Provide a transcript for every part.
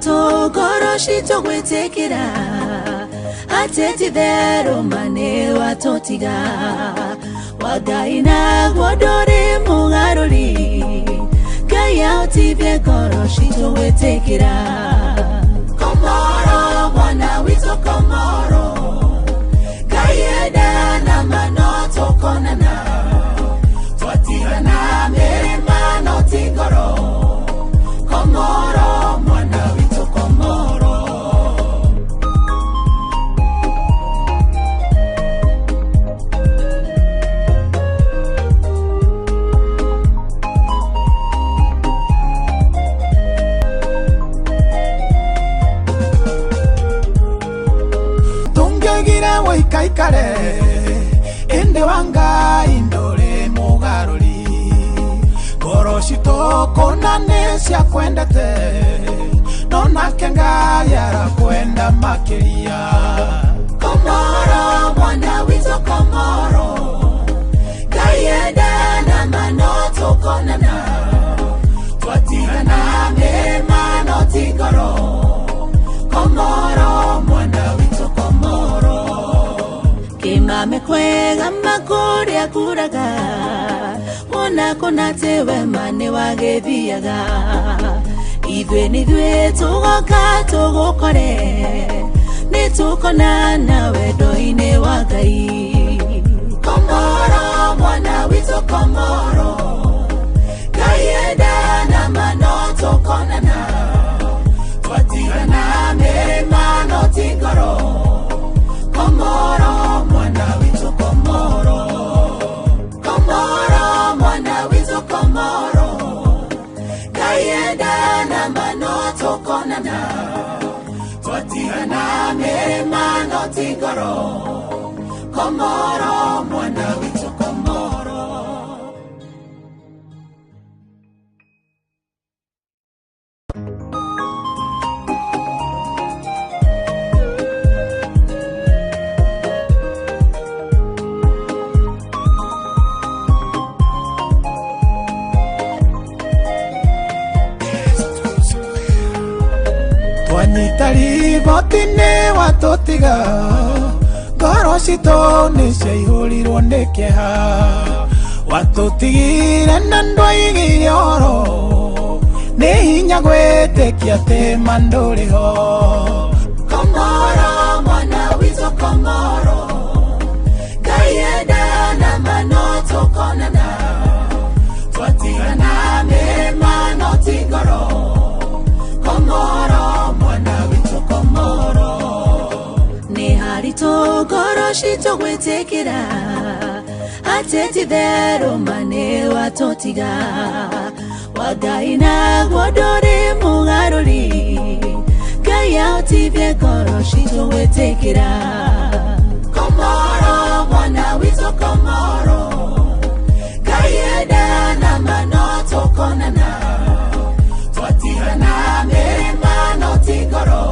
harito goroshito gwetekera ateti vero mane watotiga wagaina godore mugaruri gaya otibye goroshito gwetekera komoro wana wito komoro gayeda na manoto konana twatira na merema no tingoro komoro mwana wito komoro tungegira waikaikare ende wanga indole mugaruri goroshito konane cia kwendete nona kenga yara kwenda makiria komoro mwana wito komoro gayeda na manoto konana twatira na mema no tingoro komoro mwana wito komoro kimame kwega makuri akuraga ona konatewe mane wagethiaga ithwe nithwe tugoka tugukore nitukona na wendo-ini wa Ngai komoro mwana wito komoro gayeda na manoto konana twatira na mema no tingoro komoro mwana wito komoro komoro mwana wito komoro gayeda na manoto konana twatira na mema no tingoro komoro mwana wito komoro Wanitari botine watotiga goroshito nishaihulirwo ndekeha watotigire na ndwaigire oro ni hinya gwetekia te manduriho komoro mwana wito komoro gayeda na manoto konana twatira na mema no tingoro komoro mwana wito komoro ni harito goroshito gwetekera ateti vero mane watotiga wagaina godore mugaruri gaya otibye goroshito gwetekera komoro mwana wito komoro gayeda na manoto konana twatira na mema no tingoro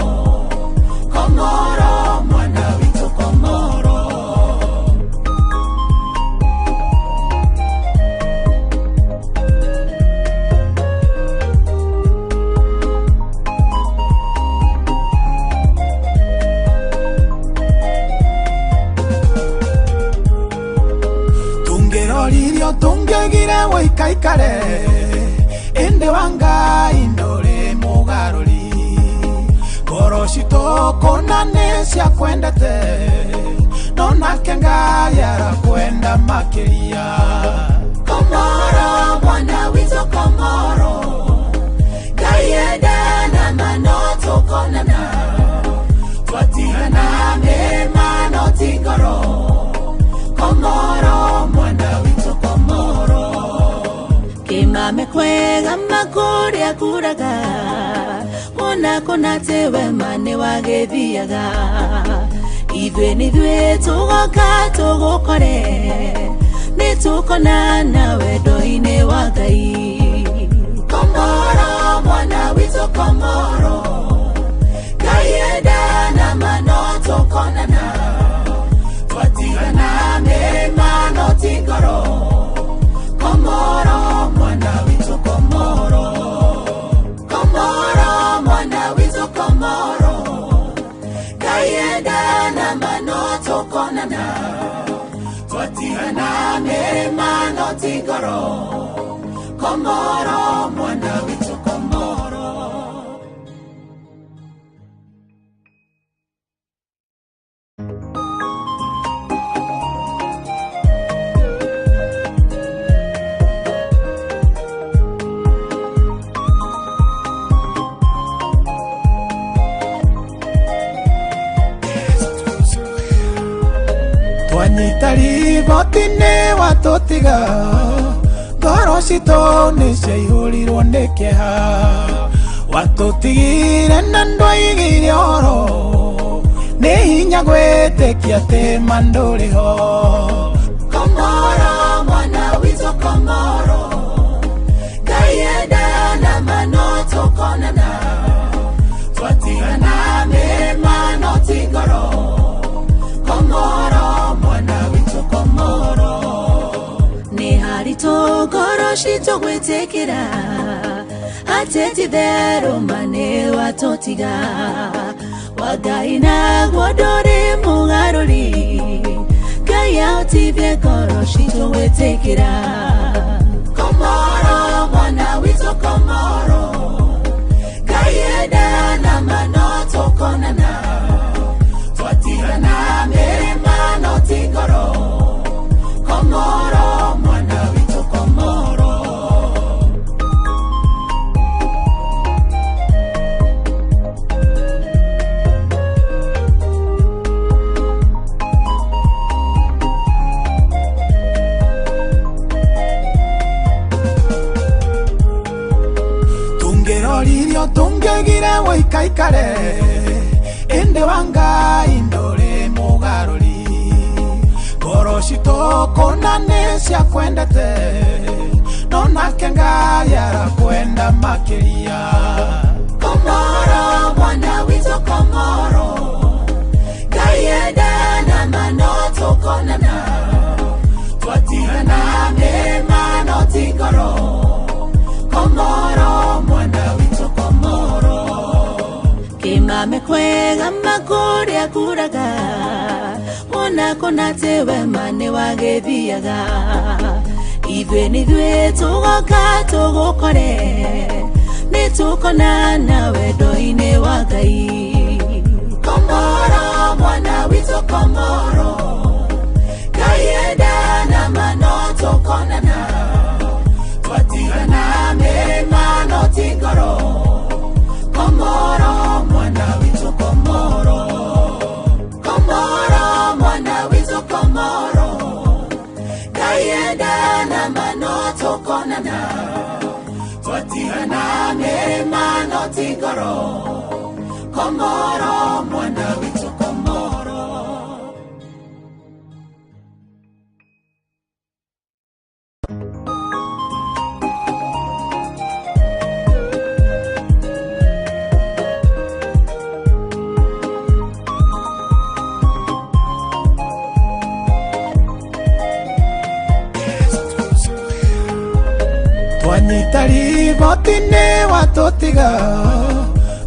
komoro mwana wito komoro tungeroririo tungegira waikaikare ende wanga indole mugaruri goroshito konane cia kwendete nona kenga yara kwenda makiria komoro mwana wito komoro gayeda na manoto konana twatira na mema no tingoro komoro mwana wito komoro kimame kwega makuri akuraga ona konatewe mane wagethiaga ithwe nithwe tugoka tugukore nitukona na wendo-ini wa Ngai komoro mwana wito komoro gayeda na manoto konana twatira na mema no tingoro komoro mwana wito komoro komoro mwana wito tokonana twatigana mirima no tigoro Komoro mwana witu Komoro Twanyitari botine watotiga Ngoro cito niciaihũrirwo nĩ kĩeha Watutigire na ndwaigire oro Nĩ hinya gwĩtĩkia atĩ ma ndũrĩ ho Komoro mwana witũ Komoro Ngai endana ma no tũkonana Twatigana mĩrĩma no ti ngoro Komoro mwana witũ Komoro Nĩ haritũ ngoro citũ gwĩtĩkĩra atĩ ti therũ ma nĩ watũtiga Wangai naguo ndũrĩ mũgarũri Ngai ahotithie ngoro citũ gwĩtĩkĩra Komoro mwana witũ Komoro Ngai endana ma no tũkonana Twatigana mĩrĩma no ti ngoro Komoro mwana witũ Komoro Tungĩroririo tungĩgire woikaikare Inde wa Ngai ndũrĩ mũgarũri Ngoro citũ kũna nĩ ciakwendete No nake Ngai arakwenda makĩria Komoro mwana witũ Komoro Ngai endana ma no tũkonana Twatigana mĩrĩma no ti ngoro Komoro mwana witũ Komoro Kĩmame kwega makũrĩa kuraga Ona kona tewe mane wagĩthiaga Ithuĩ nĩthuĩ tũgoka tũgũkore Nĩtũkonana wendo-inĩ wa Ngai Komoro mwana witũ Komoro Ngai endana ma no tũkonana Twatigana mĩrĩma no ti ngoro Komoro mwana witũ Komoro Komoro mwana witũ Komoro Ngai endana ma no tũkonana Twatigana mĩrĩma no ti ngoro Komoro mwana witũ Komoro Twanyitari botine watũtiga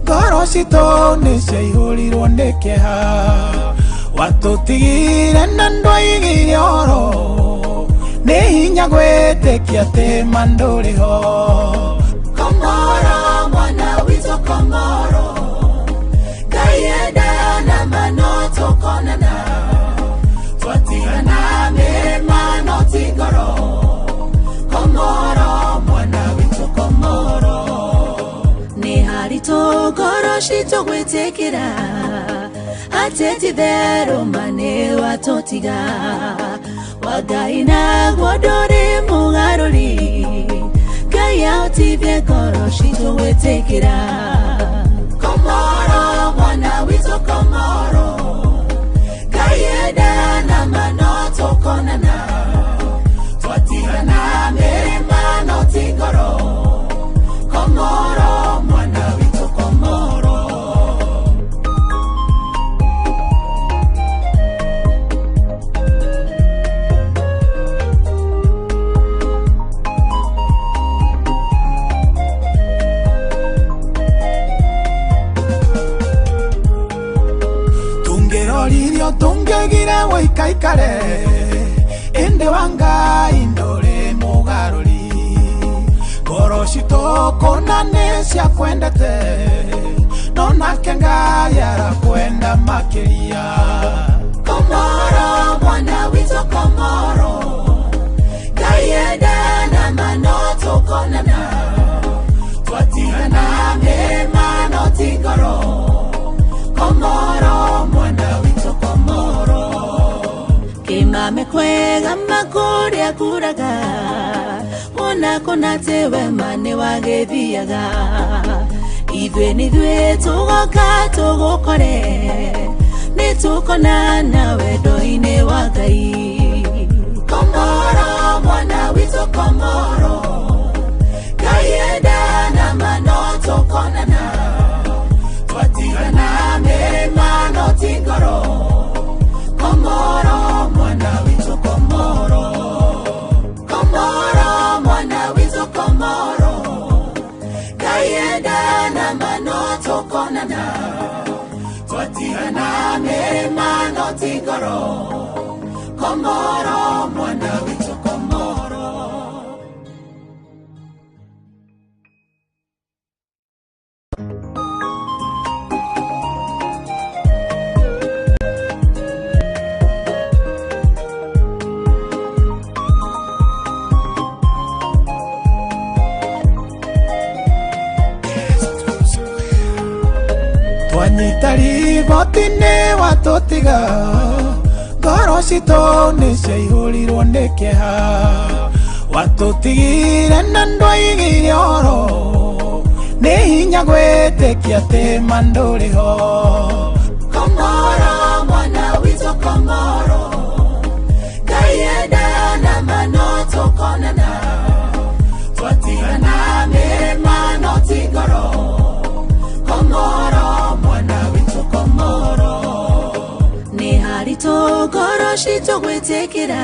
Ngoro citũ nĩciaihũrirwo nĩ kĩeha Watũtigire na ndwaigire oro Nĩ hinya gwĩtĩkia atĩ ma ndũrĩ ho Komoro mwana witũ Komoro Ngai endana ma no tũkonana Twatigana mĩrĩma no ti ngoro Komoro mwana witũ Komoro Nĩ haritũ ngoro citũ gwĩtĩkĩra atĩ ti therũ ma nĩ watũtiga Wangai naguo ndũrĩ mũgarũri Ngai ahotithie ngoro citũ gwĩtĩkĩra Komoro mwana witũ Komoro Ngai endana ma no tũkonana Twatigana mĩrĩma no ti ngoro Komoro mwana witũ Komoro Tungiroririo tungegire woikaikare ende wanga indore mugaruri ngoro citokona cia kwendete nona kenga yara kwenda makiria Komoro mwana wito Komoro Gayeda na manoto konana Twatigana mema no tigoro Komoro mwana wito Komoro Kima mekwega makuri akuraga Ona konate wemane wagethiaga Idwe nidwe tugoka tugukore Nitukona nawe doine wa Ngai Komoro mwana wito Komoro Gayeda na manoto konana Twatigana mema no tigoro Komoro mwana wito Komoro Komoro mwana wito Komoro Gayeda na manoto konana Twatigana mema no tigoro Komoro mwana wito Komoro Twanyitari gotine watotiga ngoro cito niciaihũrirwo nĩ kĩeha watutigire na ndwaigire oro nĩ hinya gwĩtĩkia atĩ ma ndũrĩ ho Komoro mwana witũ Komoro Ngai enda na manoto konana twatigana mema no ti ngoro Komoro mwana witũ Komoro nĩ haritũ ngoro citũ gwĩtĩkĩra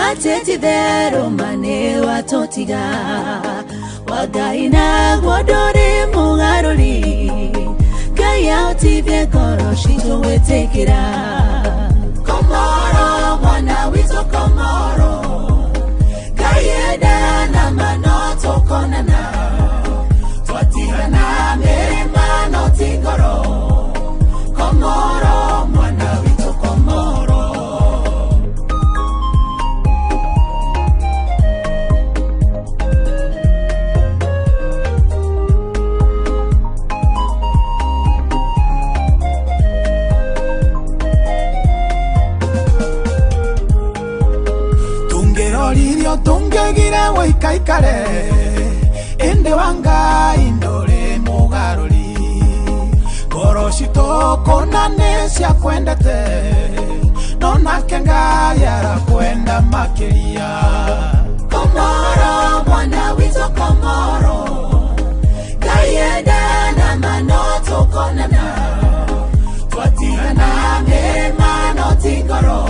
atĩ ti therũ ma nĩ watũtiga wa Ngai naguo ndũrĩ mũgarũri Ngai ahotithie ngoro citũ gwĩtĩkĩra Komoro mwana witũ Komoro Ngai enda na manoto konana twatigana mema no ti ngoro Komoro mwana witũ Komoro Tungiroririo tungegire woikaikare ende wa Ngai ndũrĩ mũgarũri ngoro citokona cia kwendete no nake Ngai arakwenda makĩria Komoro mwana witũ Komoro Ngai enda na manoto konana twatigana mema no ti ngoro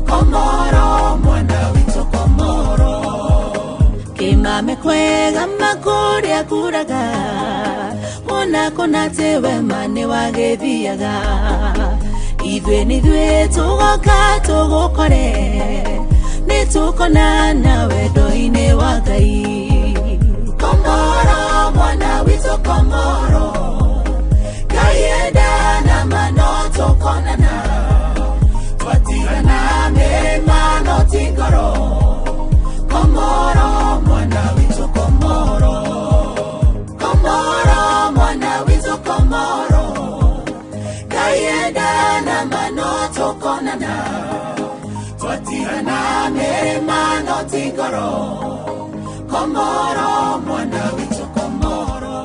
Komoro mwana witũ Komoro Kima mekwega makuri akuraga Ona konate wema nĩ wagethiaga Ithuĩ nĩthuĩ tũgoka tũgũkore Nĩtũkona nawe ndũinĩ wa Ngai Komoro mwana witũ Komoro Ngai enda na manoto konana twatigana mema no ti ngoro Komoro mwana witũ Komoro Komoro mwana witũ Komoro Ngai enda na manoto konana twatigana mema no ti ngoro Komoro mwana witũ Komoro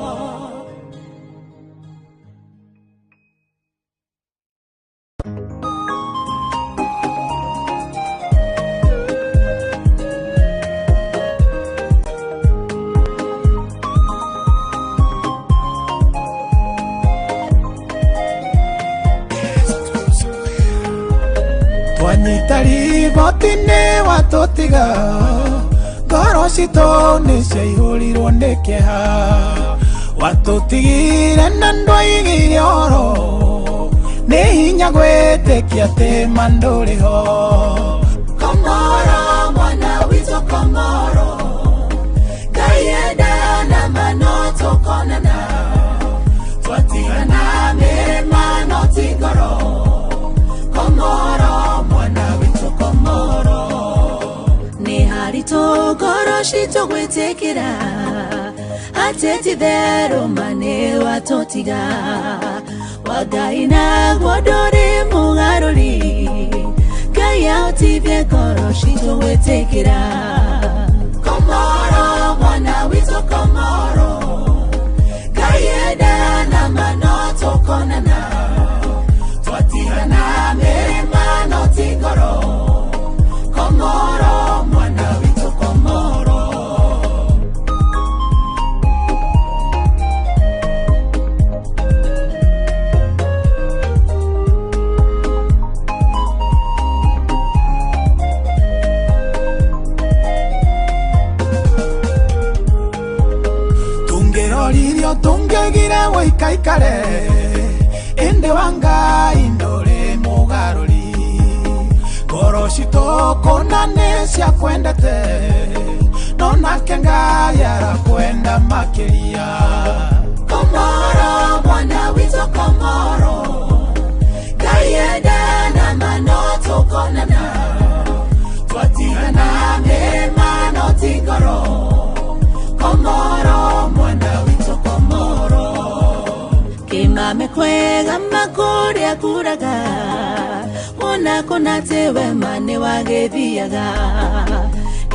Twanyitari gotine watũtiga ngoro citũ nĩciaihũrirwo nĩ kĩeha watũtigire na ndwaigire oro nĩ hinya gwĩtĩkia atĩ ma ndũrĩ ho. Komoro mwana witũ Komoro, Ngai endana ma no tũkonana, twatigana mĩrĩma no ti ngoro. Komoro mwana witũ Komoro, nĩ haritũ ngoro citũ gwĩtĩkĩra atĩ ti therũ ma nĩ watũtiga, wa Ngai naguo ndũrĩ mũgarũri, Ngai ahotithie ngoro citũ gwĩtĩkĩra. Komoro mwana witũ Komoro, Ngai endana ma no tũkonana, twatigana mĩrĩma no ti ngoro. Komoro mwana witũ Komoro. Tũngĩroririo tũngĩgire wĩikaikare, ĩndĩ wa Ngai ndũrĩ mũgarũri, ngoro citũ kũna nĩ cia kwendete, no nake Ngai arakwenda makĩria. Komoro mwana witũ Komoro, Ngai endana ma no tũkonana, twatigana mĩrĩma no ti ngoro. Komoro mwana witũ Komoro, kĩmame kwega makũrĩa kuraga, wona kũna atĩ wema nĩ wagĩthiaga,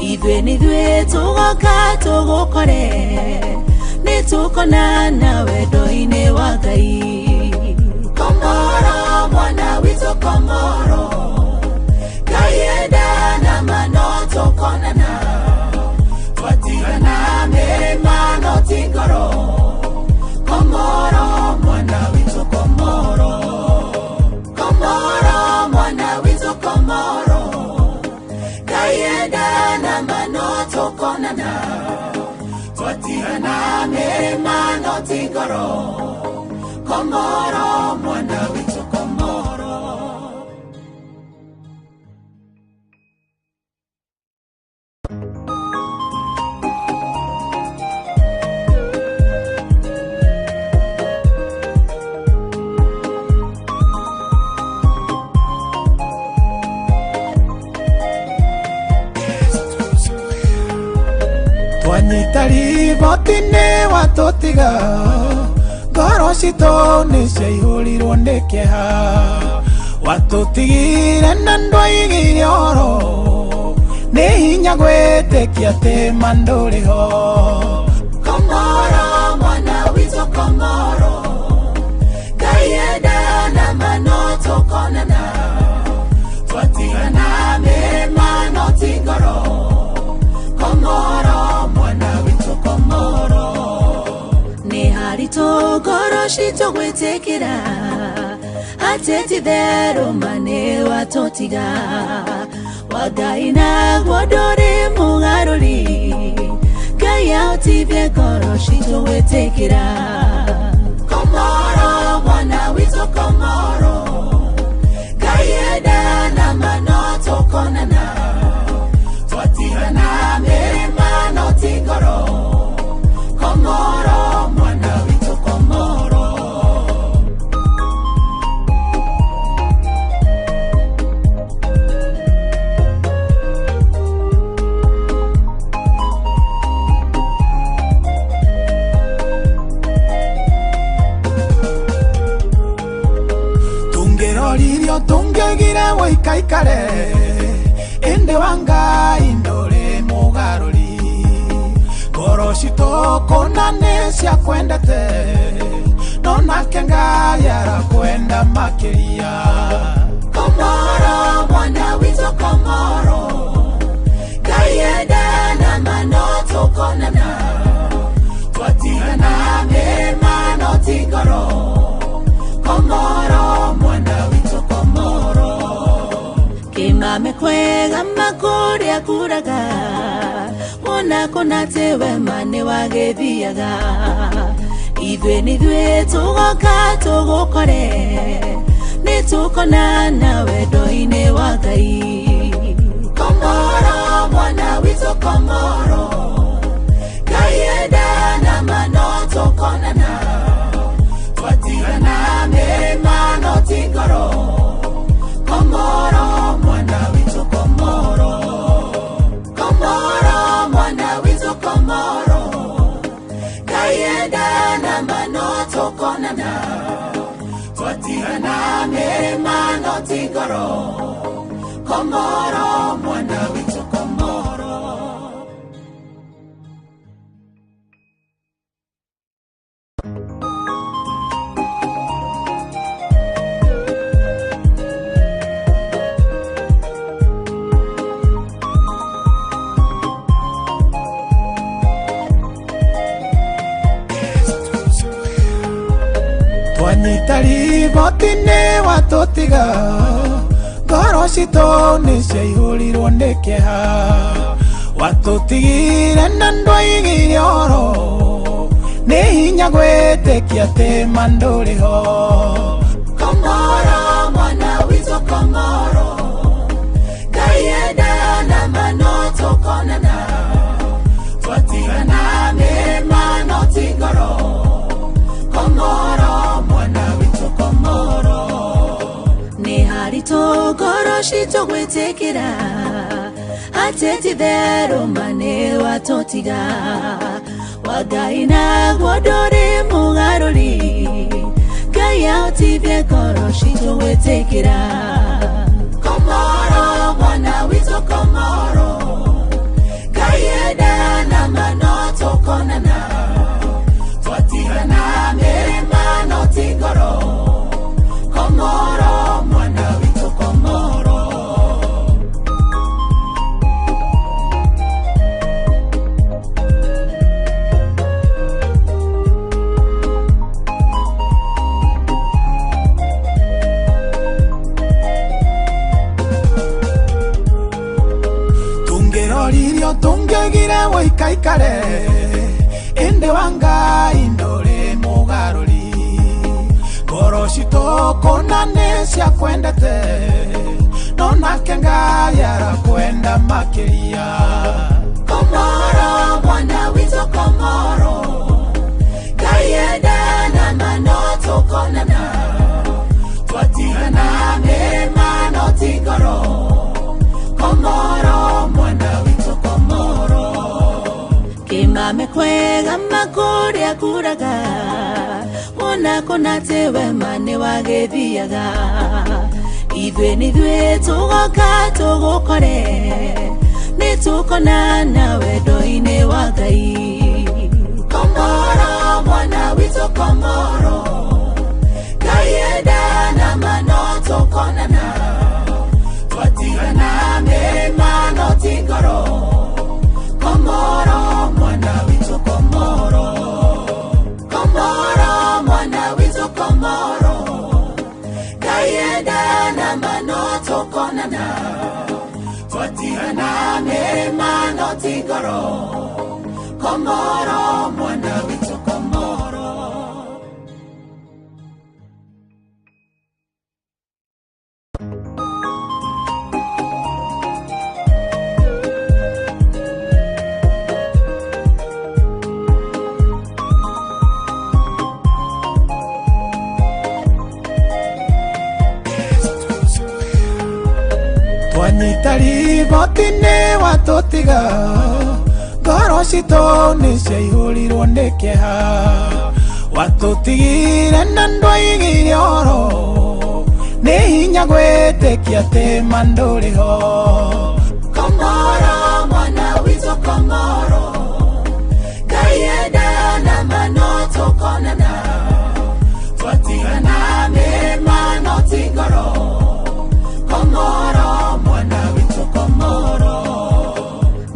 ithuĩ tũgoka tũgũkore, nĩ tũkonana wendo-inĩ wa Ngai. Komoro mwana witũ Komoro, Ngai endana ma no tũkonana, twatigana mĩrĩma no ti ngoro. Komoro mwana witũ Komoro, Komoro mwana witũ Komoro, Ngai endana ma no tũkonana, twatigana mĩrĩma no ti ngoro. Komoro mwana witũ Komoro. Twanyita riboti-inĩ watũtiga, ngoro citũ nĩ ciaihũrirwo nĩ kĩeha, watũtigire na ndwaigire oro, nĩ hinya gwĩtĩkia atĩ ma ndũrĩ ho. Komoro mwana witũ Komoro, Ngai endana ma no tũkonana, twatigana mĩrĩma no ti ngoro. Komoro mwana witũ Komoro, nĩ haritũ ngoro citũ gwĩtĩkĩra atĩ ti therũ ma nĩ watũtiga, wa Ngai naguo ndũrĩ mũgarũri, Ngai ahotithie ngoro citũ gwĩtĩkĩra. Komoro mwana witũ Komoro, Ngai endana ma no tũkonana, twatigana mĩrĩma no ti ngoro. Komoro mwana witũ Komoro. Tũngĩroririo tũngĩgire wĩikaikare, ĩndĩ wa Ngai ndũrĩ mũgarũri, ngoro citũ kũna nĩ cia kwendete, no nake Ngai arakwenda makĩria. Komoro mwana witũ Komoro, Ngai endana ma no tũkonana, twatigana mĩrĩma no ti ngoro. Komoro mwana witũ Komoro, kĩmame kwega makũrĩa kuraga, wona kũna atĩ wema nĩ wagĩthiaga, ithuĩ tũgoka tũgũkore, nĩ nitukonana wendo-inĩ wa Ngai. Komoro mwana witũ komoro, Ngai endana mano tũkonana, twatigana mĩrĩma no ti ngoro. Komoro mwana witũ komoro, Komoro mwana witũ komoro, Ngai endana mano tũkonana, twatigana mĩrĩma no ti ngoro. Komoro mwana witũ komoro. Twanyita riboti-inĩ watũtiga, ngoro citũ nĩciaihũrirwo nĩ kĩeha. Watũtigire na ndwaigire oro, nĩ hinya gwĩtĩkia atĩ ma ndũrĩ ho. Komoro mwana witũ komoro, Ngai endana mano tũkonana, twatigana mĩrĩma no ti ngoro. Komoro mwana witũ komoro, nĩ haritũ ngoro citũ gwĩtĩkĩra atĩ ti therũ ma nĩ watũtiga. Wa Ngai naguo ndũrĩ mũgarũri, Ngai ahotithie ngoro citũ gwĩtĩkĩra. Komoro mwana witũ komoro, Ngai endana mano tũkonana, twatigana mĩrĩma no ti ngoro. Komoro mwana witũ komoro. Tũngĩroririo tũngĩagire wĩikaikare, ĩndĩ wa Ngai ndũrĩ mũgarũri. Ngoro citũ kũna nĩ ciakwendete, no nake Ngai arakwenda makĩria. Komoro mwana witũ komoro, Ngai endana mano tũkonana, twatigana mĩrĩma no ti ngoro. Komoro mwana witũ komoro, kĩmame kwega makũrĩa kuraga, wona kũna atĩ wema nĩ wagĩthiaga. Ithuĩ nĩithuĩ tũgoka tũgũkore, nĩtũkonana wendo-inĩ wa Ngai. Komoro mwana witũ komoro, Ngai endana mano tũkonana, twatigana mĩrĩma no ti ngoro. Komoro mwana witũ komoro, Komoro mwana witũ komoro, Ngai endana mano tũkonana, twatigana mĩrĩma no ti ngoro. Komoro mwana witũ komoro. Twanyita riboti-inĩ watũtiga, ngoro citũ nĩciaihũrirwo nĩ kĩeha. Watũtigire na ndwaigire oro, nĩ hinya gwĩtĩkia atĩ ma ndũrĩ ho. Komoro mwana witũ komoro, Ngai endana mano tũkonana, twatigana mĩrĩma no ti ngoro. Komoro mwana witũ komoro,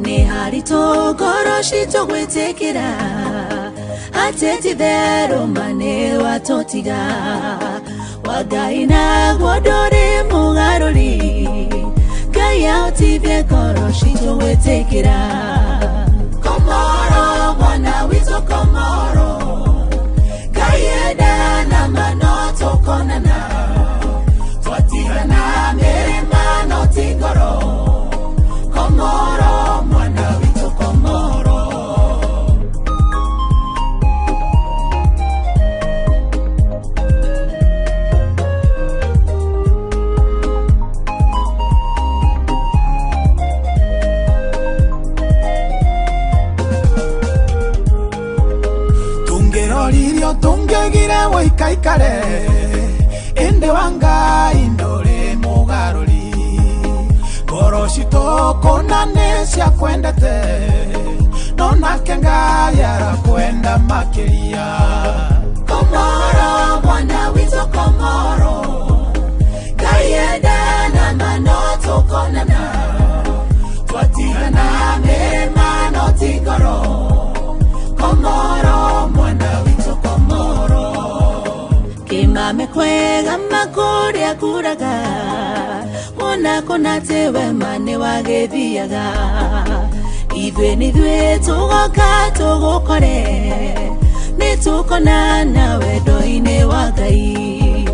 nĩ haritũ ngoro citũ gwĩtĩkĩra atĩ ti therũ ma nĩ watũtiga. Wa Ngai naguo ndũrĩ mũgarũri, Ngai ahotithie ngoro citũ gwĩtĩkĩra. Komoro mwana witũ komoro, Ngai endana mano tũkonana, kare ende wanga indole mugaruri goroshito konane cia kwendete nona kenga yara kwenda makiria Komoro mwana wito komoro Kayeda na manoto konana Twatigana mema no tigoro Komoro mwana wito komoro Kimame kwega makuria kuraga Mona konatewe mane wagethiaga Ithwe nithwe tugoka tugukore Nitukona na wedo-ine wa Ngai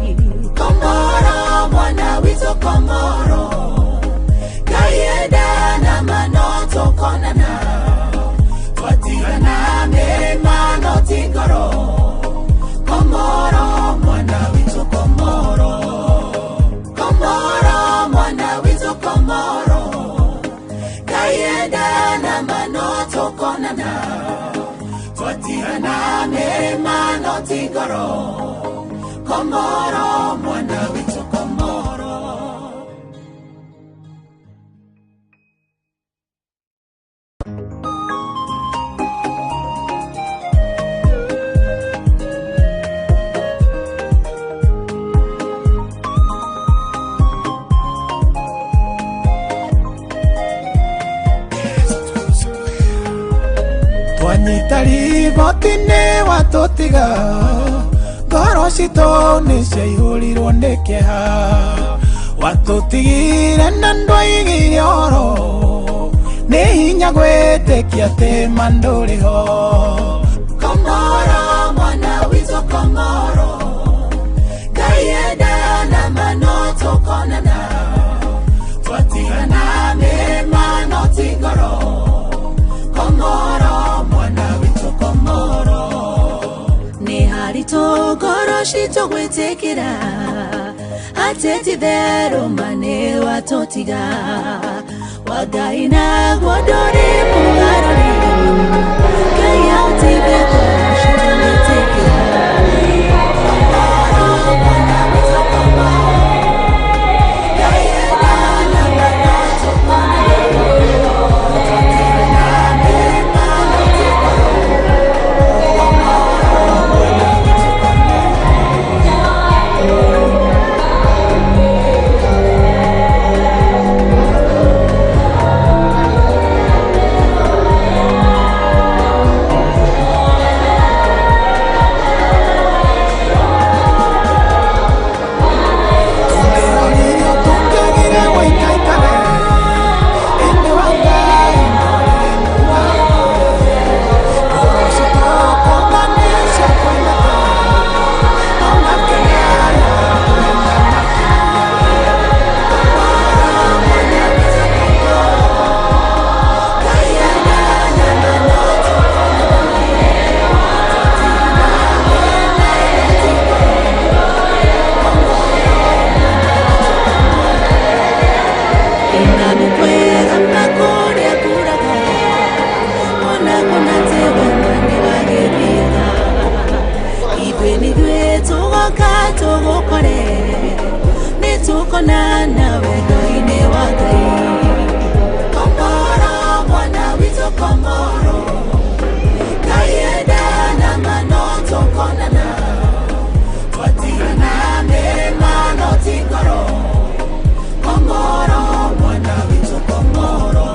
Komoro mwana wito komoro Kayeda na manoto konana Twatigana mema no tigoro Komoro mwana wito komoro Komoro mwana wito komoro Kayeda na manoto konana Twatigana mema no tigoro Komoro mwana wito komoro Twanyitari botine watotiga Goroshito nisha ihurirwo nikeha Watotigire na ndwaigi yoro Ni hinya gwetekia te manduriho Komoro mwana wito komoro Kayeda na manoto konana Twatigana mema no tigoro Komoro mwana wito komoro Ni harito goroshito gwetekera Ateti thero mane watotiga Wagaina gwodore mugarori Kaya utibe goroshito gwetekera Komoro mwana wito komoro Kayeda na manoto konana Nitukona na wedo-ine wa Ngai Komoro mwana wito komoro Kayeda na manoto konana Twatigana mema no tigoro Komoro mwana wito komoro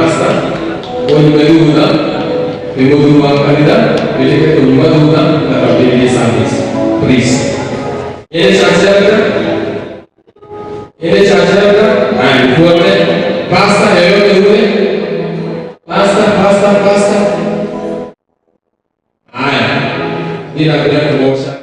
pasta, poi venuta, venuto a carità, vede che tu venuta la parte di Samis, please. Ini charger, and forte, pasta, pasta. Ini nak kena bosan.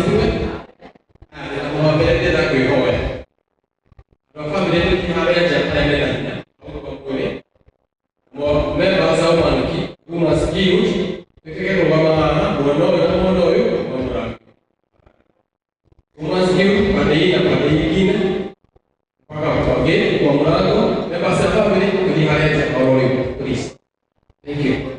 situwe. Na mwa mbele za kuihoya. Na familia ni haya chakula mbele na. Kwa kweli. Mwa members au maniki umasikini fikiri kwa maana bono bono yo mamura. Umasikini pande hii na pande nyingine. Mpaka watoke kwa mlango na basi familia ni haya chakula please. Thank you.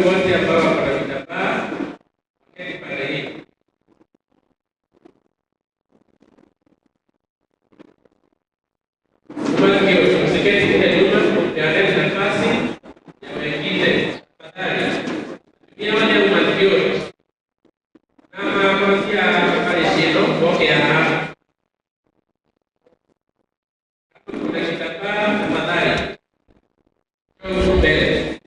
wote ambao wana vitambaa wakati pale hii. Umasikio tusiketi kule nyuma, tuandae nafasi ya wengine. Tafadhali tumia wale umasikio kama kuanzia pale chini pokea kuna kitambaa. Tafadhali njoo mbele.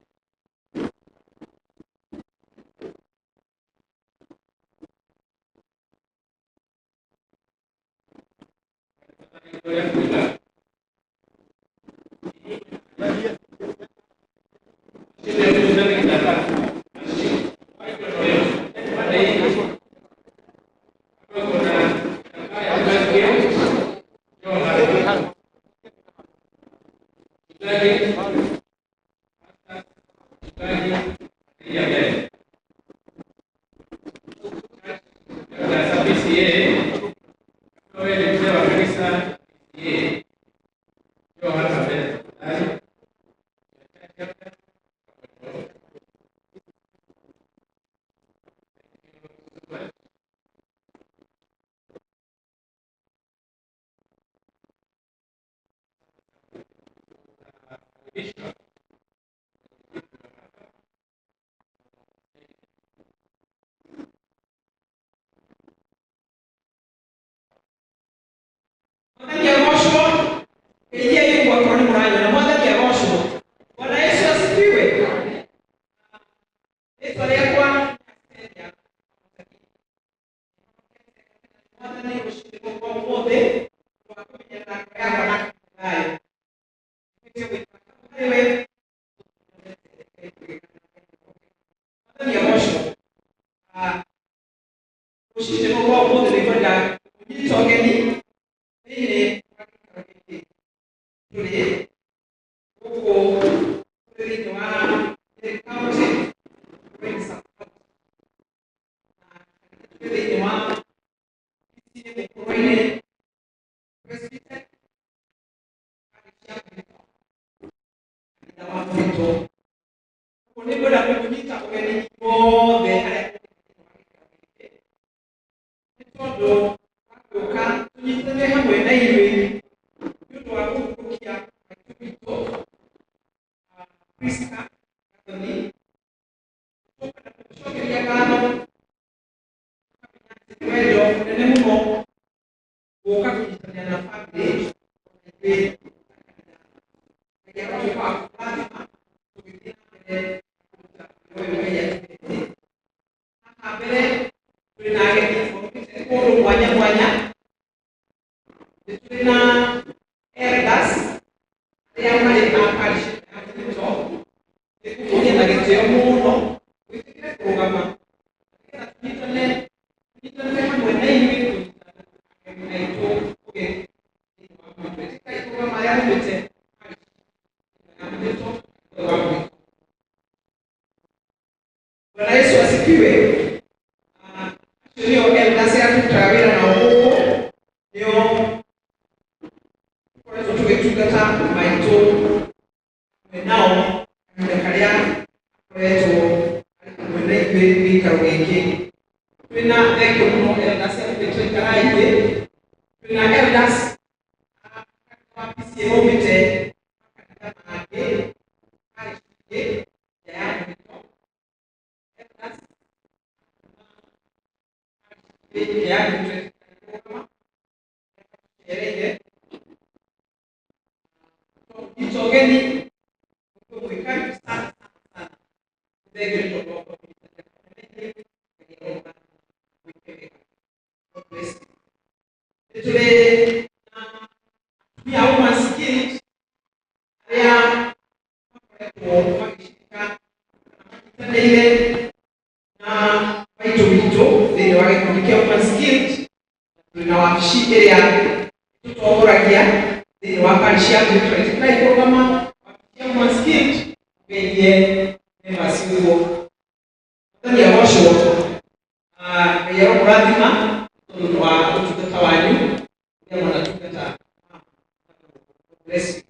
bless you.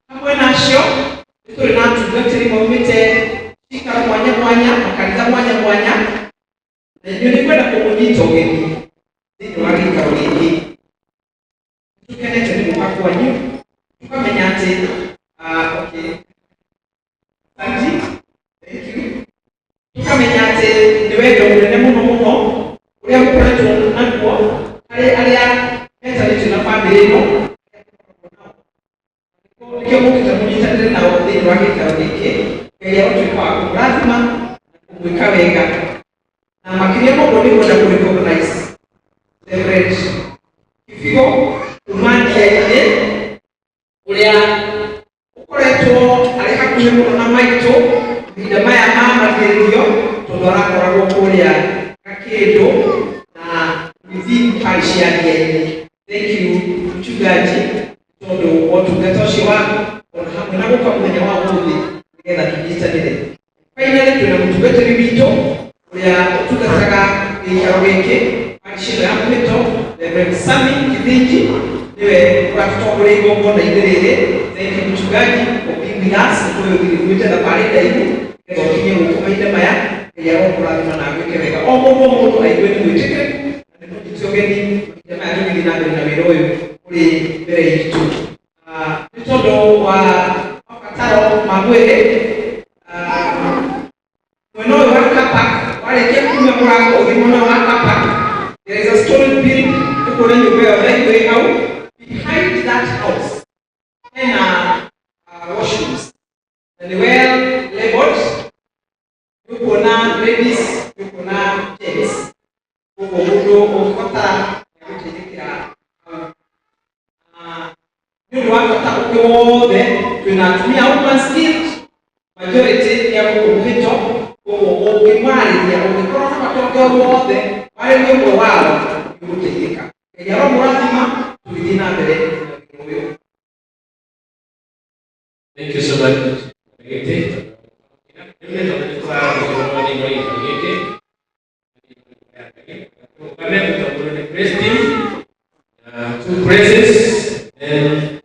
Hamwe nacio tũrĩ na atungatĩri maumĩte cikaro mwanya mwanya, makanitha mwanya mwanya, na inyuĩ nĩ kwenda kũmũnyita ũgeni thĩinĩ wa gĩikaro gĩkĩ. Tũkenete nĩ gũka kwanyu, tũkamenya atĩ okay. Thank you. Tukamenya atĩ nĩ wendo mũnene mũno mũno ũrĩa mũkoretwo naguo harĩ arĩa metanĩtio na bamĩrĩ ĩno. Nĩkĩo mũkĩte mũnyitanĩre nao thĩinĩ wa gĩikaro gĩkĩ, Ngai agũtuĩka wa kũmũrathima na kũmwĩka wega. Na makĩria mũno nĩ kwenda kũrecognize Reverend Kibigo kuma Ndiainĩ ũrĩa ũkoretwo arĩ hakuhĩ mũno na maitũ mahinda maya ma mathĩrĩrio, tondũ arakoragwo kũrĩa Gakĩndũ na within parish ya Ndiainĩ. Thank you mchungaji tondũ ũtungata ũcio waku ona hamwe na gũka mũthenya wa ũmũthĩ nĩgetha tũnyitanĩre. Finally twĩna mũtungatĩri witũ ũrĩa ũtungataga gĩikaro gĩkĩ parish ĩno ya Mwĩto, Reverend Sami Githinji, niwe ũratũtongoria igongona-inĩ rĩrĩ. Thank you mchungaji for being with us. Nĩtũgũĩte thabarĩ ndaihu nĩgetha ũkinye gũkũ mahinda maya. Ngai agũkũrathima na agwĩke wega. O mũndũ aigue nĩ mwĩtĩkĩrĩku na nĩ mũnyiti ũgeni mahinda maya tũgĩthiĩ na mbere na wĩra ũyũ ũrĩ mbere itũ. Nĩ tondũ wa mabataro ma mwĩrĩ, mwena ũyũ wa Kapak warĩkia kuuma mũrango ũgĩ mwena wa Kapak, there is a stone building ĩkũrĩa nyũmba ĩyo railway hau. Behind that house hena washrooms na nĩ well labeled. Kuna ladies, kuna gents. Kuko mũndũ ũngĩbatara gũteithĩkĩra nĩ ũndũ wa bata ũngĩ wothe twĩna atumia unskilled majority ya gũkũ Mwĩto, koguo ũngĩmarĩria ũngĩkorwo na matongo wothe warĩ nĩ ũmwe wao nĩũgũteithĩka. Ngai aromũrathima tũgĩthiĩ na mbere na wĩra ũyũ. Thank you so much. Two praises and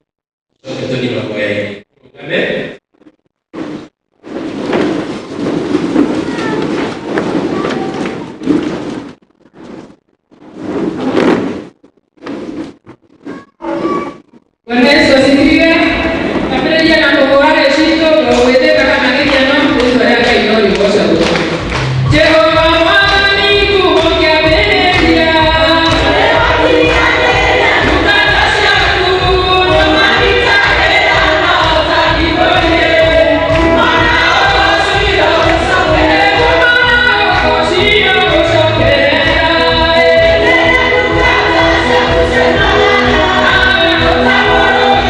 Anthony Maguire. Amen. Bwana Yesu asifiwe. Kabla ya kuanza shito kwa uweze kama nginya no kuzo ya kaino ni kwa sababu. Jehova mwani kuongea belia. Oh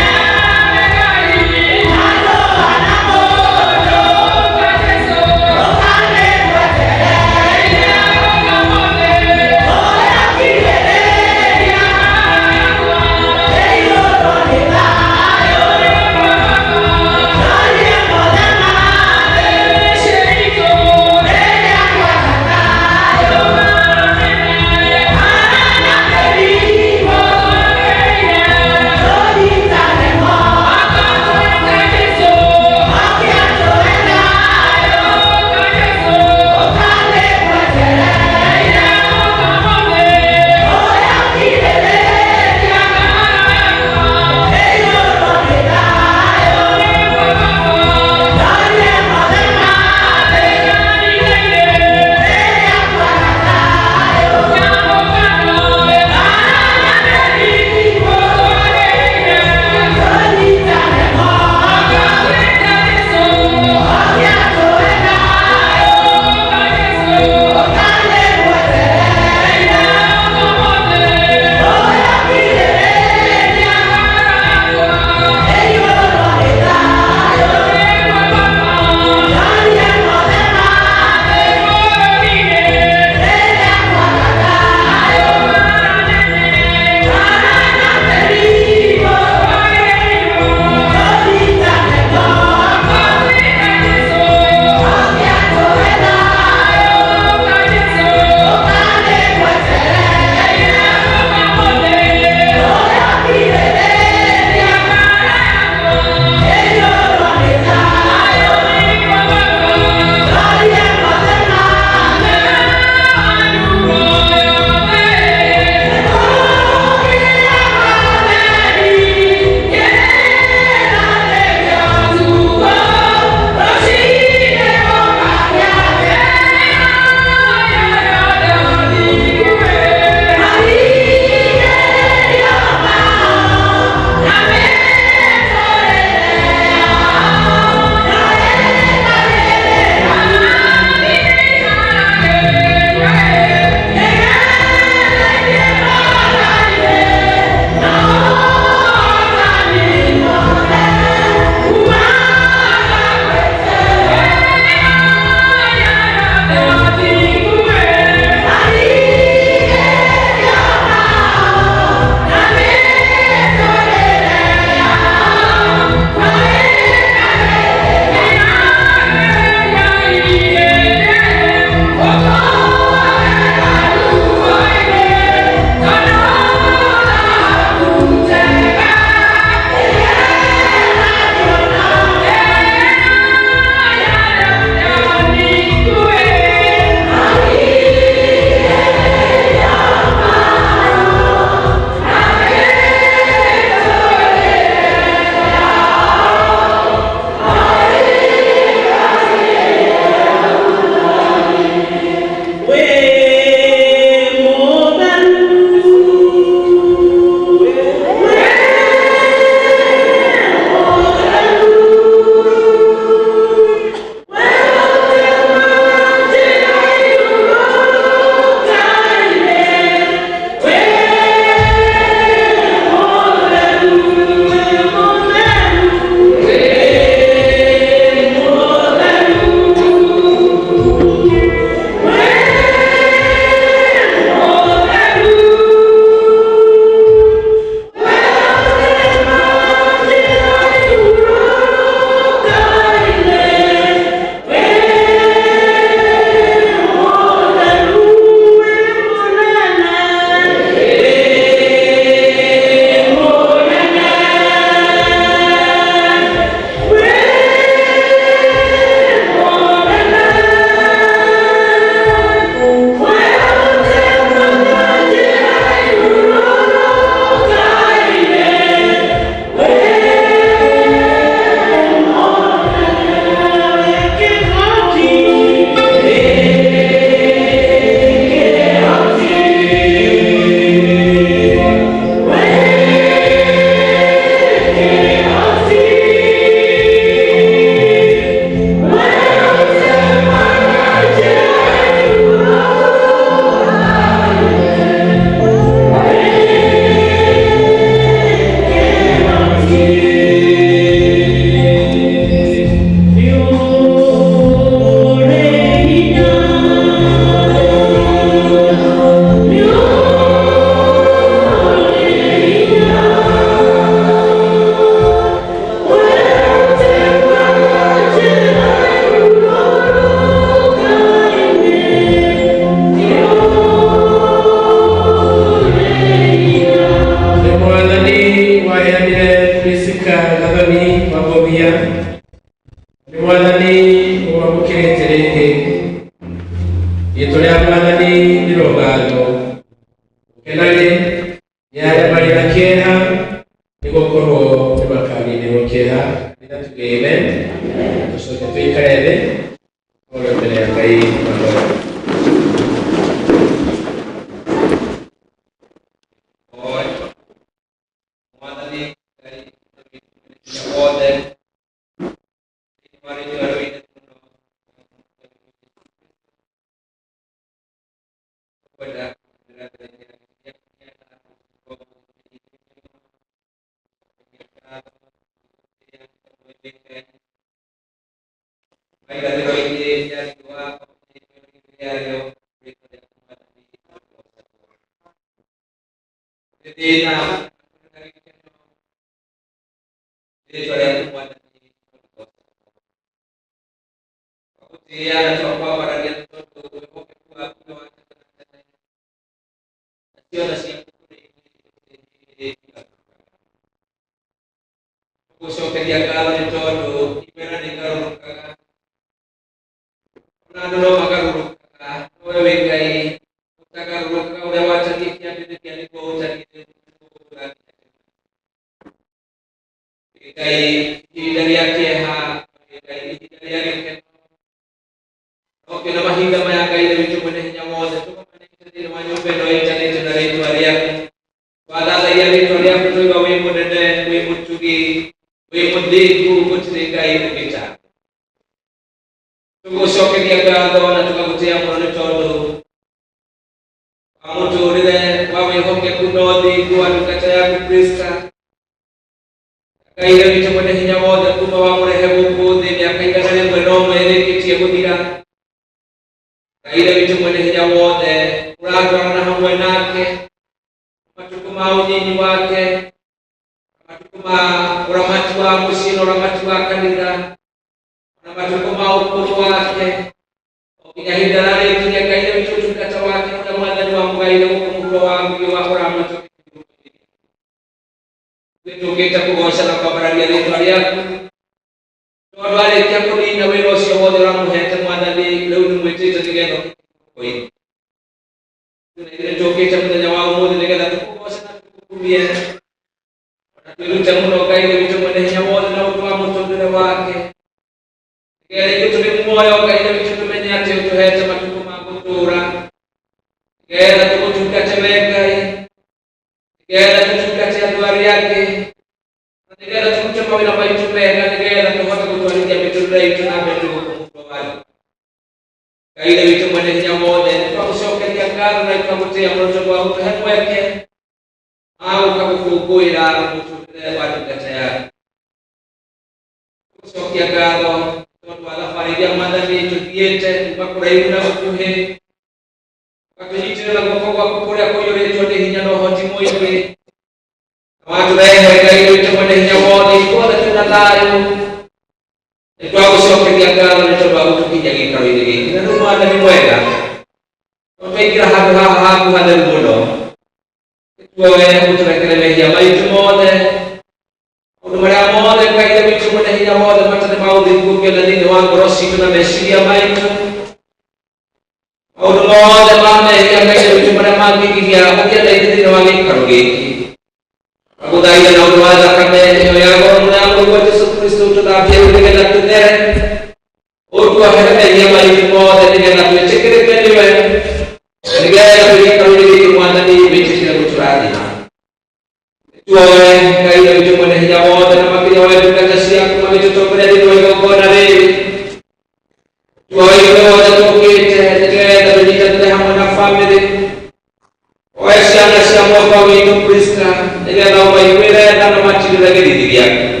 Oesiana siamo pawito Krista, nega daw may pera na machil lagi di kuteithia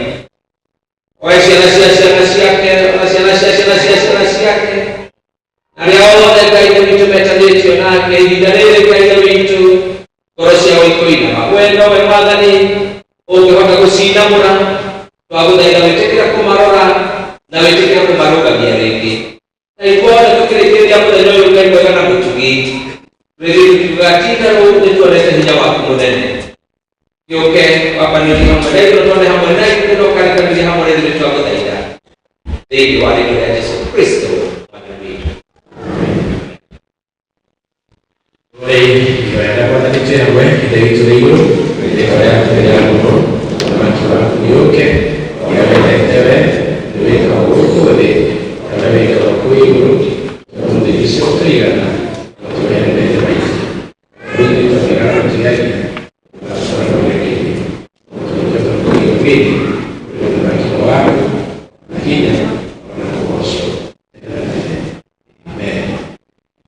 oe ciana ciake arĩa othe Ngai witũ metanĩtio nake ihinda rĩrĩ Ngai witũ ngoro ciao ikũinaga we nowe Mwathani ũngĩhota gũcinamũra twagũthaitha wĩtĩkĩra kũmarora na wĩtĩkĩra kũmarũgamia rĩngĩ na ithuothe tũkĩrĩkĩrĩria mũthenya ũyũ Ngai mwega na mũtugi tũgatinda rĩu nĩtuonete hinya waku mũnene gĩũke wabanĩrie hamwe na ithuĩ twone hamwe na ithuĩ ndokarĩkanĩrie hamwe na ithuĩ twagũthaitha thĩinĩ wa rĩĩtwa rĩa Jesũ Kristo Mwathani witũ. Ibaada watanite hamwe kithe gitũ nĩ igũrũ rĩtĩka rĩaku nĩ rĩa mũno mũthamaki waku nĩũke ũrĩa wendete we nĩ wĩkaga gũkũ thĩ kana wĩkaga kũu igũrũ tondũ thĩ icio tũigana tũheanĩte maitũ rĩu nĩtwagĩra gũtigaria ũgacoka rũrĩrĩ-inĩ tũkĩota kũigũgĩri mũthamaki waku akinya ona kũgocwo. Amen.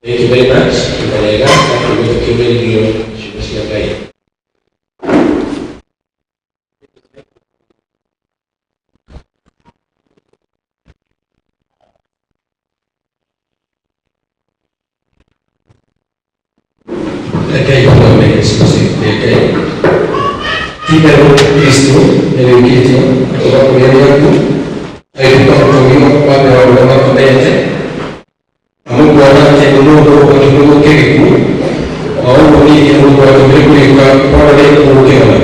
Thank you very much. Tunalega kwa kimelio shukrani ya Ngai. Ngai kwa Mungu sisi Ngai. Kibero Kristo nilikuja kutoka kwa Mungu. Alikuwa kutoka kwa Baba wa Mbele. Mungu anataka Mungu kwa kidogo kile au ni Mungu anatumika kwa wale kuokolewa.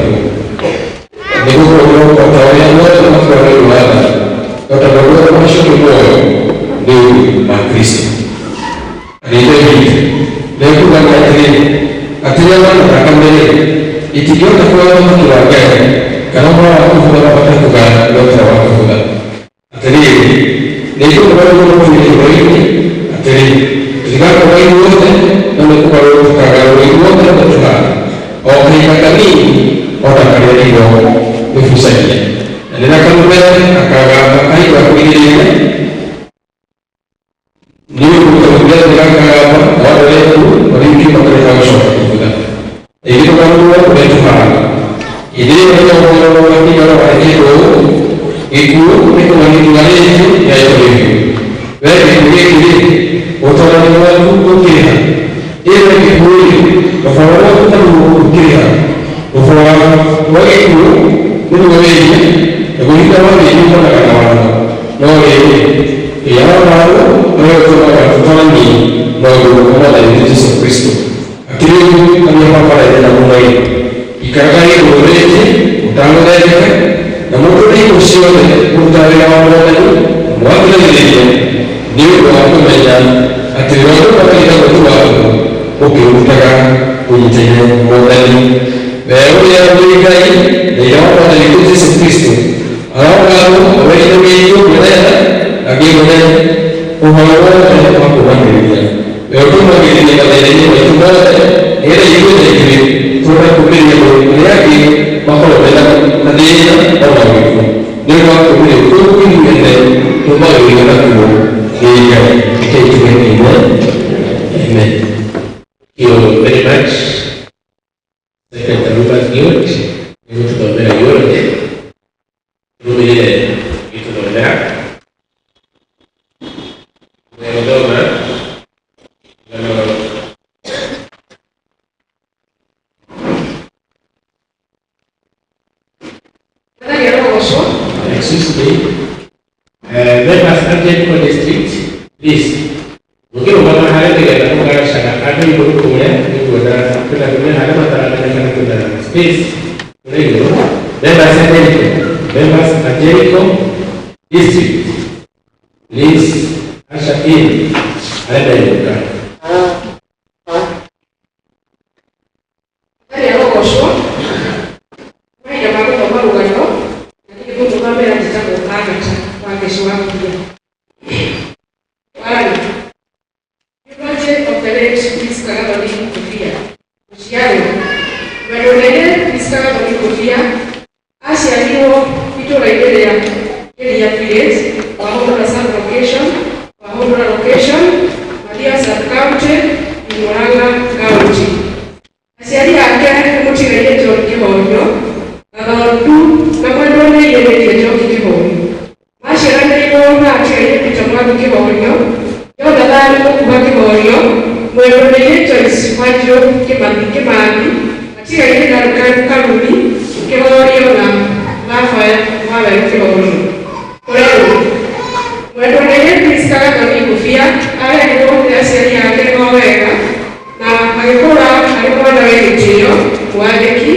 Mungu kwa tawala wote na kwa wale wala. Watakuwa kwa shukuru moyo ni Kristo. Aliyeje leo kwa katili atilewa na kamele ikijiona kwa mtu wa gani kama kufunga kutoka ndoto wa kufunga ataliye leo kwa wale Jika kau itu namun kalau kalau itu kan betul. Orang yang kami orang kaya itu berfungsi. Dan kalau mereka akan kaya begini ni bukan dia kaya orang itu mungkin mereka harus juga. Ini kalau betul. Ini orang yang itu wanita itu ya itu. Baik Utara itu kira, ia itu bahwa kita kira, bahwa itu ini, aku ini tahu ini mana kawan, ini, ia malu, mereka utara ini, malu mana dari Yesus Kristus. Akhirnya kami apa pada dalam mulai, ikan itu boleh utama dari, namun ini usia utara yang mana itu, buat lagi dia waktu macam aturan apa kita buat okey utara punya modal baru yang dikai dia apa itu Yesus Kristus kalau orang itu berada lagi berada orang apa orang dia baru lagi dia kata ini itu berada dia itu jadi orang kumpul dia lagi makhluk bela tadi orang itu dia waktu itu kumpul dia kembali dia tu Amen. Thank you very much. Saya terlupa giot, itu sudah berakhir. Kemudian itu sudah. Kemudian please, mungkin orang hari tidak tahu kalau saya ada ibu punya, ibu ada, kita punya ada masalah dengan kita. Please, boleh itu. Bebas Jericho district. Please, asal ini ada ibu kan. Tadi aku kosong, mai dah baru baru luar itu, nanti ibu juga berani cakap orang pakai suami dia. The project of the late Priska Gatholic Kofia, Usiano, Madonede Priska Gatholic Kofia, Asia Limo, Ito Raidelia, Kelia Village, Wahondra Sub Location, Madia Sub County, Muranga County. Asia Lia Kaya Muchi Raide John Kimoyo, Gatholic, Namadone Wanjo Kimani, atigaire na Karumi, Kehorio na Rafael Mwawe Kihorio. Koreo, mwendonere Priskaga Toni Kufia, ale niko aciari yake wega, na agikora ari mwana w'igitio, mwandiki,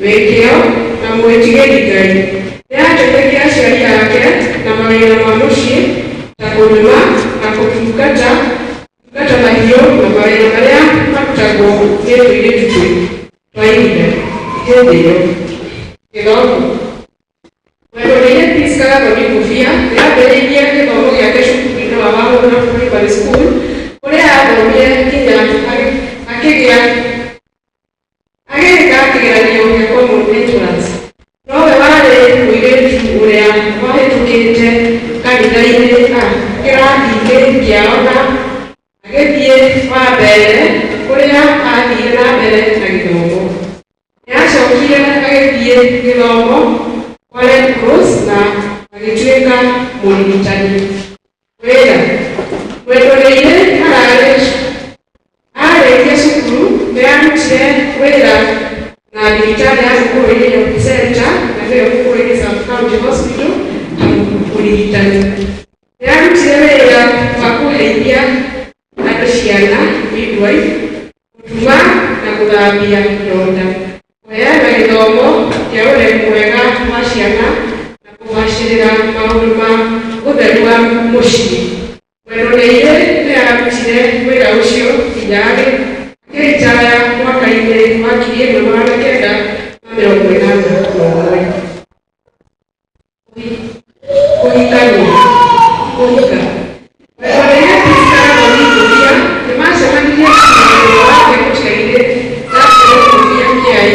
wĩkĩo, na mwĩtigĩri Ngai. Nĩateithagia aciari yake na mawĩra ma mũciĩ, ta kũrĩma na gũtungata mahiũ na mawĩra marĩa marutagwo nĩ tũirĩtu twa ihinda hĩndĩ ĩyo. Gĩthomo. Mwendonere Priskaga Toni Kufia nĩambĩrĩirie gĩthomo gĩake cukuru-inĩ wa Wahũra Primary School, kũrĩa athomire nginya agĩka kĩgeranio gĩa common entrance. Nowe warĩ mũirĩtu ũrĩa wahĩtũkĩte kanitha-inĩ kĩrathi-inĩ kĩao na agĩthiĩ wa mbere kũrĩa athiire na mbere na gĩthomo. Nĩacokire agĩthiĩ gĩthomo kwa Red Cross na agĩtuĩka mũrigitani. Wĩra. Mwendoreire arĩkia cukuru nĩarutire wĩra na thibitarĩ ya Mukurweini Health Center na nĩyo Mukurweini Sub-County Hospital ta mũrigitani. Nĩarutire wĩra wa kũheithia andũ ciana, midwife, gũtuma na gũthambia ironda, kũheana gĩthomo kĩa ũreri mwega wa ciana na kũgacĩrĩra maũndũ ma ũtheru wa mũciĩ. Mwendonere nĩarutire wĩra ũcio nginya agĩritaya mwaka-inĩ wa 1981. Kũhika. Mwendonere Priskaga Toni Kufia nĩmacemanirie mũciĩ wake mũciĩ-inĩ Toni Kufia Kiai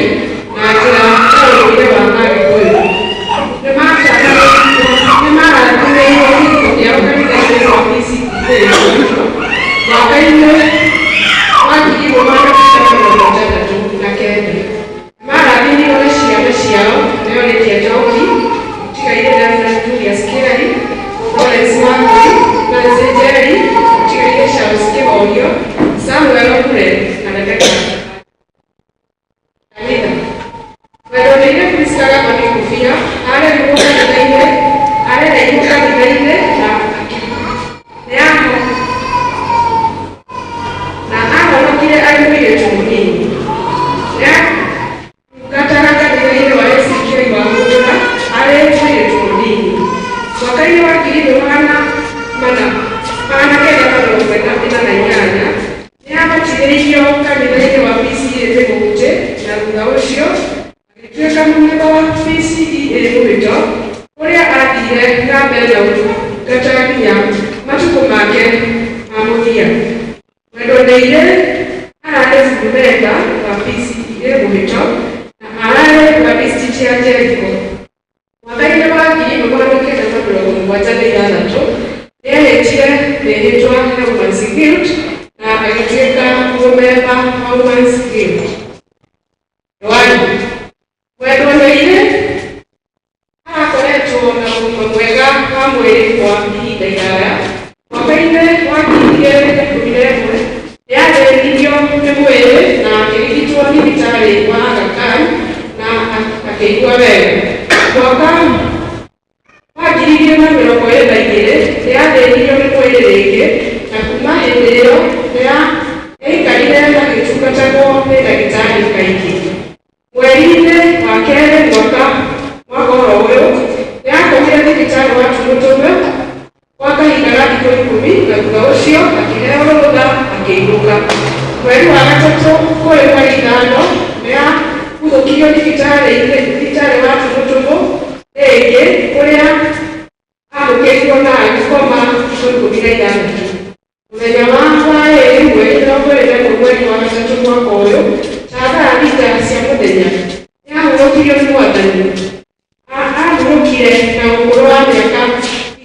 na njĩra ya ũndũire wa Agĩkũyũ. Nĩmarathimĩirwo gĩko kĩao kanitha-inĩ wa PCEA mwaka-inĩ wa 1969. Marathimĩirwo nĩ ciana ciao Leonetia Njoki, atigaire Reverend Julius Kĩrai, Lawrence Wangui, Nancy Njeri, atigaire Charles Kĩhorio, Samuel Okure na Rebecca. Kanitha. Mwendonere Priskaga Toni Kufia arereirwo kanitha-inĩ na ahonokire arĩ mũirĩtu mũnini. Nĩatungataga kanitha-inĩ wa ACK wa Wahũra arĩ mũirĩtu mũnini. Mwaka-inĩ wa 1948 nĩabatithĩirio kanitha-inĩ wa PCEA Mũhunjĩ, na thutha ũcio agĩtuĩka mũnene wa PCEA Mũhĩto, kũrĩa athire na mbere na ũtungata nginya matukũ make ma mũthia. Mwendonere ararĩ memba wa PCEA Mũhĩto na ararĩ baptisti cia Jericho. Mwaka-inĩ wa 1976 nĩehĩtire rĩĩtwa rĩa Women's Guild na agĩtuĩka mũmemba wa Women's Guild. Mwendonere akoretwo na ũgima mwega wa mwĩrĩ kwa ihinda iraya. Mwaka-inĩ wa 2011 nĩathĩnirio nĩ mwĩrĩ na akĩrigitwo thibitarĩ wa Aga Khan na akĩigua wega. Mwaka wa 2022 nĩathĩnirio nĩ mwĩrĩ rĩngĩ, na kuma hĩndĩ ĩyo nĩaikarire agĩtungatagwo nĩ ndagĩtarĩ kaingĩ. Mweri-inĩ wa kerĩ mwaka ũyũ nĩakomire thibitarĩ wa Tumutume kwa kahinda ga thikũ 10 na thutha ũcio akĩheo rũtha akĩinũka. Mweri wa gatatũ kũrĩ mweri 5 nĩahuthũkirio thibitarĩ wa Tumutume rĩngĩ, kũrĩa amũkĩrirwo na agĩkoma thikũ 16. Mũthenya wa waĩrĩ mweri 21 mweri wa gatatũ mwaka ũyũ thaa 9 cia mũthenya nĩahurũkirio nĩ Mwathani. Ahurũkire na ũkũrũ wa mĩaka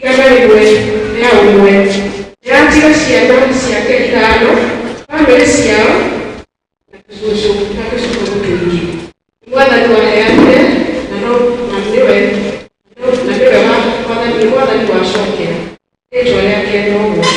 101. Nĩatiga ciana ciake 5, bamĩrĩ ciao na tũcũcũ na tũcũcũ tũingĩ. Mwathani waheanire na nĩwe Mwathani wacokera. Rĩĩtwa rĩake no mwega.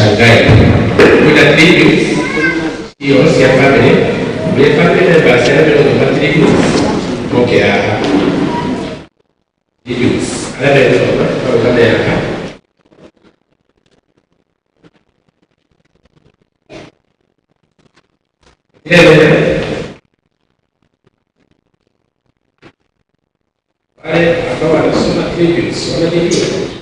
usishangae. Kuna tributes hiyo si ya family. Ile family basi ndio tributes. Okay, tributes. Ada itu kalau kada ya kan. Ada semua tributes, mana tributes?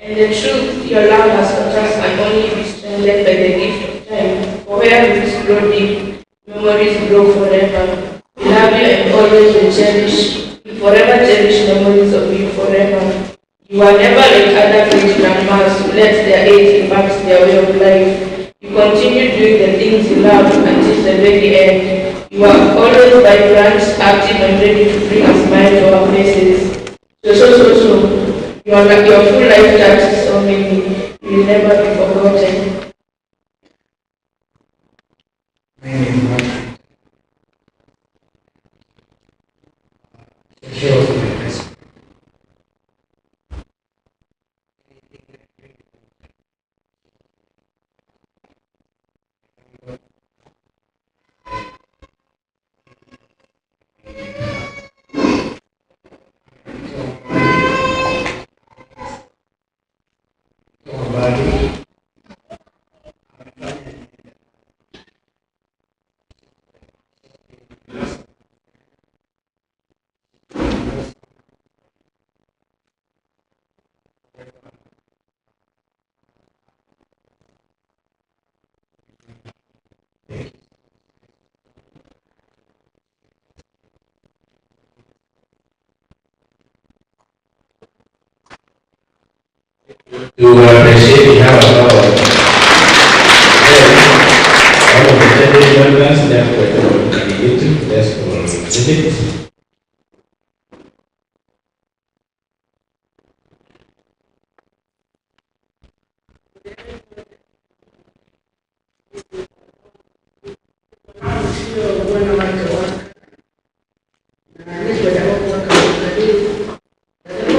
In the truth, your love has surpassed and only be strengthened by the gift of time. For where roots grow deep, memories grow forever. We love you and always will cherish. We forever cherish memories of you forever. You are never like other great grandmas who let their age impact their way of life. You continue doing the things you love until the very end. You are always vibrant, active and ready to bring a smile to our faces. So. Your full life touches so many, you will never be forgotten. To appreciate how one of the 10 members that were dedicated, that's for visit. Bueno,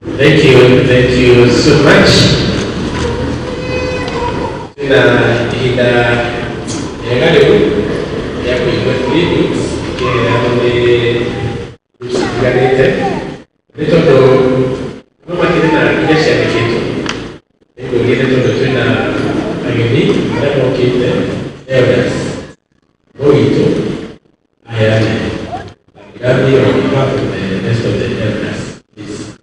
Thank you so much. Ina ya karibu ya kuifuatilia ke usigarete nitoto kama kina kiasi ya kitu ndio ile ndio tuna ageni ndio kile evidence oito ayane gabi on behalf of the rest of the elders please.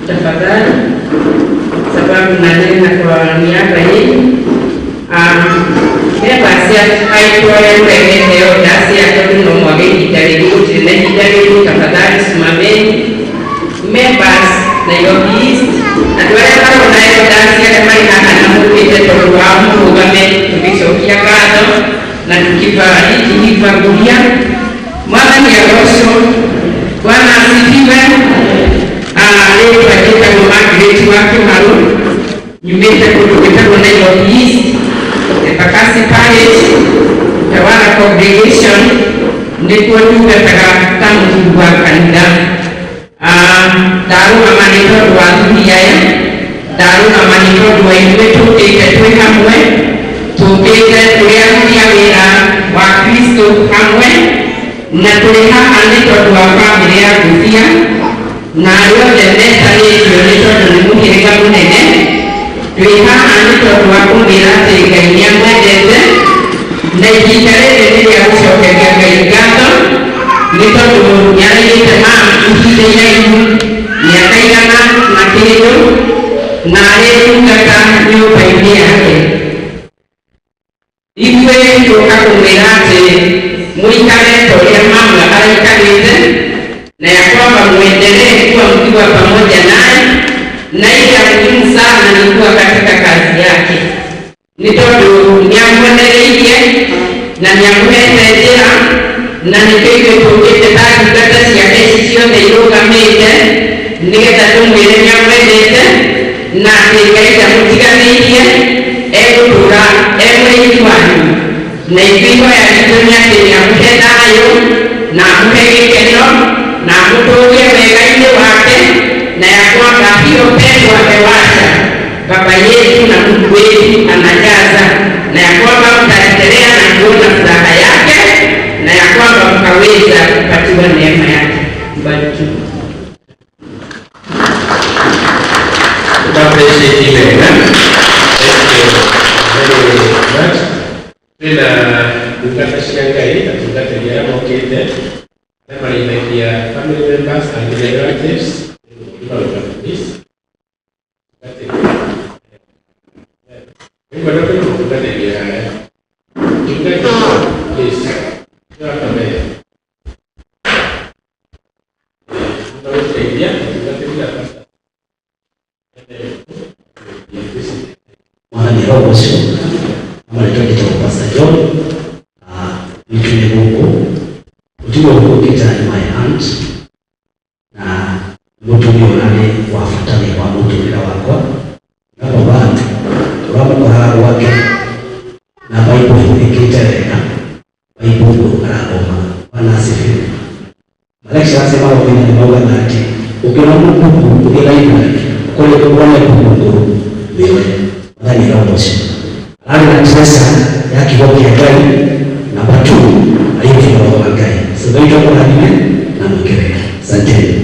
Tafadhali sababu nanena kwa niaba hii basi haikuwaeeeo dasi yatono mwageni jaribu tinejijaribu tafadhali simameni members Nairobi East atuwele kama unayo dasi ya kama inakanamuke tetoru wa mkugame tukishokia kado na tukifagulia mwana ni Agosto. Bwana asifiwe. Leo katika mwagiletu wake halo nyumete kutoka Nairobi East Embakasi Parish Utawala Congregation ndiko tukataka tamu kwa kanisa daru amanito wa dunia daru amanito wa yetu tuketwe kamwe tukete tuyarudia wira wa Kristo kamwe na tuliha anito wa familia kufia na yote neta yetu nito tulimukirika munene tuliha anito wa kumbira tegainia mwendete na ikikarete nili ya kushokeka gaigato nito tunyalite ikide yaimu yakaigana na kiriyo na alekungata nyumba ini yake iwe yoka kumira muikale toria mamla aikalite na ya kwamba muendelee kuwa mkiwa pamoja naye na ile ya muhimu sana ni kuwa katika kazi yake nitoto nyamwendeleiye na nyamwendejera na nikeiwe kongete tatu kata siyakeshi siyote iroga mende niketa tungwele nyamwendete na tikaita mutiganiye ekutura emweitwanyu na ikiwa ya kitunya kenya kuhedayo na kuhegekeno na kutoge wegaine wake na ya kwamba hiyo pendwa amewasha baba yetu na Mungu wetu anajaza na ya kwamba mtaendelea na kuona furaha yake na ya kwamba mkaweza kupatiwa neema yake. Mbarikiwe. Tena ukata siangai tukata dia mokete na marimekia family members and relatives people of this kate ngo ndo tukata dia tukata please tukata me ndo dia tukata dia pasta mwana ni roho sio Malitoki cha Pastor John nitune Mungu ujua huko kita in my hand na mutumio nane wafatane wa mutumira wako na baba turamo kwa wake na Bible ikitereka Bible aragoma bana asifiwe. Malekisha asema wao ni maua na ati ukiona Mungu ukilaini kule kwa Mungu wewe ndani ya roho na pesa ya kiboki ya gari na batu aliyefika kwa gari sasa hiyo kwa nini na mkeweka asante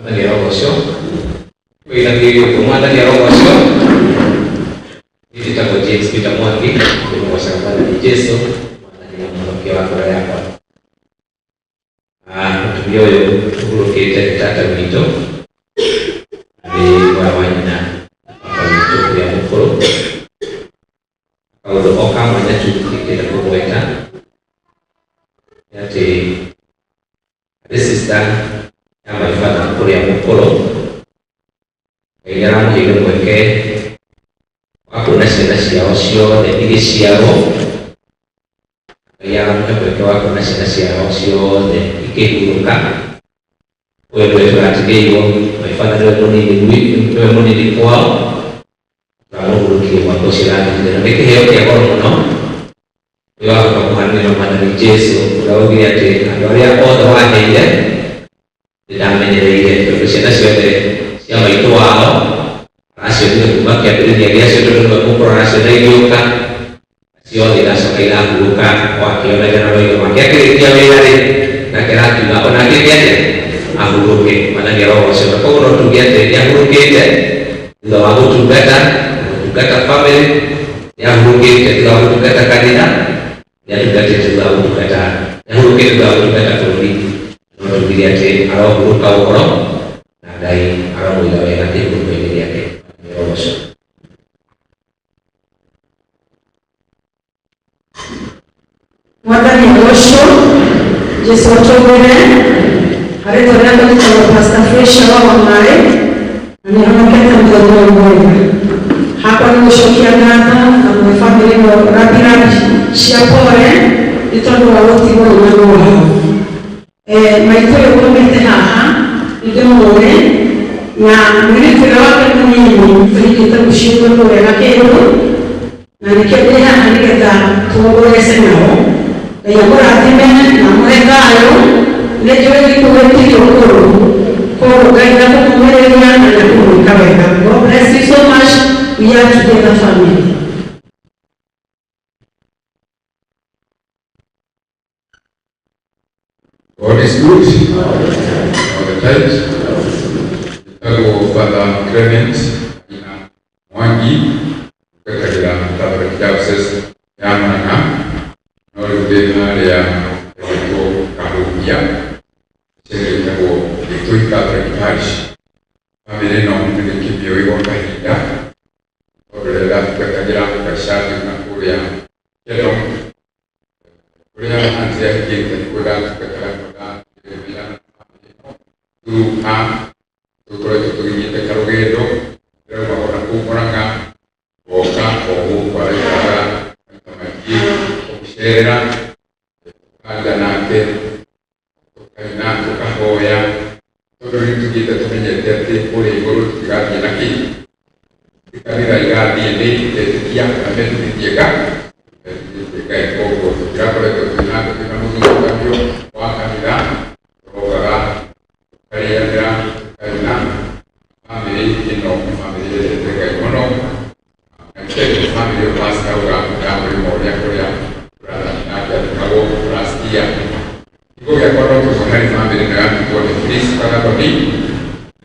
ndani ya roho sio kwa ile kwa ndani ya roho sio hizi takoje spita mwangi kwa sababu ni Yesu ndani ya mwanamke wako yako tuyoyo tukukete tata wito ni wawanya ya mukuru kalau doa mana cukup kita berbuat jadi resistan yang berfungsi Korea mukuru kaya hidup mereka aku nasi awasyo dan ini siaro kaya mereka aku nasi awasyo dan ike guluka wewe tunatikiwa maifanya leo ni munini kwao baruki wako shirani na meke hiyo ya kwa mno yo kwa kuhanira madani Yesu uraudi ate andoria odo wake ile ndamenyere ile tukishenda shwede ya maito wao asio ndio kubaki abilia ya sio ndio kumpro asio ndio sio ila sokaila kuruka wakiona jana wao wakiake dia melare na kera juga ona kipiane ahuruke mana dia roho sio kwa roho tu dia ahuruke ndio aku tugata family ya ahuruke ndio aku tugata kanisa ya ahuruke ndio aku tugata family ndio dia ate arau kuruka oro na dai arau ila wena tipu kwa dia ke roho sio Wadani osho Yesu watogore are tornando di pasta fresha wa mare ni anaketa mkono mmoja hapa ni osho kiangata na family wa rapiraji shiapore itondo wa wote wa unao maito yo komete haha ndio muone na mwili tunawapo nini tulikita kushinda kwa nakero na nikebea haniketa tuongore senao ya bora atime na mwekayo lejoe kuweti yokoro ko gaida ko mwele yana na kumkaweka. God bless you so much. We are together family. God is good all the time. Hello, Father Clement ina Mwangi katika Catholic Diocese ya Murang'a Northern ya Kahuria Serikali Victoria Catholic Parish family no mtikipio hiyo kaida orela katika kashati na kuria kero kuria anzia kile kuda katika kuda tu tukore tukijite karogedo leo kwa kukoranga boka kwa kwa tamaki kushera aga nake tukana tukahoya tukijite tumenyete kule igoro tukigati naki ikamira igati ndi ya kama tukiega iko tukakole tukina tunamuzo kabio wakamira roga kariya family family pasta uga kamri moja korea na kabo rastia iko ya kwa roho sana family na kwa Kristo kana kwa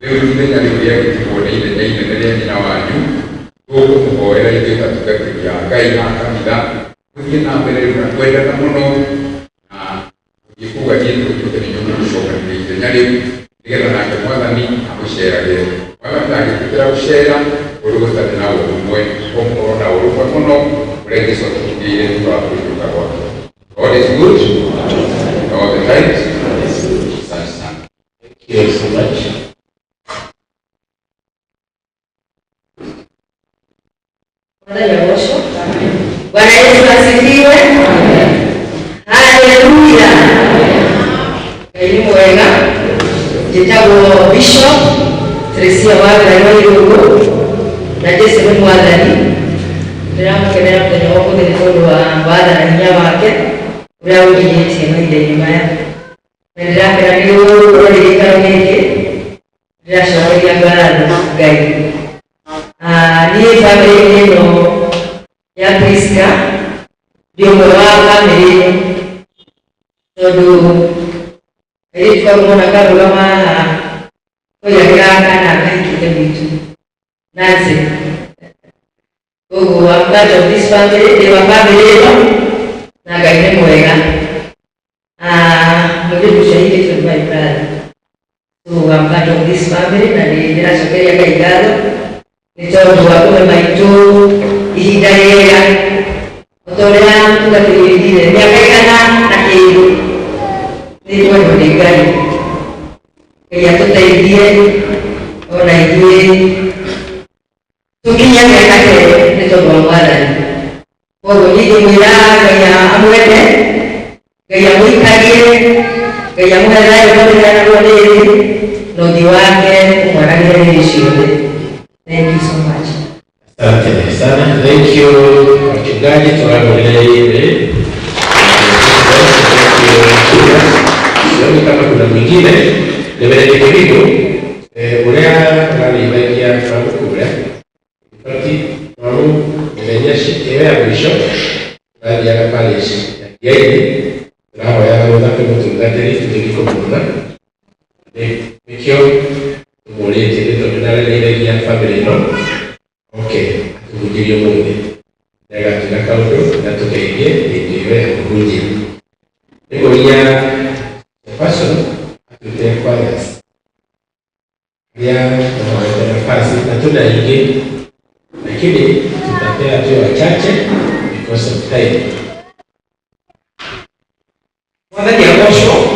leo tunenya leo yake tuone ile ile na wanyu huko kuhoera ile tatukatia kai na kamida kujina mbele na kwenda na muno na kujikuga jitu kutoka nyuma kushoka ile nyali nigera na kwa ni amushera leo wala ndakitira kushera uruguta na umwe komoro na urupa muno ureke sote tugire kwa kujuka kwa God is good all the time. Thank you so much. Bwana Yesu asifiwe. Haleluya. Elimu wega. Jitabo Bishop Teresia Wabera Yoyo na Jesse Mwadani. Ndiramu kenera kwenye wako nilitodo wa baada na nyama wake. Ura ujiyeti ya mwile nyumaya. Ndiramu kenera niyo urolika mweke. Ndiramu shawari ya gara gai. Niye family nino ya Priska ndio mwa family todo ili kwa mwana karo kama kwa kaka na kile vitu nazi ogo wakati of this family they were family na gaine mwega ndio kushahidi to my brother so I'm part of this family na ndio sokeria kaigado nitoto wako maitu ihidayera otorea tukatililie miaka na kitu ndio ndio gani ya tutaidie ona idie tukinya miaka ndio bwangara kwa hiyo ndio ya amwete ya mwikalie ya mwala ya kwa Lodi wake mwanangu ni shule. Thank you so much. Asante sana. Thank you wachungaji tuwaendelee. Sioni kama kuna mwingine nimeleta kidogo ulea nalibakia kama kule pati mamu nimenyesha ya mwisho baada ya pale yeye raho ya roza kwa tungateli tuliko kuna mikio tumolete ndio tunalelea family no. Okay, tukujirio mungu daga tunakaudo na tukaingie ndio kukuja niko ya person atuteka yes ya nafasi na tunaingia lakini tutapea tu wachache because of time. Mwanzo ya mwisho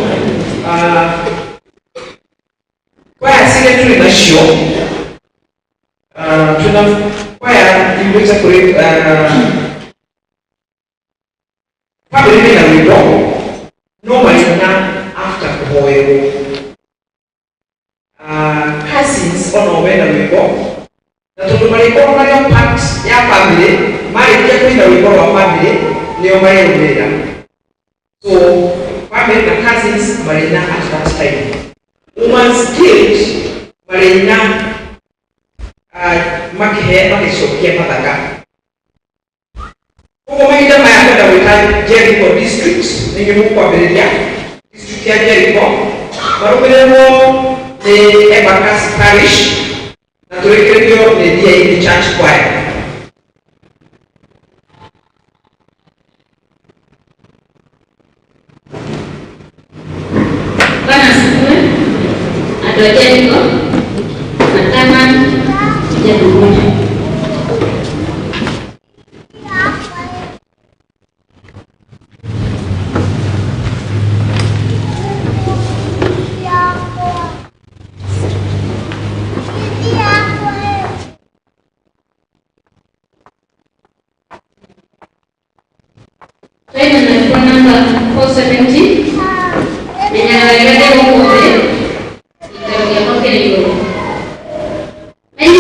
kwa asili tunashio tuna kwa iliweza kule family na wimbo normally na after kuhoyo cousins ono wenda wimbo na tutumali kwa mali part ya family mali ya kwenda wimbo wa family ni mali wenda so family na cousins mali na at that time woman's guilt mali na makishokia pataka huko maida mayakenda wita Jericho district ni mkuu Beredia district ya Jericho marubelemo ni Embakasi parish na tulikirio ni DAE church choir. Bana sikue ado Jericho matama ya dunia. Phone number 470 menyangalia huko itakuwa kwa hiyo Thank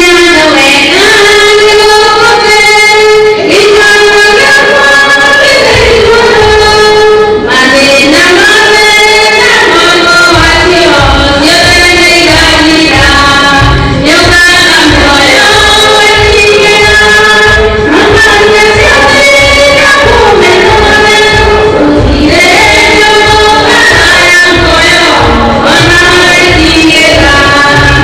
you.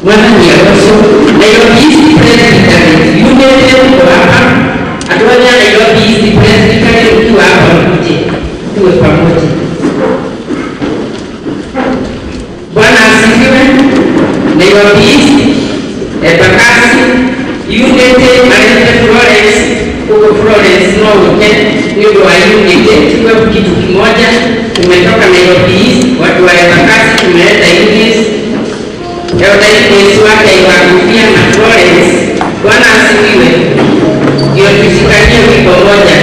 mwana nyeroso Nairobi East Presbytery United kwa hapa atuwania Nairobi East Presbytery ukiwa hapa mkuje tuwe pamoja. Bwana asifiwe. Nairobi East Embakasi United Marente Florence huko Florence no weekend ndio wa United tuwe kitu kimoja. Tumetoka Nairobi East watu wa Embakasi tumeleta English Yesu wake iwakufia na Florence. Bwana asifiwe. Ndio tushikanie wimbo moja.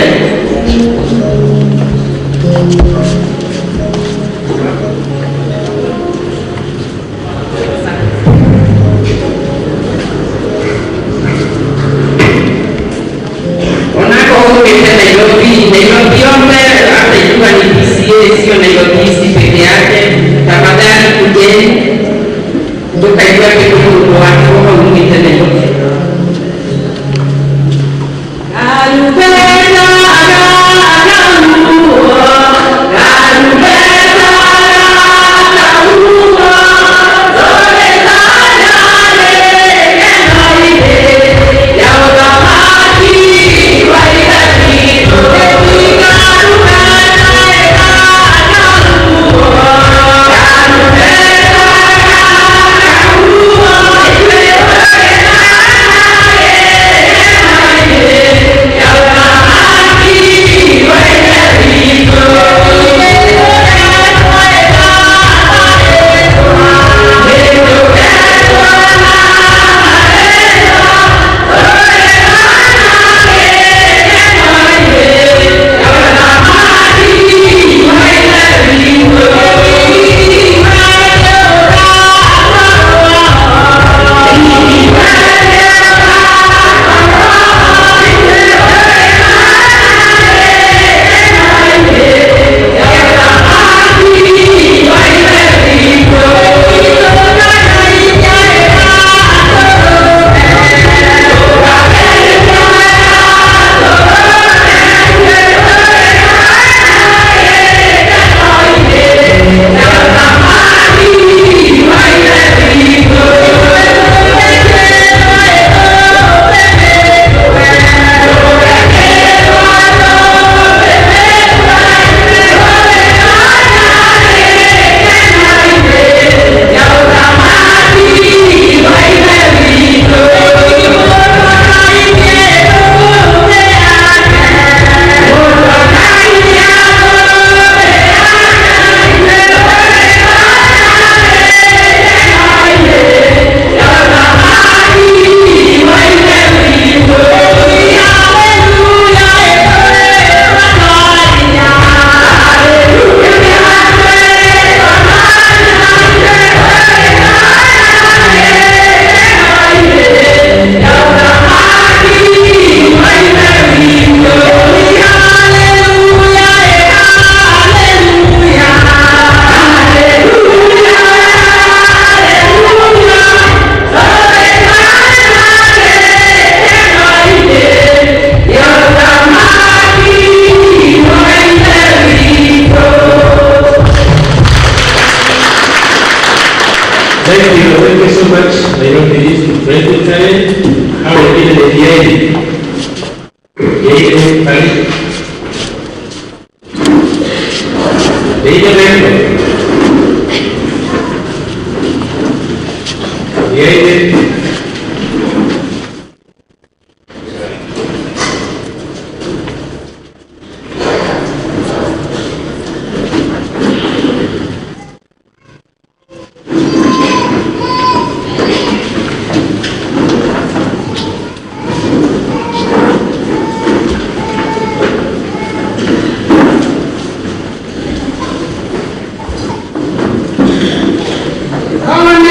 Onako umete Nairobi yote hata ikiwa ni PCA sio Nairobi East peke yake. Tafadhali kujeni tukaiwa kidogo watu wa umete Nairobi. Thank you so much. Nairobi East Presbytery. How are you doing? Come on,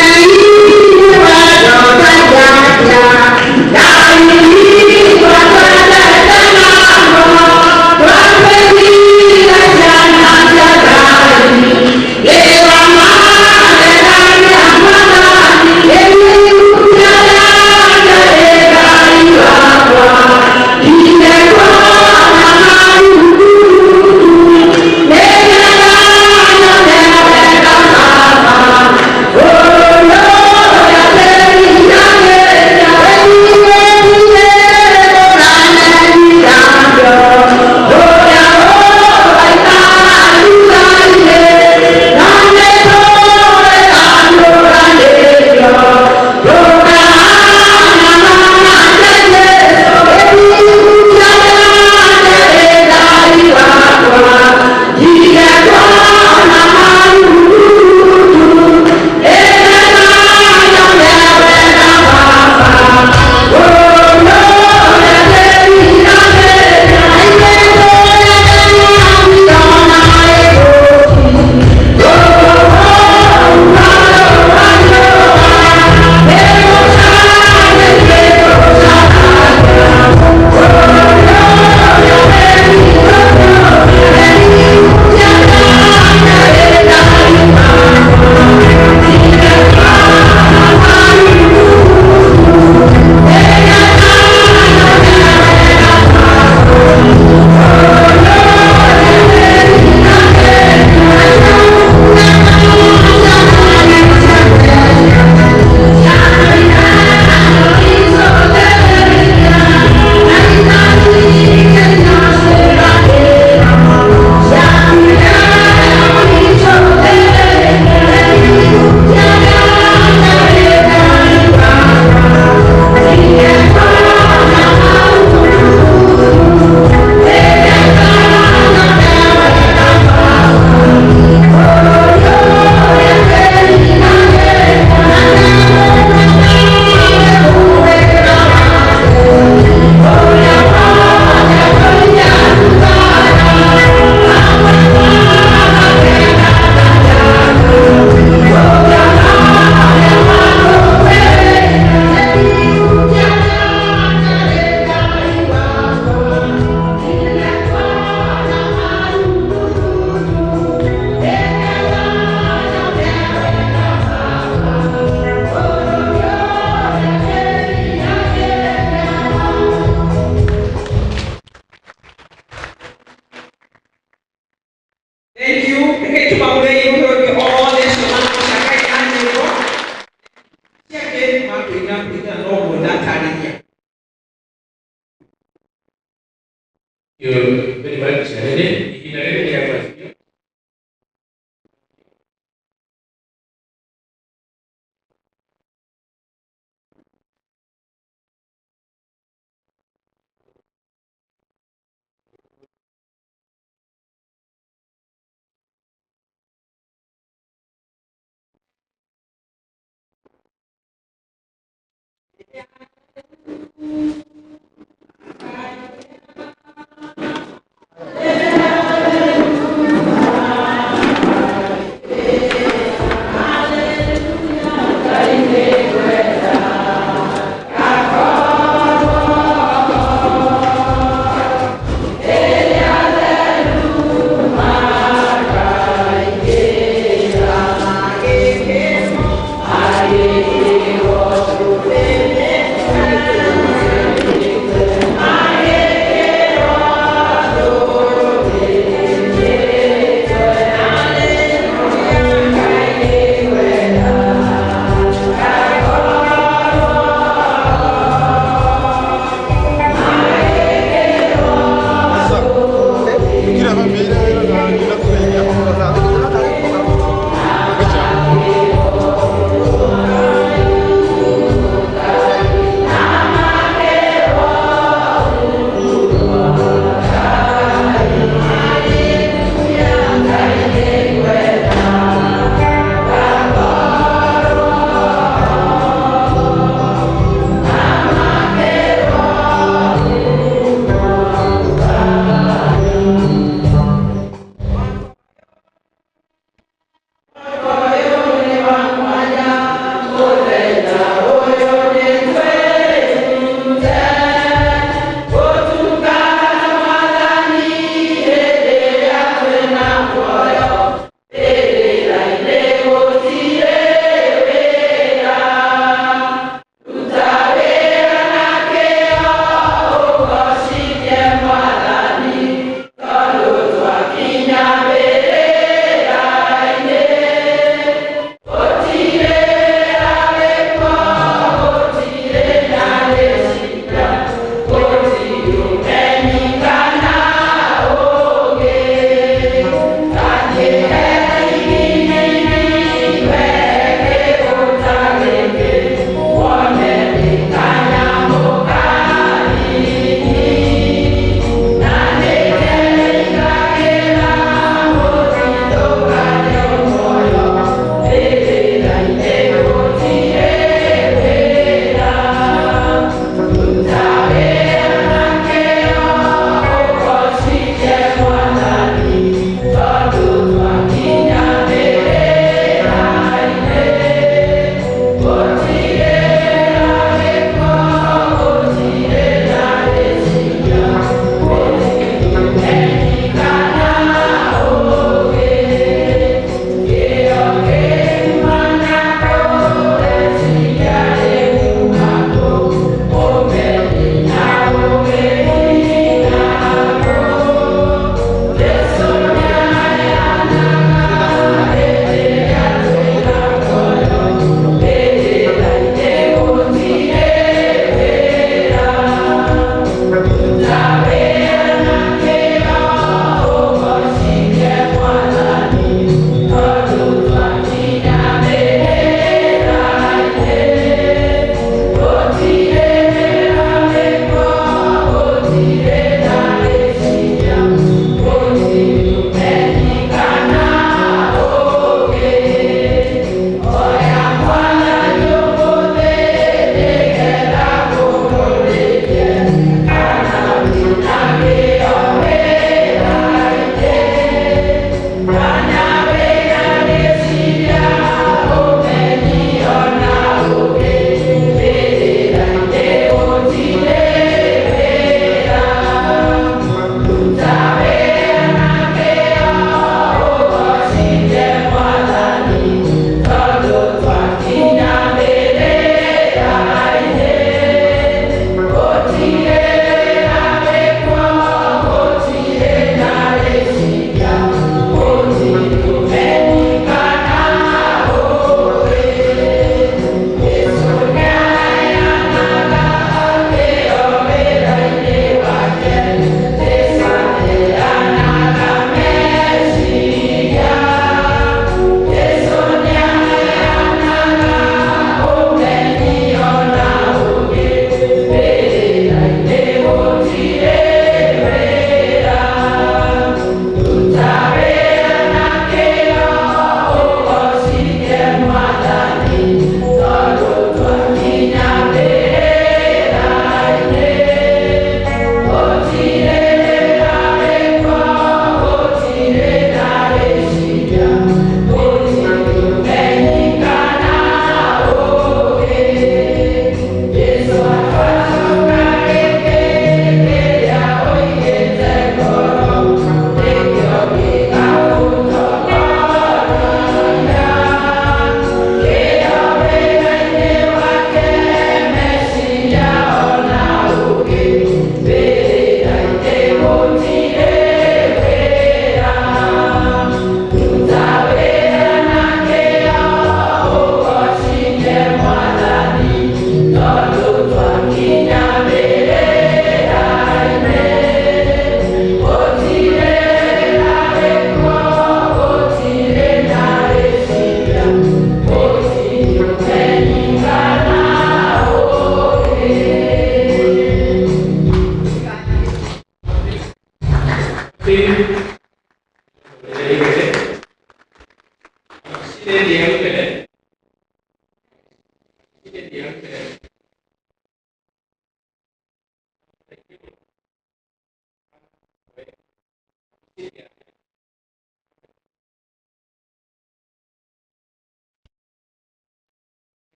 very much. Ini dari yang masih.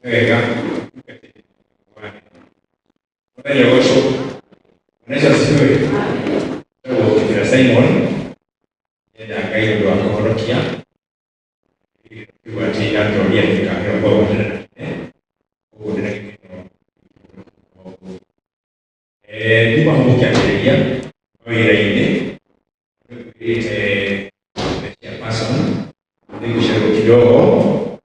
wega Mwenye wosho Mwenye siwe Kwa Simon Yenda kai ndo akahorokia Kwa tina tolia nika Kwa wadana Kwa wadana Diba hamukia teria Kwa iraine Kwa person Ndiku sharo kidogo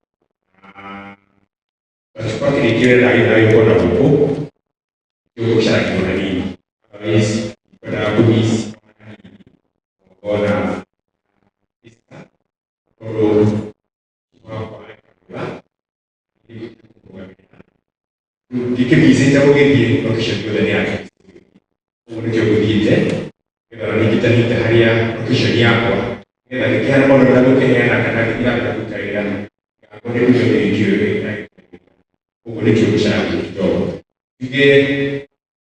Kwa kirikiwe na yuko na huko Yuko kishara kiona nini Hizi Kwa kubisi Ona Isa Koro Dike bisita kugengi Kwa kishakiwa ni yake Unikyo kudite Kwa nikita nita haria Kwa kishakiwa yako Kaya kikiana mono na kenya na kana kikina kwa kutaira Kwa nikyo kudite Unikyo kishara kidogo Kike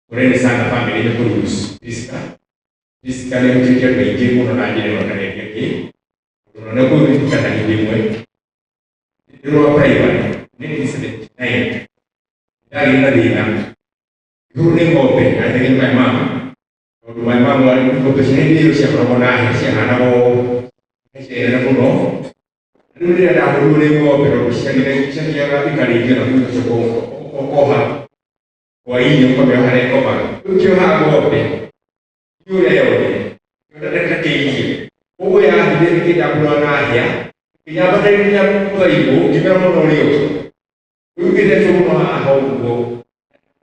Kureni sana family ni kurus Disika ni mkikia kwa ingi Kuno na ajile wakane yake Kuno na kuno kata hivimwe Ndio wa private Nini 79 Dari na Guru ni ngope I think my mom My mom was the same from Mona, she had no Ndio ndio huduma ngope Shani ya Karibu na Koha Kwa hiyo kwa hale koma Ukiwa ngope Yule yote Yote kiki Ogo ya hideni kita ya Kijabata ya kwa ibu Kibera mwana ulio Ukide tumo ahongo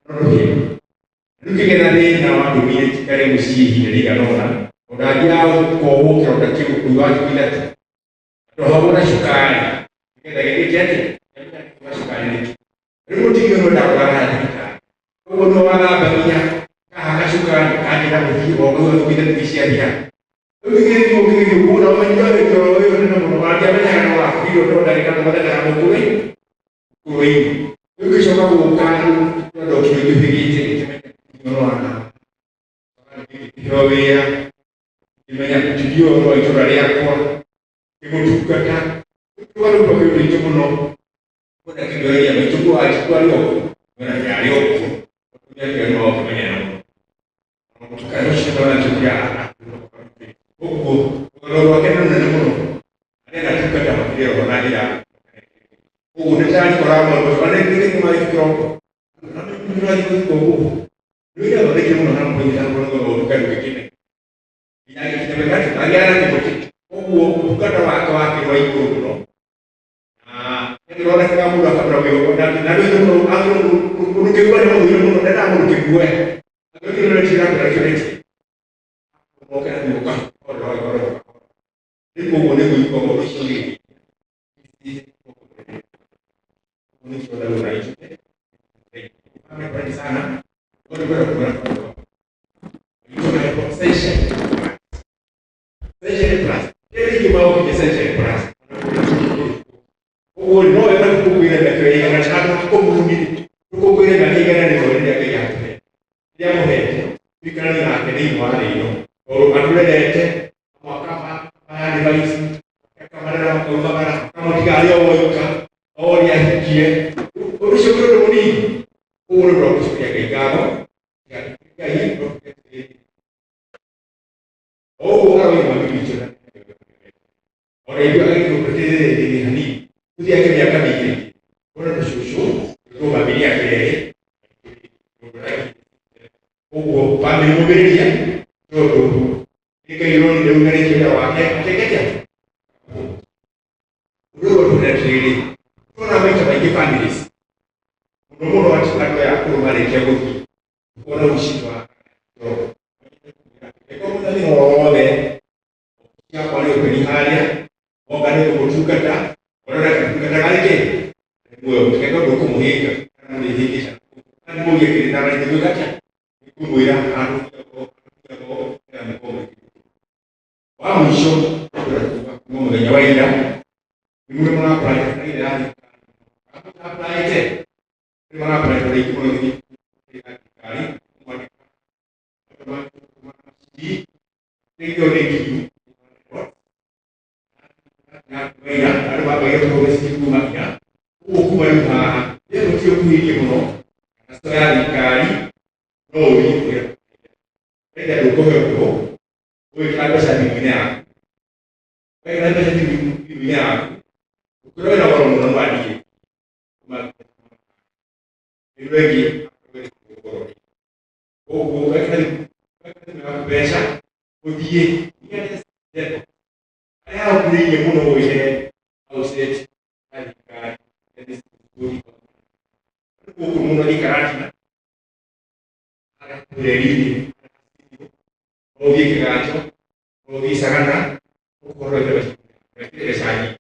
Rohi Lukigena na watu mie kare musihi ndi kanona unajia ko woke utakiwa kuiwaji bila roho shukari kenda gete kwa shukari remote hiyo ndo kwa hata kwa ndo wala bania ka shukari kaje na mjio kwa bila kishia dia ukigeni kuna mwenyewe ndio hiyo ndio ndo wajia bana wa hiyo ndo ndani kama na mkuri kui ukishoka kukana ndo kipigite Noana Yowea Imenya kutudio Roa itorari yako Imutukata Tuwaru kwa kiyo ito muno Kuna kiyo ya mituku achikuwa liyoko Kuna kia liyoko Kuna kia liyoko Kuna Tukanoshi kwa chukia Huku Kuna wakena nene muno Anena tukata wakilio Kuna hila Huku nitani kwa rama Kuna nene kuma ikiyo Kuna ikiyo Ndio ndio ndio mwana hapo ni hapo ndio ukado kingine. Yaani kitabekati aliana ni mti. Huo ukada wake wa hiyo ndio. Ndio wala kama mtu akabra hiyo na ndio ndio hapo unukigwa na hiyo ndio ndio hapo unukigwa. Ndio ndio ndio hapo kile. Mboka ni mboka. Ndipo uone kwa kwa shule. Unukigwa na unaishi. Amependa sana. What about you know session plus. Every about the session plus. Oh no, I don't go with the way and I can't go with go with the way and I go. Yamohe, we can not any one, or unrelated. Wakama, device, Kamara, Kamara, or yes, here. What is your money? All rocks like Gabo. Oh, how you want to be children? Or if you are going to pretend in honey, who the Academy Academy? What are the show? Go by me again. Oh, family mobility. So, you can only manage your work. Take it. Go to that lady. Don't have to make families. Unomono wachikako ya kurumarekia guki Kona ushitwa Eko mutani mwode Kia kwa leo kwenye halia Mwagane kukutukata Kona kutukata kalike Mwe utukeka doko muhika Kana mwede hikisha Kana mwede kilitara ito kacha Kumbu ya hanu Kia mkomo Wa mwisho Kumbu mwenye waida Mwe mwana playa Kaide Kamu playa ite Terima kasih dari komunitas kali di Indonesia. Nah, ada apa yang progresif rumahnya? Hukuman Ye muti okuhiri muno asali kali no wi ega dokoheko we kana sa bingina we kana sa bingina ukuro na waro muno wadi ma ilwegi o we kana besa odie ni ade de aya okuri ye muno we he ausete ali kali ede kuri ko muno di karatina Kurelini, ovi kagacho, ovi sagana, occorre de sani.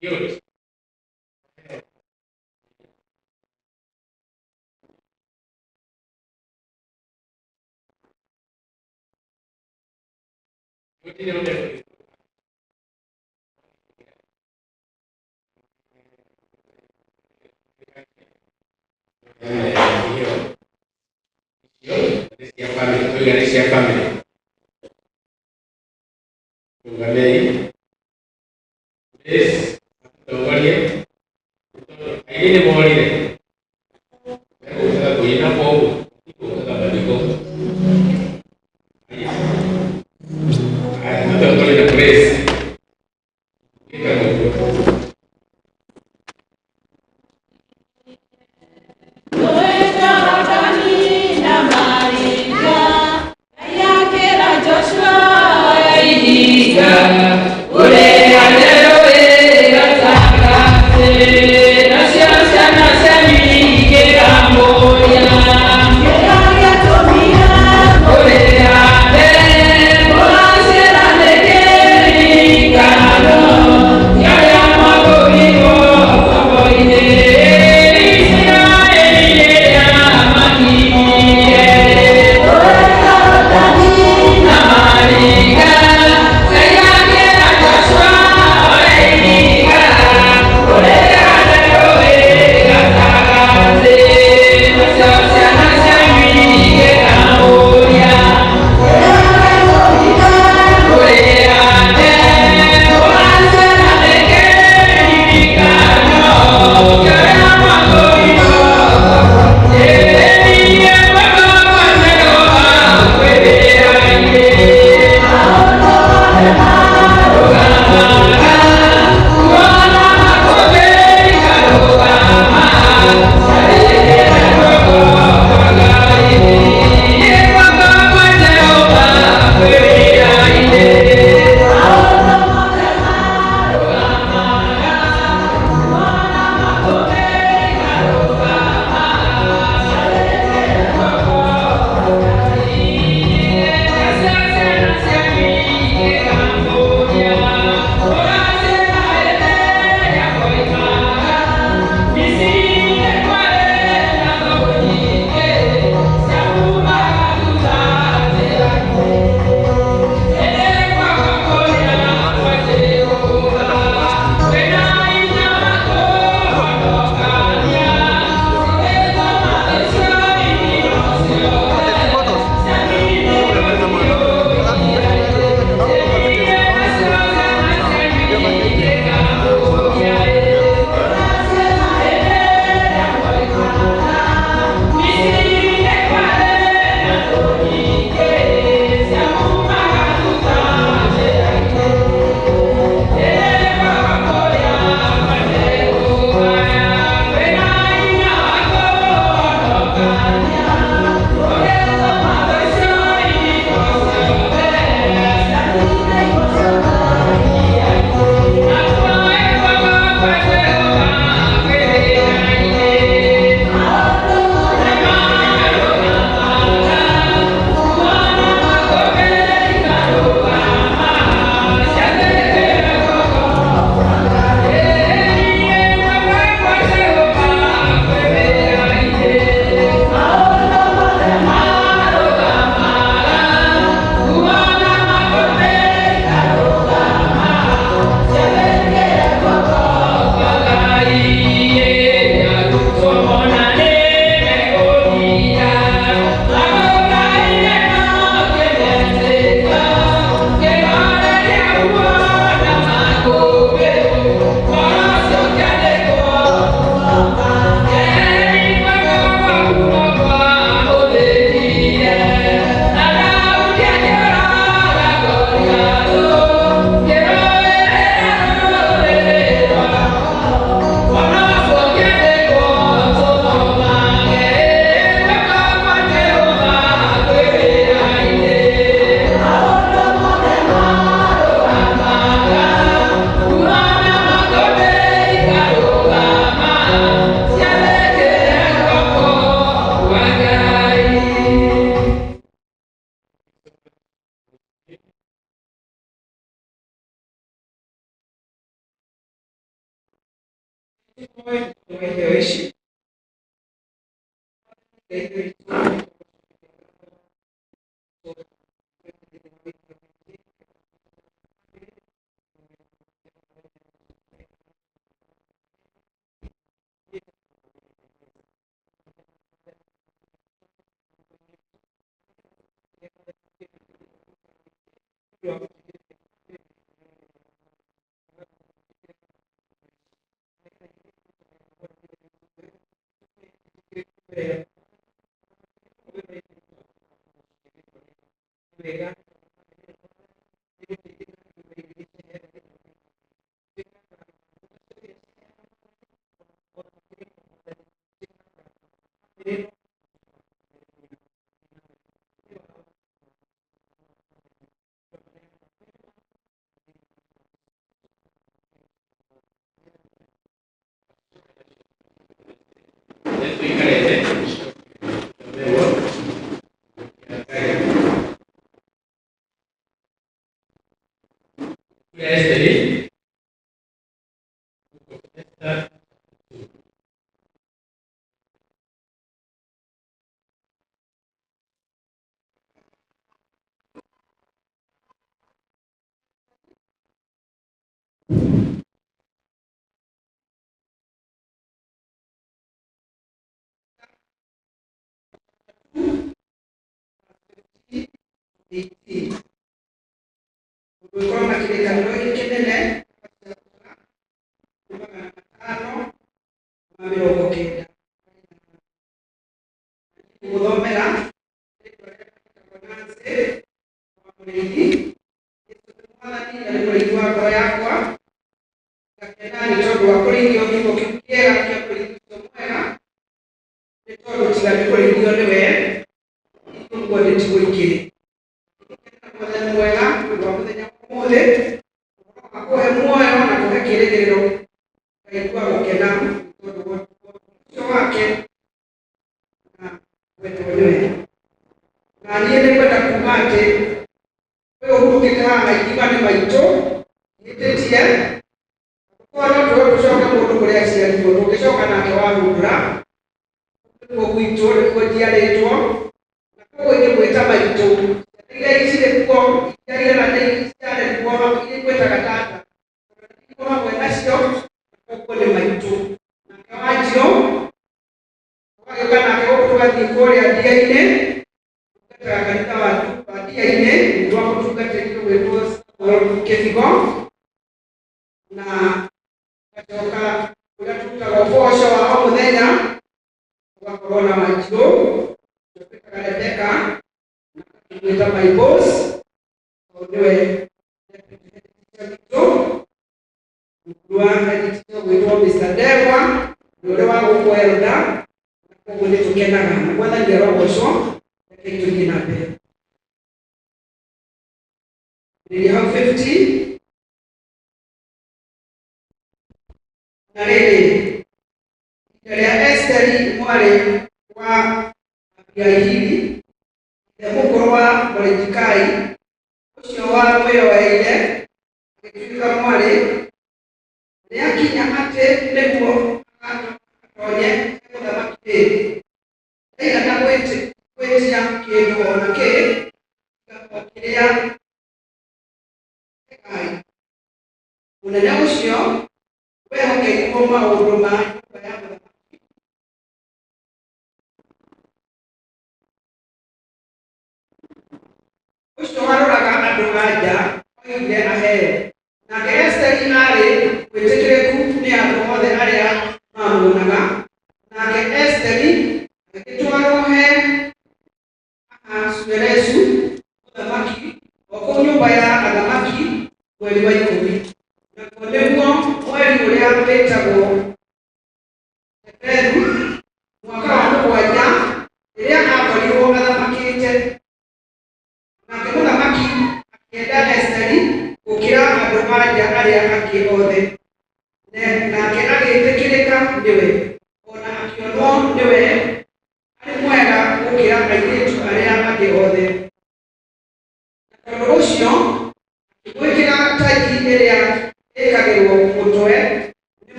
Dios. No tiene dónde. Galicia family. Galei. This. Togalia. I need a morning. We have all. I am not going to place. Yeah.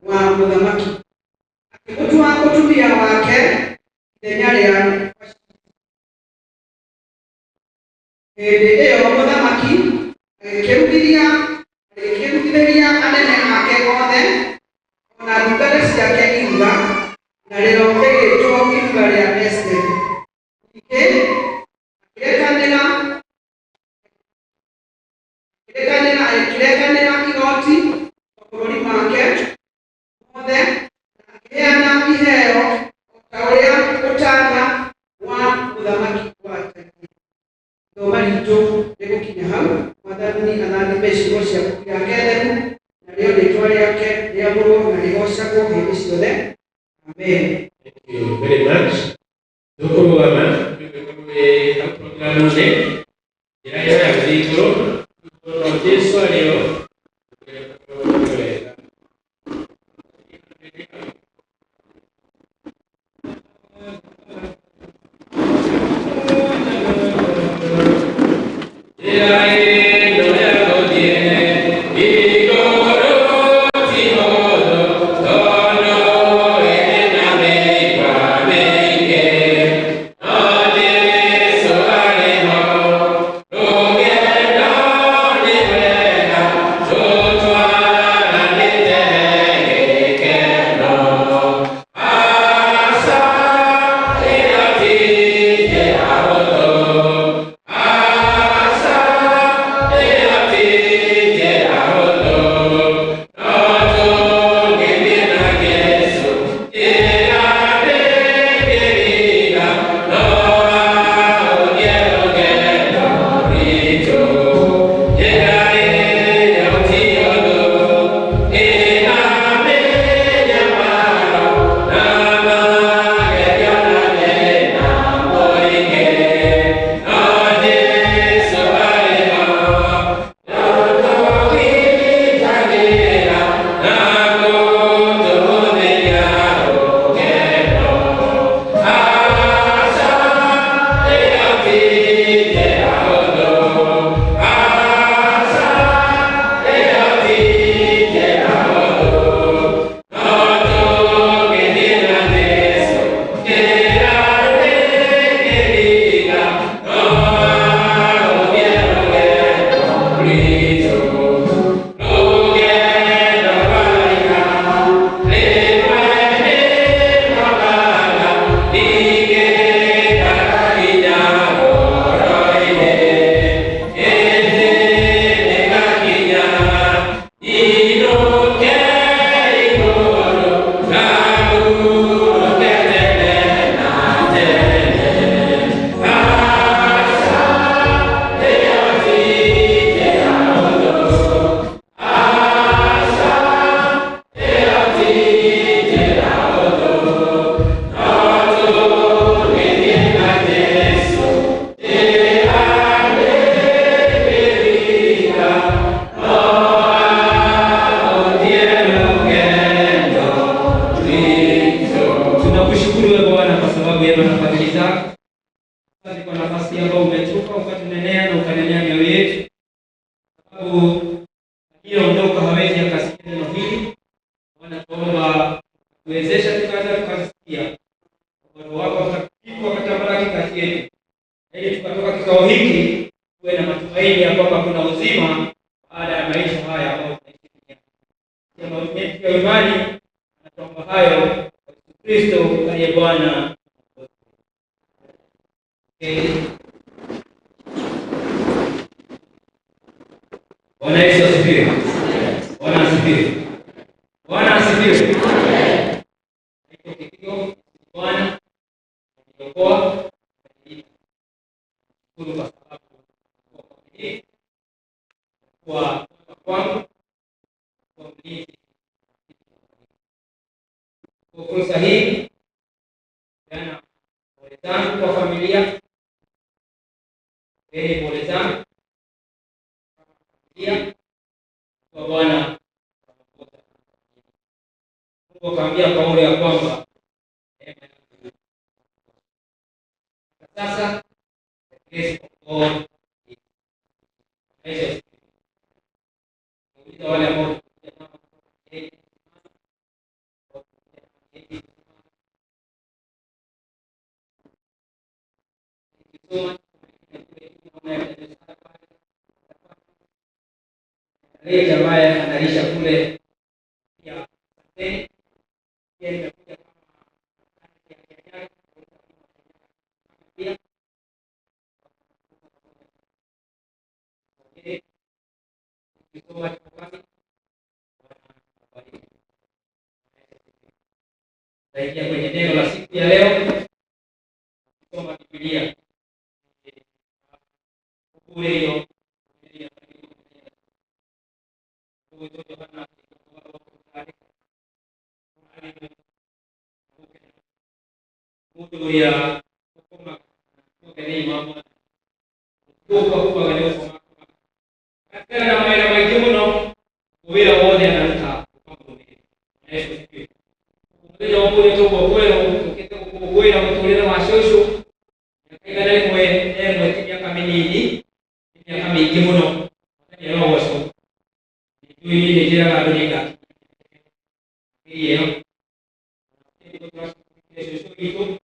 wa mũthamaki akĩmũtua mũtumia wake ithenya rĩa hĩndĩ ĩyo mũthamaki agĩkĩrutithĩria anene ake othe ona ndungata ciake iruga, na rĩo rĩgĩtwo iruga rĩa Estere. Ningĩ akĩrekanĩra igoti mabũrũri make mothe, na akĩheana iheo o ta ũrĩa ũtana wa mũthamaki watariĩ. Thoma ritũ rĩgũkinya hau. Mwathani anathime ciugo ciaku ciake theru, narĩo rĩĩtwa rĩake rĩamũrwo na rĩgocagwo hĩndĩ ciothe. Amen. Thank you very much. Tukurugama programu irayo ya zikro Yesu alio Reja ambaye analisha kule ya yeye amekuja kama pia kusoma kwa zaidi kwenye neno la siku ya leo kusoma Biblia kule hiyo ya kukoma kwenye mambo kwa leo kwa katika na maana mno kuweza wote anataka ndio mbona tu kwa kweli ukitaka kugoea mtolea mashosho yakigana kwa neno timu kama nini timu kama mno ndio roho ndio ile jira la dunia hiyo itu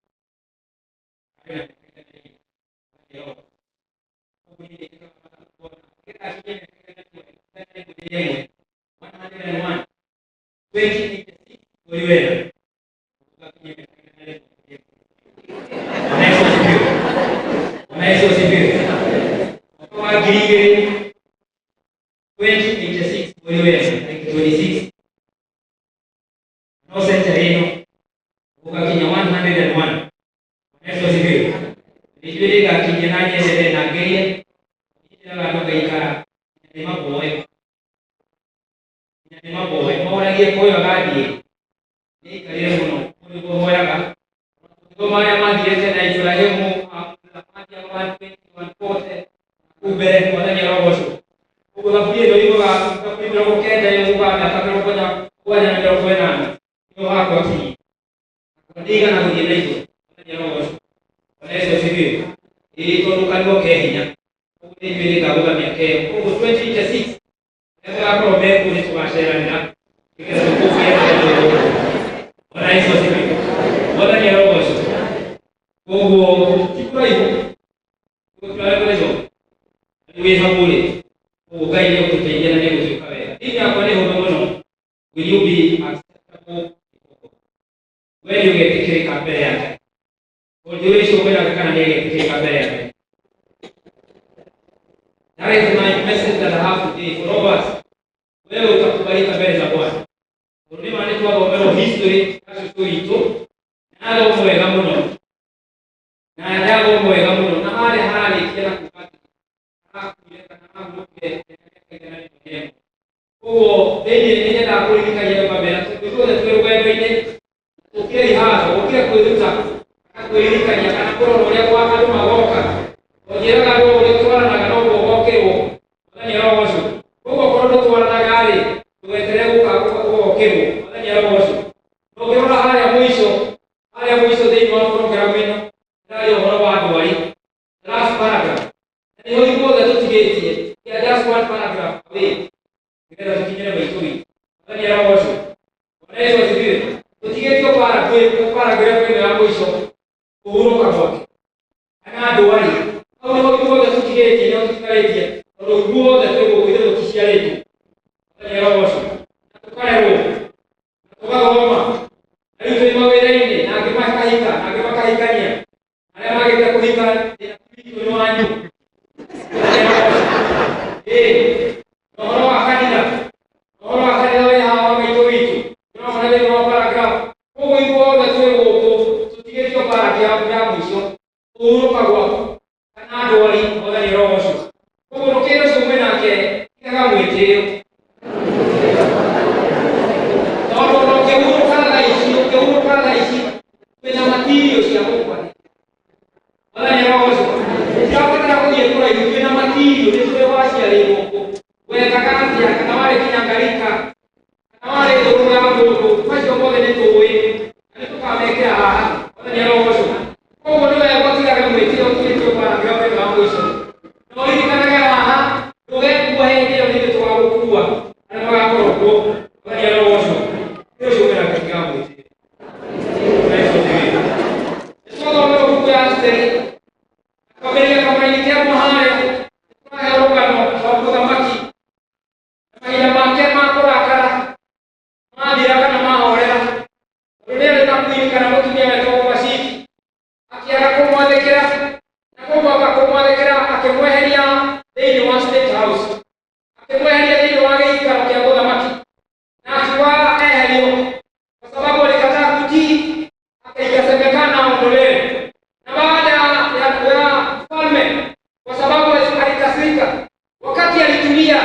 wakati alitulia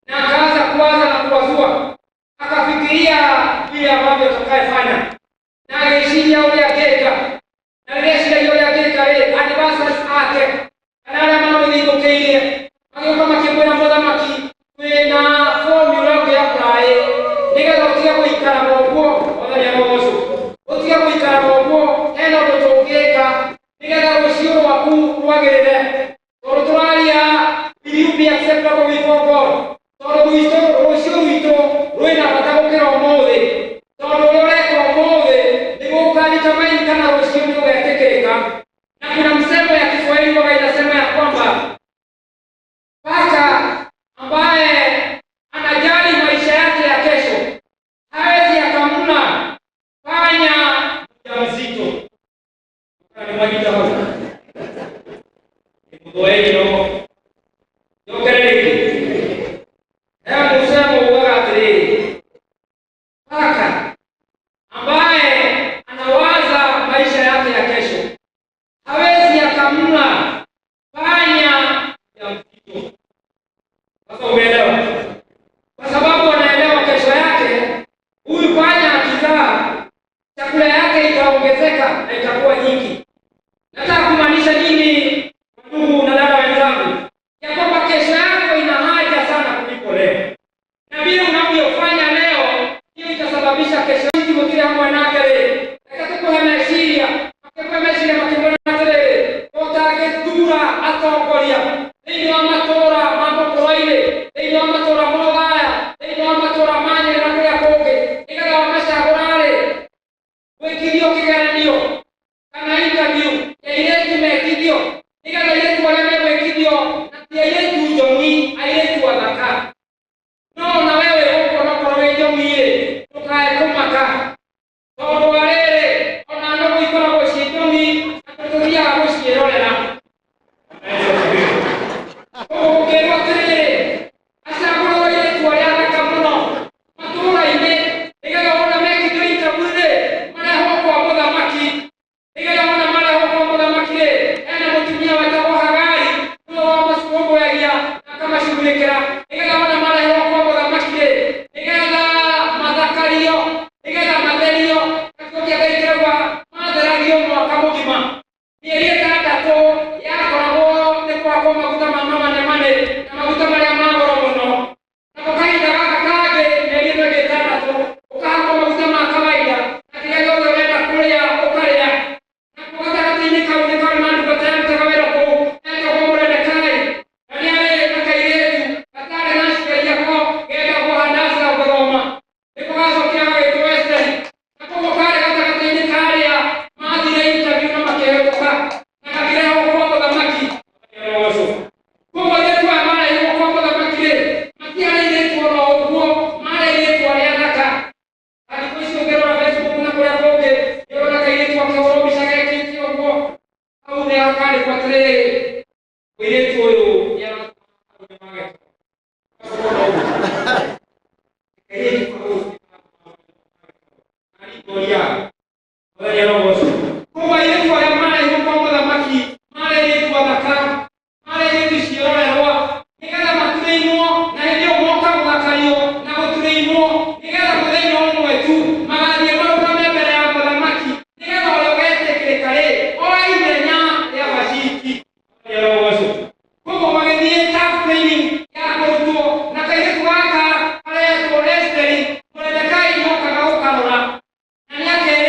na akaanza kuwaza na kuwazua, akafikiria vile ambavyo atakayefanya, na ageciria uria angeka, na ageciria uria angeka advisors ake kana aria mamũthingũkĩirie magĩũka makĩmwĩra mũthamaki kwĩna formula ũngĩ apply nĩgetha ũtige gũikara ũguo. Wathani ũcio ũtige gũikara ũguo, hena ũndũ tũngĩka nĩgetha rũciũ rwaku rwagĩrĩre, tondũ tũraria will you be acceptable before God, tondũ rũciũ rwitũ rwĩna bata gũkĩra ũmũthĩ, tondũ ũrĩa ũreka ũmũthĩ nĩguo ũkadetermine kana rũciũ nĩũgetĩkĩrĩka. Na kuna msemo ya Kiswahili ambayo inasema ya kwamba paka ambaye anajali maisha yake ya kesho hawezi akamla panya mjamzito. Mwajita hapo mdoeni no yokereke haya msemo uwagatiri, paka ambaye anawaza maisha yake ya kesho hawezi akamla panya mjamzito. Sasa umeelewa? Kwa sababu anaelewa kesho yake huyu panya akizaa chakula yake itaongezeka na itakuwa nyingi. Nataka kumaanisha nini ndugu na dada wenzangu? Ya kwamba kesho yako ina haja sana kuliko leo, na vile unavyofanya leo hiyo itasababisha kesho yako kile ambacho anakele akatakuwa ameshiria akikuwa ameshiria makimona tele otagetura atokoria ndio amatora mambo koile ndio amatora mogaya ndio amatora manye na kwa koke ikala wameshagorale wekidio kigaranio kana interview ya ile tumekidio ikala ile tuwaleme wekidio na pia ile tujomi ile tuwadaka no na wewe huko na kwa wewe jomi ile tukae kumaka todo walele ona ndo ikora kwa shitomi atotoria kwa shirole na Nani yake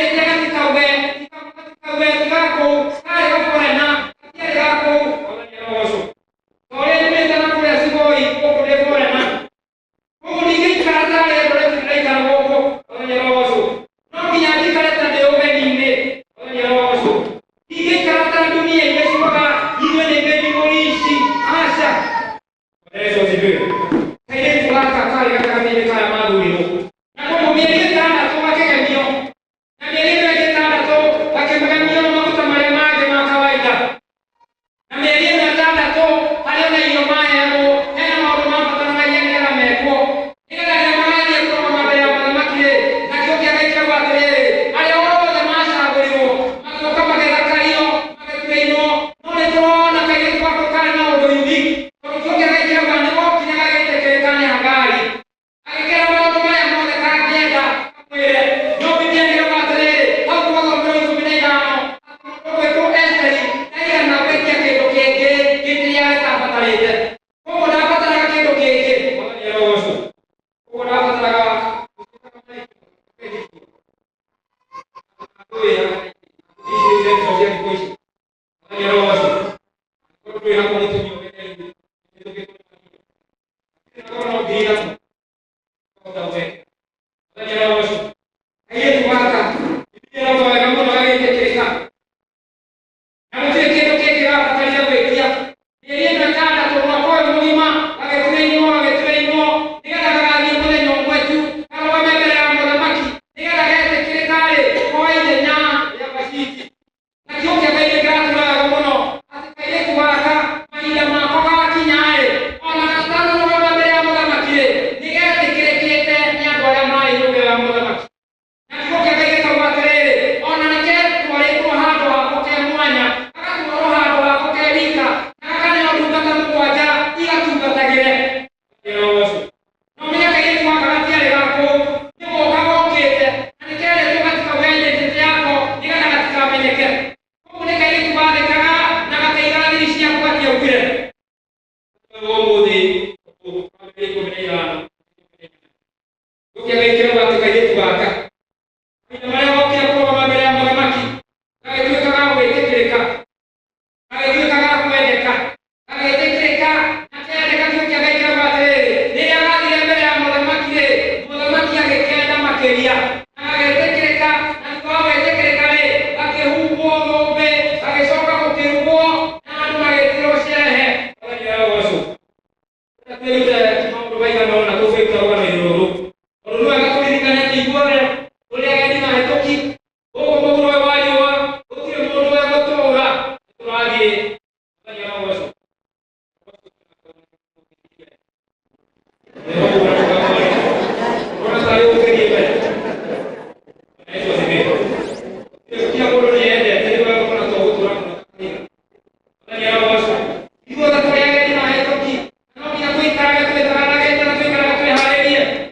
Nomuthi family kumenyana ukiangalia katika yetu waka ina maana wakia kwa mabele ya mwanamaki na kitu kama wetekeleka na kitu kama kuendeka na wetekeleka na tena kitu kiangalia kama tele ni ya mbele ya mwanamaki angekenda makeria na wetekeleka na kwa wetekeleka le akihuko ngombe akishoka kukirugo na tunawetero sherehe wala waso Tete mambo baina naona tofauti kwa ndio Olu akakulikana kigore ule agadi na hetoki huko mungu wa wali wa ukile mungu wa kutoa tunaje fanya wazo Ona sale ukiribe Eso sí kia bolo ni ende tele wa kuna to utura fanya wazo hiyo da kwa agadi na hetoki na pia kuitaka kuitaka na kuitaka halelia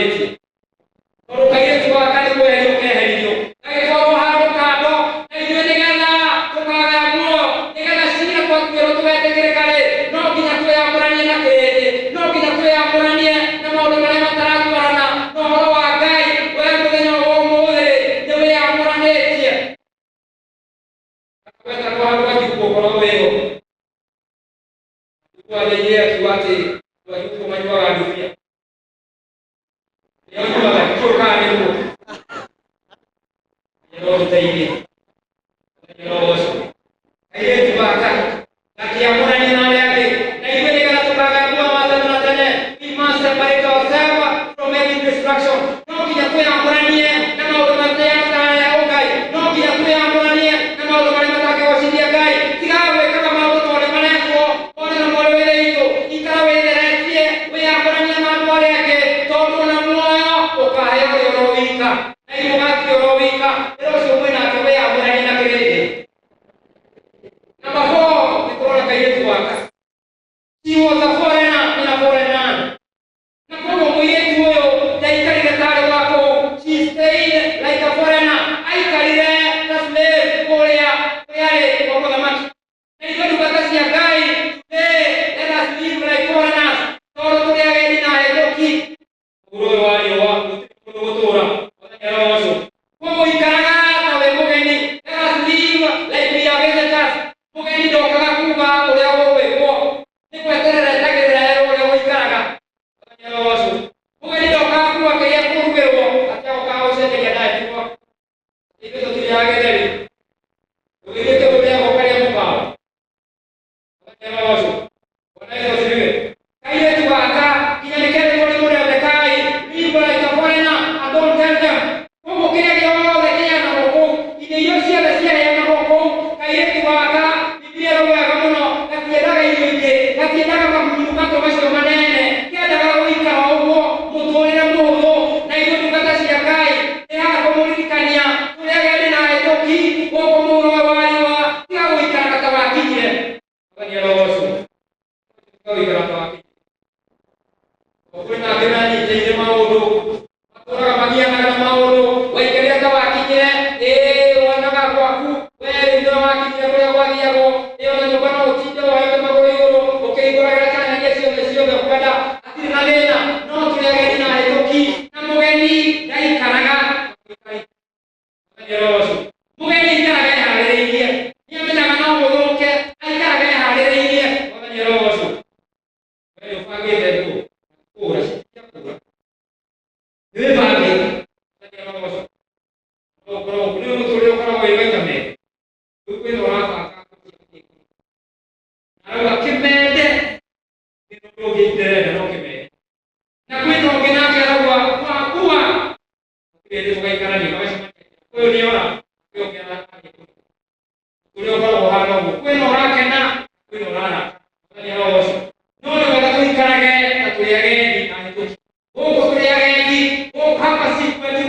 amarĩtie. Tondũ kairĩtu gaka nĩ kweherio keherio. Gagĩtwarwo handũ kando, na ithuĩ nĩgetha tũkagaya muoyo, nĩgetha ciira twatuĩrwo tũgetĩkĩrĩka-rĩ, no nginya twĩyamũranie na kĩrĩndĩ, no nginya twĩyamũranie na maũndũ marĩa mataratwarana na ũhoro wa Ngai. Wee mũthenya wa ũmũthĩ nĩ wĩyamũranĩtie. Wetagwo handũ Wanjikũ ũkorwo wĩho. Twathĩire akiuga atĩ Wanjikũ manyuaga ndubia. Nĩanyuaga tũrũkaga nĩguo. No tũteithie. No ũcio. Kairĩtu gaka gakĩamũrania na arĩa angĩ. Na ithuĩ nĩgetha tũkagaya muoyo wa tene na tene, we must separate ourselves from every distraction. No nginya twĩyamũranie na maũndũ mateyamũrania Ngai. No nginya twĩyamũranie na maũndũ marĩa matangĩgocithia Ngai. Tigaga gwĩkaga maũndũ mothe marekwo, mothe na mothe wĩra itũ. Ikara wĩtheretie, wĩyamũranie na andũ arĩa angĩ, tondũ na muoyo ũkaheo ũrĩ oro wika. Na ithuĩ ũgatirĩ oro wika. Wĩra ũcio mwĩnake wĩyamũranie na kĩrĩndĩ. Number 4, nĩ kũrora kairĩtu gaka. She was a foreigner in a foreign land. Na koguo mũirĩtu ũyũ ndaikarire tarĩ wa kũu. She stayed like a foreigner. Aikarire ta slave kũrĩa kũrĩa kwa mũthamaki. Na ithuĩ ndungata cia Ngai, today let us live like foreigners. Tondũ tũrĩ ageni na ahĩtũki. Ũhoro ũyũ wa riũa gũtirĩ mũndũ gũtũũra. Mũthenya wa ũcio. Koguo ikaraga ta wĩ mũgeni. Let us live like we are visitors. Mũgeni ndokaga kuuga ũrĩa ũgwĩkwo. Nĩ gweterera etagĩrĩra erwo ũrĩa ũikaraga. Mũthenya wa ũcio. Mũgeni ndokaga kuuga kĩrĩa kũrugĩrwo. Atĩ agokaga gũcenjeria ndaetigwo. Ithuĩ tũtirĩ agetheri. Tũgĩthiĩ tũrĩagwo karĩa mũkawa. Mũthenya wa ũcio. Bwana Yesu asifiwe. Kairĩtu gaka nginya nĩkerĩrwo nĩ Mordecai, live like a foreigner and don't tell them. Koguo kĩrĩa gĩothe kĩheanagwo kũu, indo iria ciothe ciaheanagwo kũu, kairĩtu gaka Biblia ĩrauga mũno, gatiendaga irio ingĩ, gatiendaga mamunyukato macio manene, kĩendaga gũikara ũguo mũtũrĩre mũhũthũ. Na ithuĩ ndungata cia Ngai nĩ haha kũmũririkania tũrĩ ageni na ahĩtũki gũkũ mũhuro wa riũa, tiga gũikaraga ta wakinyire. Mũthenya wa ũcio. Tiga gũikara ta wakinyire. Kwĩna angĩ manyitĩire maũndũ, matũũraga magianaga na maũndũ, waikaria ta wakinyire, wonaga gwaku, wee nĩ wakinyire kũrĩa gwathiagwo, ona nyũmba no ũtinde woete magũrũ igũrũ, ũkĩhingũragĩra ciana iria ciothe ũkwenda, hatirĩ na thĩna. No tũrĩ ageni na ahĩtũki, na mũgeni ndaikaraga. Mũthenya wa ũcio. Mũgeni aikaraga eharĩrĩirie. Nĩamenyaga no gũthũke, aikaraga eharĩrĩirie. Mũthenya wa ũcio. Wee ũbangĩte nguo. Kũra cia kũra. Nĩwĩbangĩte. Mũthenya wa ũcio. Ũkorwo nĩ mũtũrĩre ũkoragwo wĩ maita merĩ. Rĩu kwĩna ũrabanga arauga kĩmende nĩ ũndũ ũngĩ iterere no kĩmende. Na kwĩna ũngĩ nake arauga wakua. Tũkĩrĩte tũgaikarania magacemania. Ũyũ nĩora, ũyũ ũngĩ arakania. Ũrĩa ũkoragwo hana ũguo. Kwĩna ũrakena, kwĩna ũrara. Mũthenya wa ũcio. No nĩ wega tũikarage ta tũrĩ ageni na ahĩtũki. Gũkũ tũrĩ ageni, gũkũ hapa si kwetu.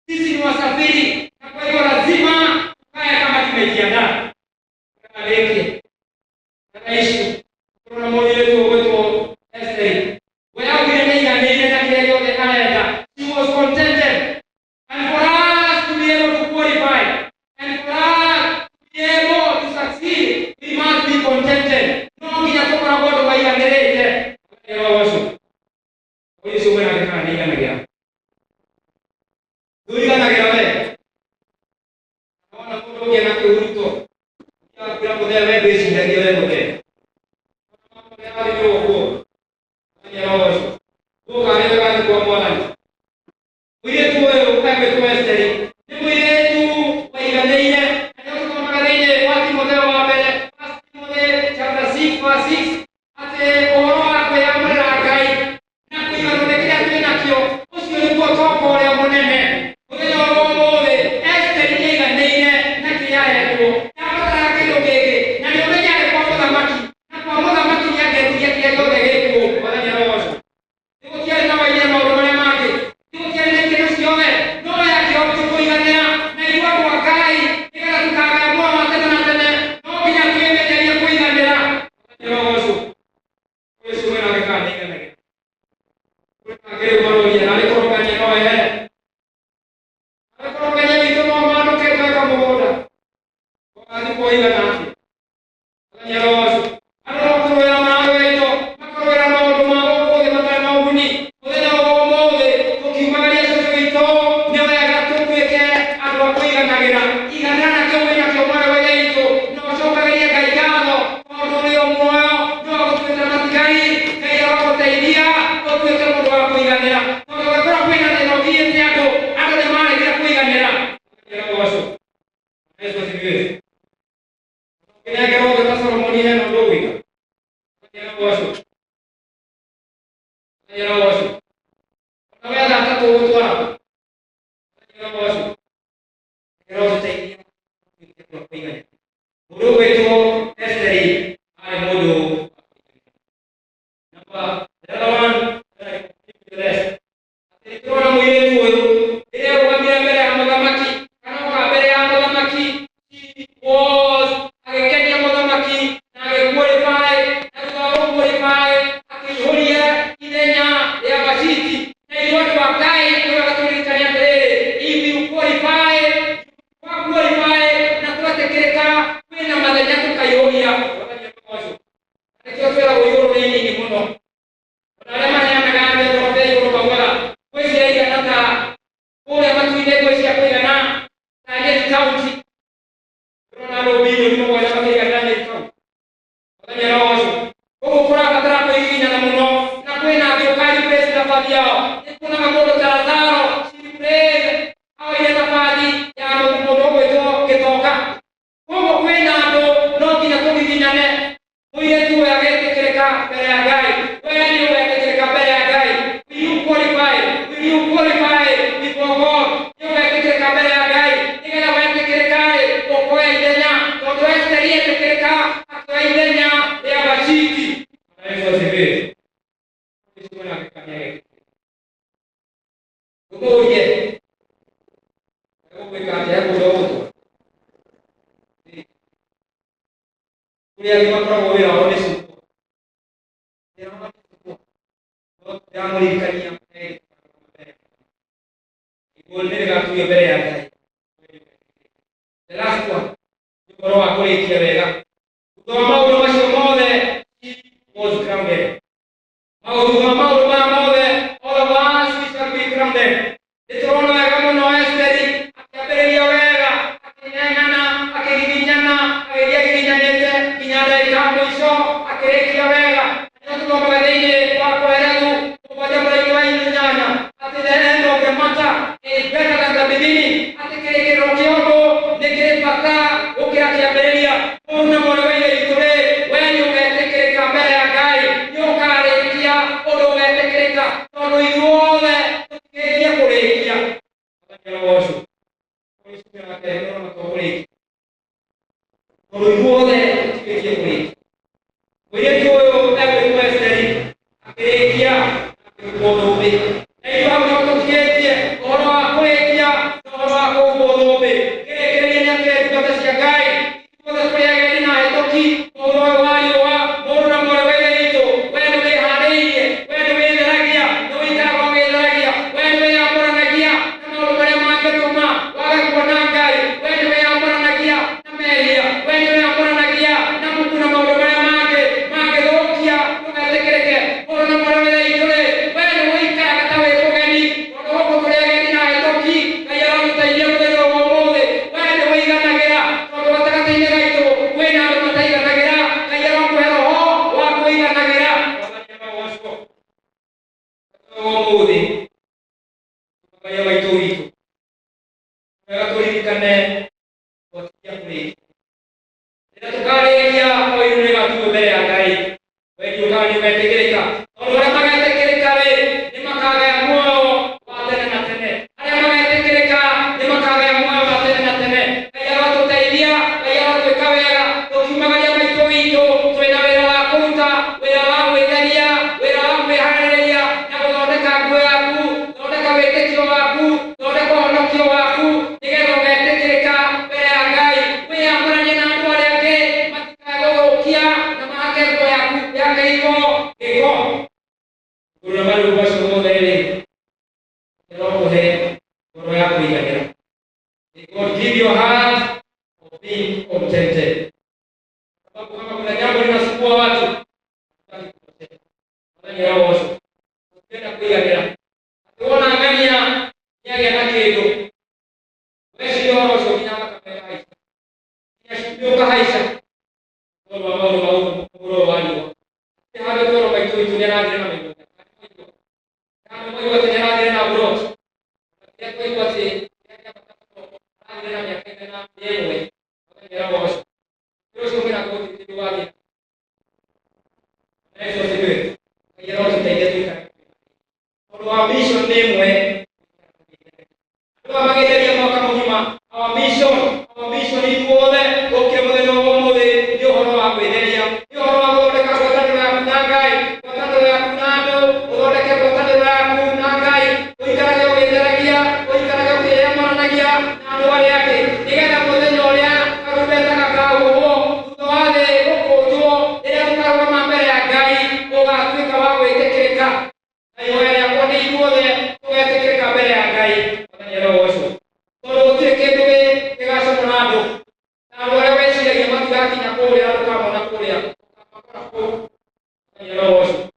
Sisi ni wasafiri, na kwa hiyo lazima tukae kama tumejiandaa. Kama leke. Tunaishi. Kuna mmoja wetu wetu Esther. Wewe ungeenda na kile yote anaenda. She was contented. And for us to be able to qualify and for us to be able to succeed, we must be contented. No kija toka bodo baya ndelete. Ewa wasu. Kwa hiyo wewe unataka nini anagia? Tuiganagira wewe. Naona mtu yeye anakuruto. Kila mmoja wewe basi ndio wewe mmoja. Mambo ya hali hiyo huko. Fanya wazo. Huko anaweza kwa mwana. Wewe tu wewe ukae tu Esther. Ni wewe tu waiganeine. Ndio kama maganeine watu modelo wa mbele. Basi modelo chapter 6 verse 6. Ate oroa kwa yamara Ngai. Na kuiganekia tena kio. Usio ni kwa topo leo monene. Mũthenya wa ũmũthĩ Esther nĩaiganĩire na kĩyayetwo. Ndabatara kĩndũ kĩngĩ. Na nĩũmenya arĩ kwa mũthamaki. Na kwa mũthamaki nĩangetirie kĩrĩa gĩothe gĩkwo. Mũthenya wa ũcio. Nĩgũtiarĩ na waiyĩra maũndũ marĩa mangĩ. Nĩgũtiarĩ na indo ciothe. No yake opti iganagira igana kyo wena kyo mwana wega ito no shoka geria kaigano kono leo moyo no kututa matikai kaya wako taidia kututa modo wako iganira no kwa kwena neno kie nyako aka de mane kila kuiganira ya waso eso sigue kaya kero de tasaromoni heno lowika ya waso ya waso kaya data to utwara ya waso kero de Guru itu dari modo napa relawan jelas itu orang mulia itu dia bukan dia beri amalgamaki karena orang beri amalgamaki was agak yang amalgamaki naga qualify naga qualify akhir holia idenya ya basiti na iwatu wakai kwa katolika ya if you qualify na tuatekeleka kwena madanya tukayohia wakanya kwazo akio fera woyoro nini muno onalema nyana gambe robe yoro bawala kwezi ya nata kule matuinde kwezi ya kwena tanye county ronaldo biyo ni mo ya kwezi ya tanye county wakanya rawazo kwa kura kadra kwa hinya na muno na kwena bio kali pesa na fabia kuna mamodo tarazaro surprise au ile nafadi ya mdogo ito ketoka como kwena ndo no kina tobi dinyane muye tu ya gete kereka bere agai when you ya kereka bere agai will you qualify before God you ya kereka bere agai ingana wa kereka o kwa idenya to do esteria kereka akwa idenya ya bashiti eso sebe kitu na kanya umoje kwa kazi yako ndogo kulia kama kwa wewe aone siku ndio ndio amulikania igolne gatu ya bere yake the last one nikoro akole kiwega kutoma ulo mashomode was grounded maudu maudu all of us we shall be grounded the trono ya kama no esteri akabere ya wega akinyana akiginyana akiginyana kinyada ikambo iso akirekia wega ndio tunabadeine kwa kwenu kupaja mlaiwa nyanya ati the end of the matter is better than the beginning ati kireke rokiondo nekire pata ukiakia beria una molewe itore when you get kireke mbele ya gai yokare kia odo wete kireke tono iduole tukikia kurekia kama washo kuisikia na kero na kurekia tono iduole tukikia kurekia wewe ndio ewe kwesteri akirekia kuodobe ei baba tukikia oro akurekia oro akuodobe kile nyake tutasikia gai tutasikia gai na etoki oro wali wa borna molewe ito wewe hareie wewe ragia no ikara wewe ragia wewe amora nagia kama ule mama toma wala kuona gai wewe amora nagia na melia wewe amora nagia na mtu na maodo mage dokia tukatekereke borna molewe ito wewe ikara katawe kogeni oro kwa gani na etoki kaya mtaidia kwa ngombe wewe iganagira kwa wataka ina ito wewe na mtaiga nagira kaya kwa roho wako iganagira wakati wasco ngombe kaya waito ito kaya tulikane watia kule ila tukale ya kwa yule watu mbele ya gari wewe tukani umetekeleka ora magatekeleka we ni makaga ya moyo watene na tene haya magatekeleka ni makaga ya moyo watene na tene kaya watu taidia kaya watu kawega tukimagalia maito ito twena wera wa kunta wera wa wegalia wera wa meharelia na kuondeka ngwe yaku kuondeka wetekio waku kuondeka onokio waku nigero getekeleka mbele ya Ngai we amuranye na andu aria angi matikagokia na mahake ngwe yaku yake iko kuna bado kwa sababu ile roho he roho yako ikanira God give your heart of being contented sababu kama kuna jambo linasumbua watu ndani ya roho tena kuiganira tuona angania nyage na kitu wewe sio roho abroad. Ya kwa hiyo ati ya patapo hadi na miaka na yewe. Wakanyera boss. Hiyo sio kuna kwa kitu wapi. Na hiyo sio. Kaya roho itaingia tu. Kwa mission nemwe. Kwa magari ya mwaka mzima, our mission ni kuone okire modelo womode ndio horo wa kwetheria. Ndio horo wa gũthondeka ngwatanĩro yaku na Ngai, ngwatanĩro yaku na andũ, ũthondeke ngwatanĩro yaku na Ngai, ũikarage ũgĩtheragia, ũikarage ũkĩyamũranagia na andũ arĩa angĩ, nĩgetha mũthenya ũrĩa karumbeta gakahuhwo, thutha wa thĩ gũkũnjwo, rĩrĩa tũkarũgama mbere ya Ngai, ũgatuĩka wa gwĩtĩkĩrĩka. Na ihoya rĩakwa nĩ ithuothe tũgetĩkĩrĩka mbere ya Ngai. Mũthenya ũcio tondũ gũtirĩ kĩndũ gĩgacamwo na andũ, na andũ arĩa weciragia matigakinya kũrĩa ũkamona kũrĩa ũkamakora kũu. Mũthenya ũcio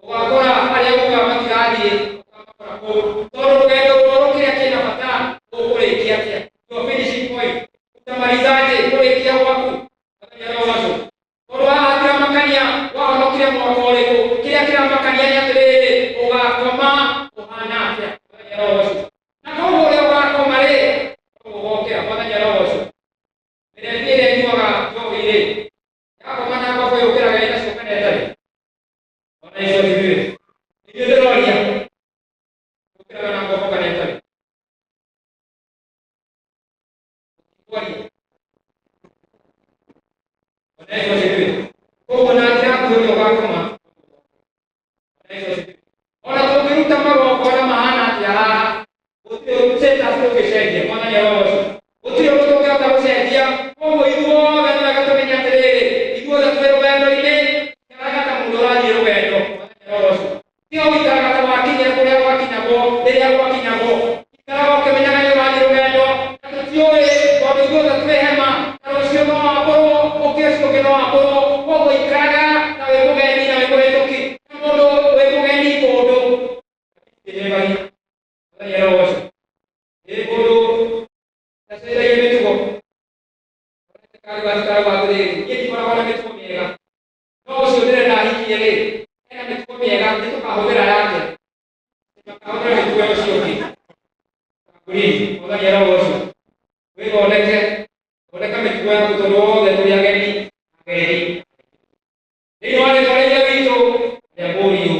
ũgakora arĩa ugaga matigathiĩ ũkamakora kũu, tondũ rũgendo rũrũ kĩrĩa kĩna bata ũkũrĩkia atĩa, your finishing point, ũtamarizaje kũrĩkia gwaku. Mũthenya ũcio tondũ haha hatiramakania wahonokire mwaka ũrĩkũ, kĩrĩa kĩramakania nĩ atĩrĩrĩ, ũgakoma ũhana atĩa. Mũthenya ũcio na koguo ũrĩa ũgakoma rĩ, ũgokĩra mũthenya ũcio. Mĩrembe ĩrĩa ĩnyuaga njohi rĩ, yakoma na ngobo yũkĩraga ĩgacoka na ĩtarĩ. Ona icio thibĩrĩ inyuĩ ndĩroria yũkĩraga na ngobo kana ĩtarĩ. Ũkĩoria ona icio thibĩrĩ. Koguo na njĩra nguhĩ ũrĩa ũgakoma ona icio thibĩrĩ. Ona tũngĩruta magongona mahana atĩa haha, status tũgĩcenjia mũthenya ũcio. Gũtirĩ ũndũ tũngĩhota gũcenjia. Koguo ithuothe nĩ wega tũmenye atĩrĩrĩ, ithuothe twĩ rũgendo-inĩ, ikaraga ta mũndũ ũrathiĩ rũgendo mũthenya ũcio. Tiga gũikaraga ta wakinya kũrĩa gwakinyagwo rĩrĩa gwakinyagwo. Ikaraga ũkĩmenyaga nĩ ũrathiĩ rũgendo, na tũtiũĩ tondũ ithuothe twĩ hema, na rũciũ no wakorwo, ũkĩa ũcio ũngĩ no wakorwo. Koguo ikaraga ta wĩ mũgeni na wĩ mũhĩtũki, na mũndũ wĩ mũgeni kũndũ. Mũthenya ũcio Ebodo nasema yemetuko kali wakuriri yeti kwa wana metuko miega no sio ndire na hiki yele ena metuko miega nituka hobera yake tukahobera metuko yao sio hiki kuri mũthenya ũcio wĩthondeka metuko yako tondũ tũrĩ ageni thĩinĩ wa rĩtwa rĩrĩa witũ rĩa mũriũ.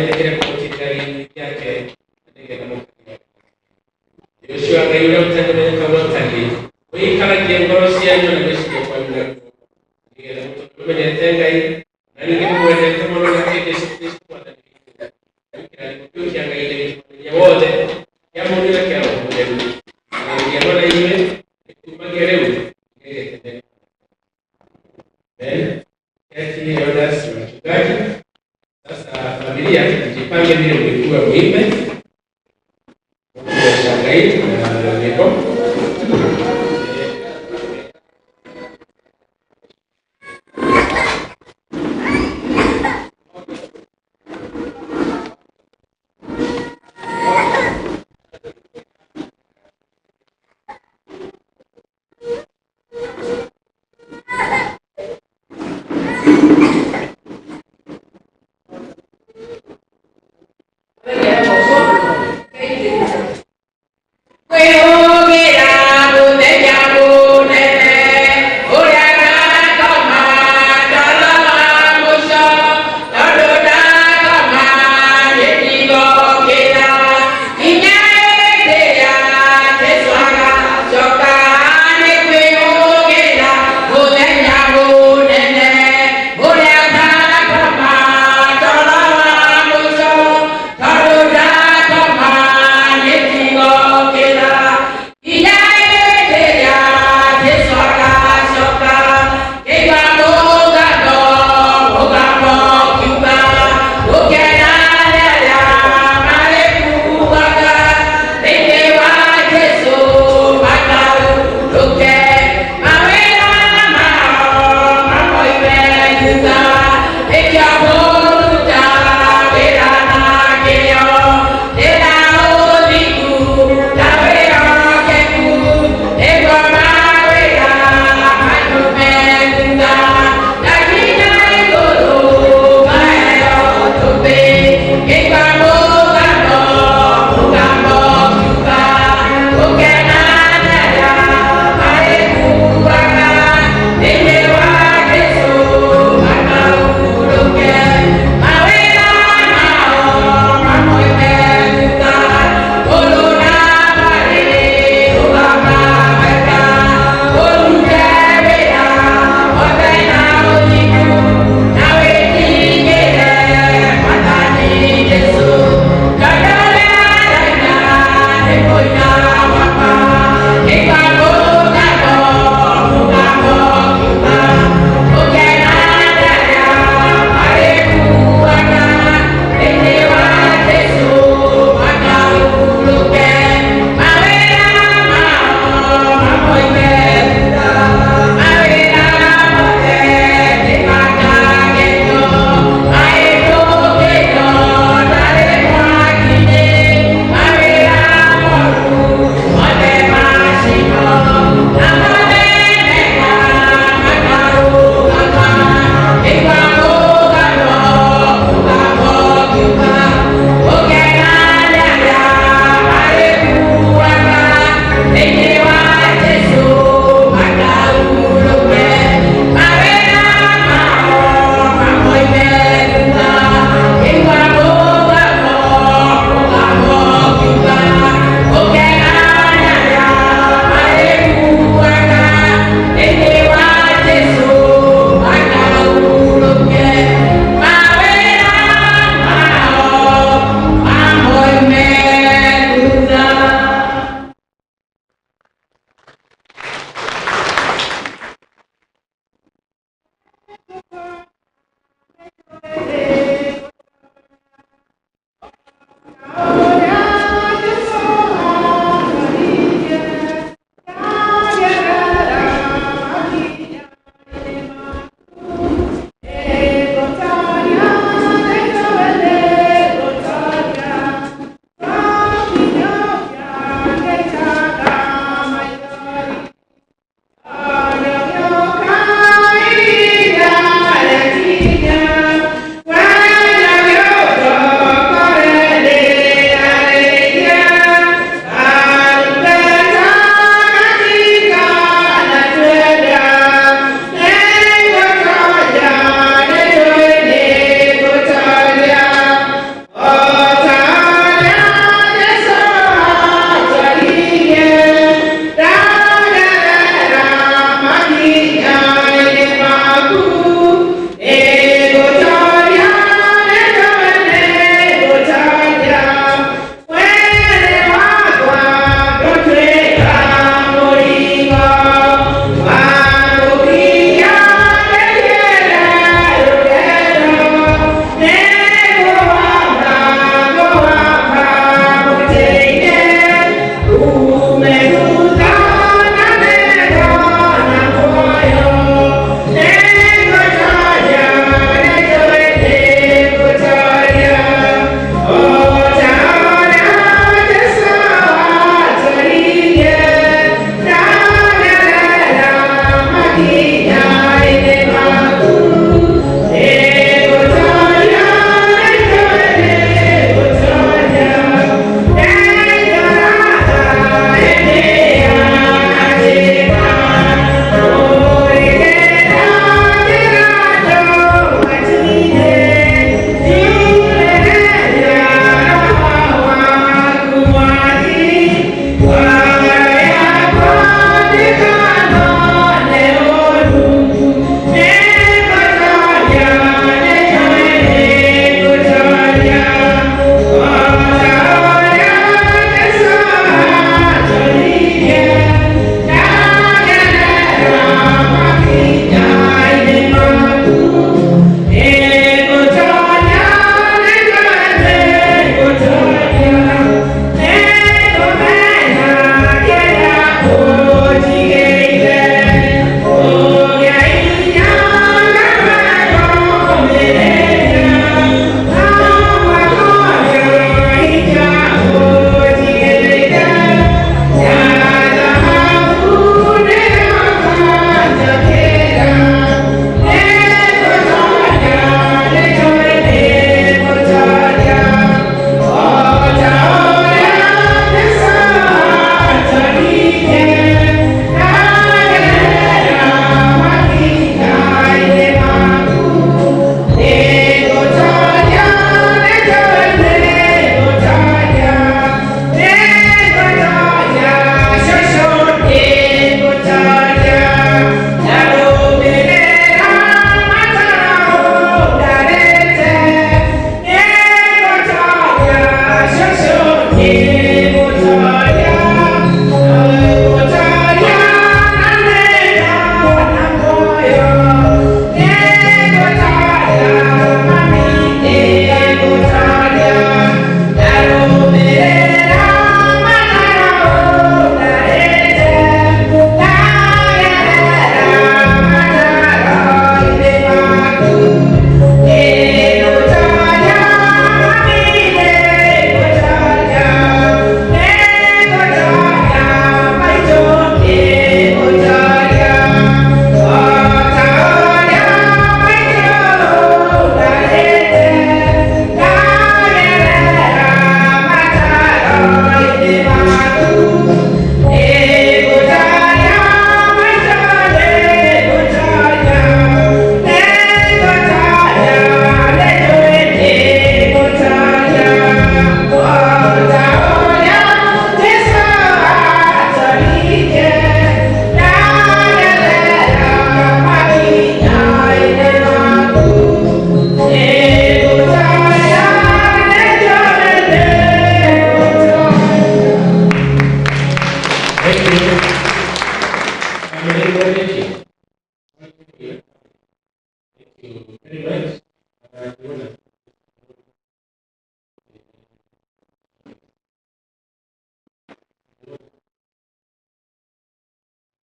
tekere ko tikari yake ndege na mungu Yoshua kaila mtendele kama tali wei kala kiengorosia nyo na beshi kwa mna ndege na mtu mwenye tenga hii na ninge mwende kama na kike Kristo kwa ndani kila mtu kiangaile ya wote ya mungu yake ya mungu ya mwana yule tumagereu ndege kati ya wadasi wachungaji. Sasa familia tujipange vile mlikuwa muhimu shangai na leo Well,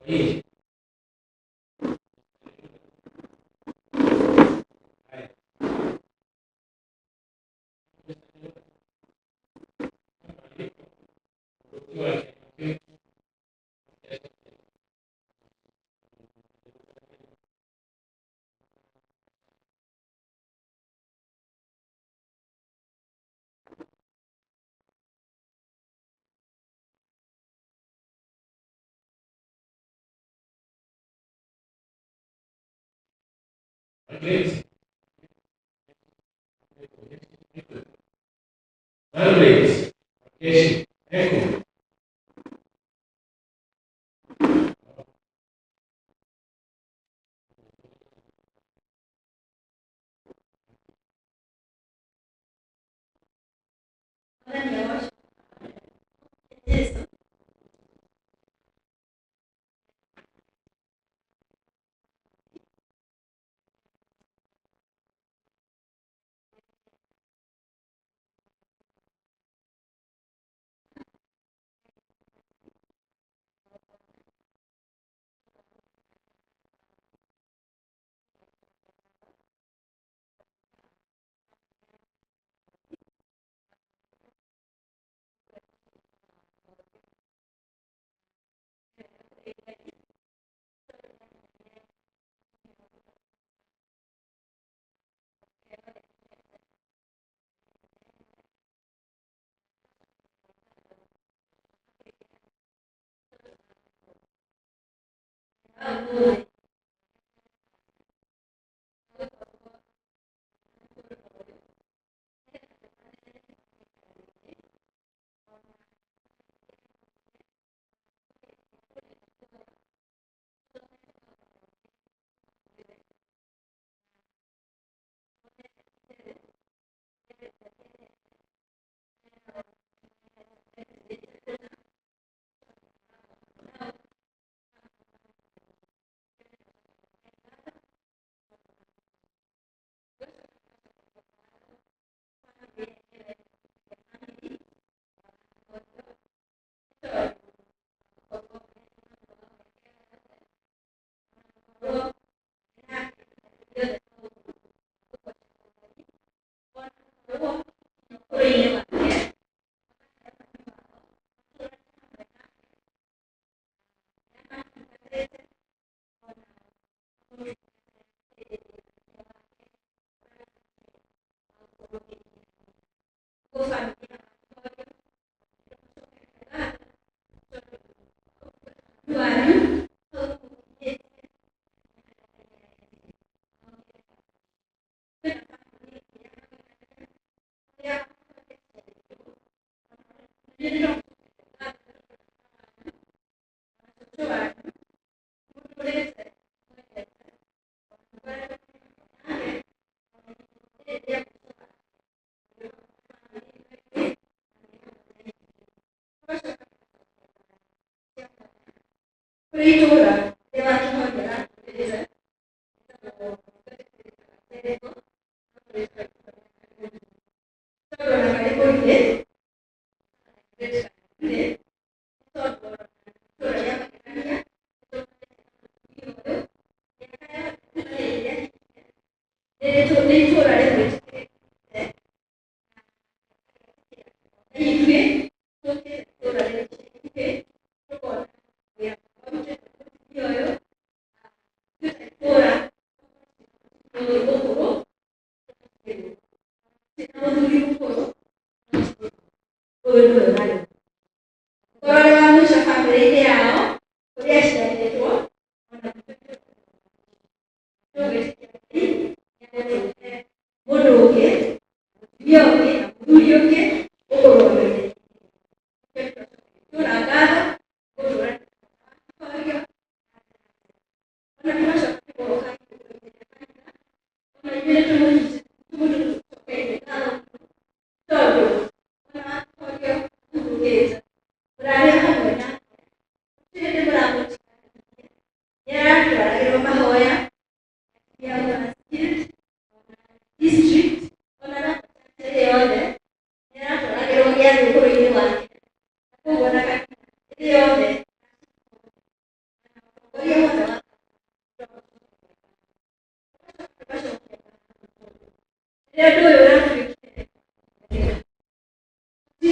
Hii. Andres, Keshi, Eko.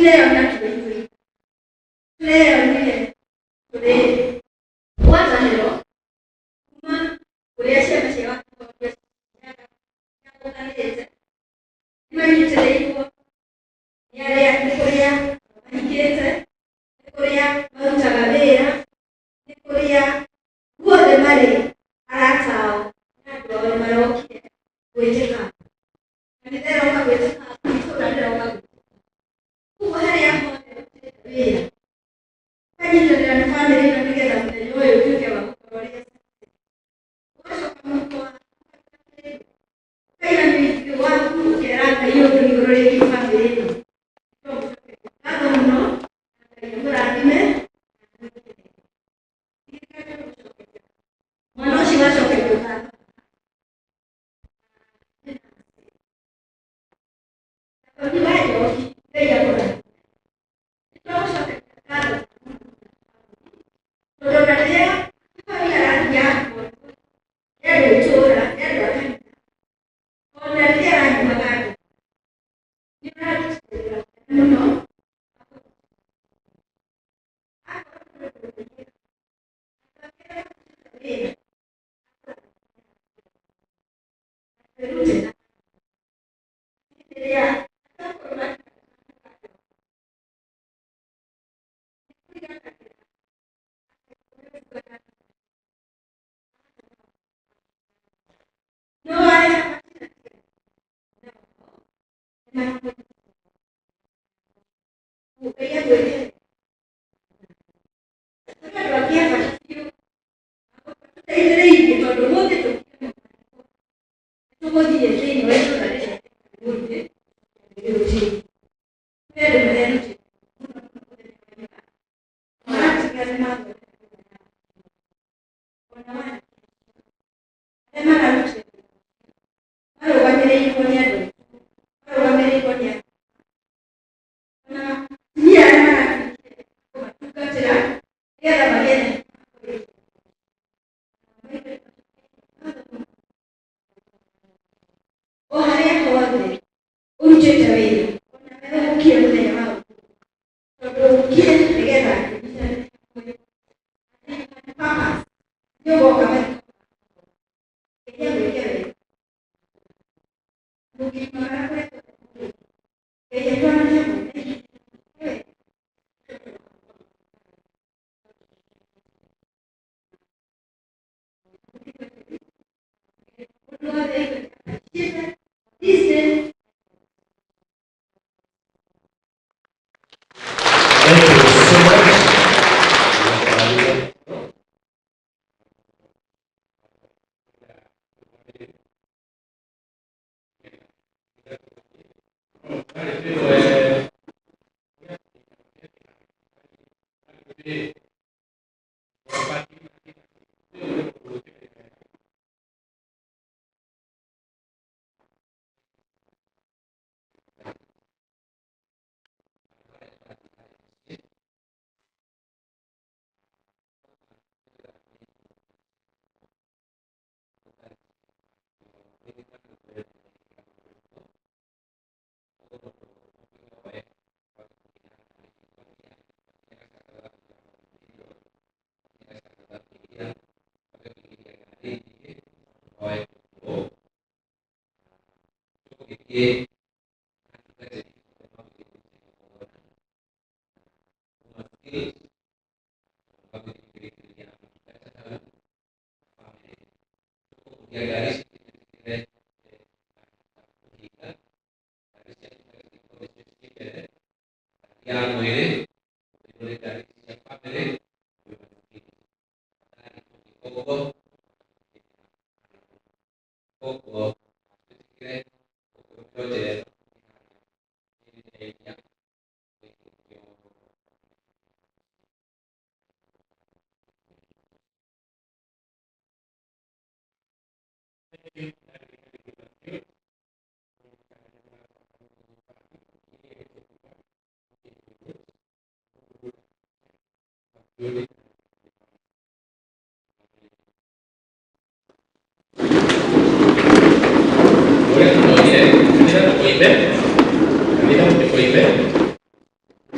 leo natulivu. Leo nile kule kwanza leo kuma kule sema shewa kwa ya kanisa. Imani tele yale ya Korea nikete Korea mautabera Korea gode mare aratao na gode maroki weteka nidero ka weteka itola ndero ka kuwa hali yako bila kani ndio na family na nigeza mtenyo yuke wa Korea washo kama kwa kaina ni watu keranga hiyo ndio Korea family nada uno murandime mwana si vas a preocupar porque vai veja agora vamos a preocupar pero la idea para ya el chora el con la idea de pagar no no hay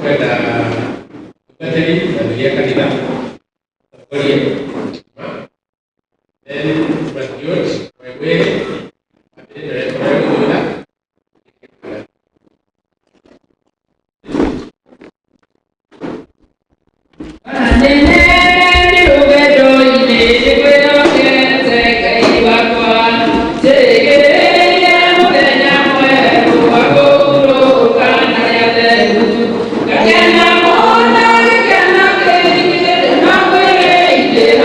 kwenda ugateri na kanitha Korea. Then George, my way, I did that. Yeah.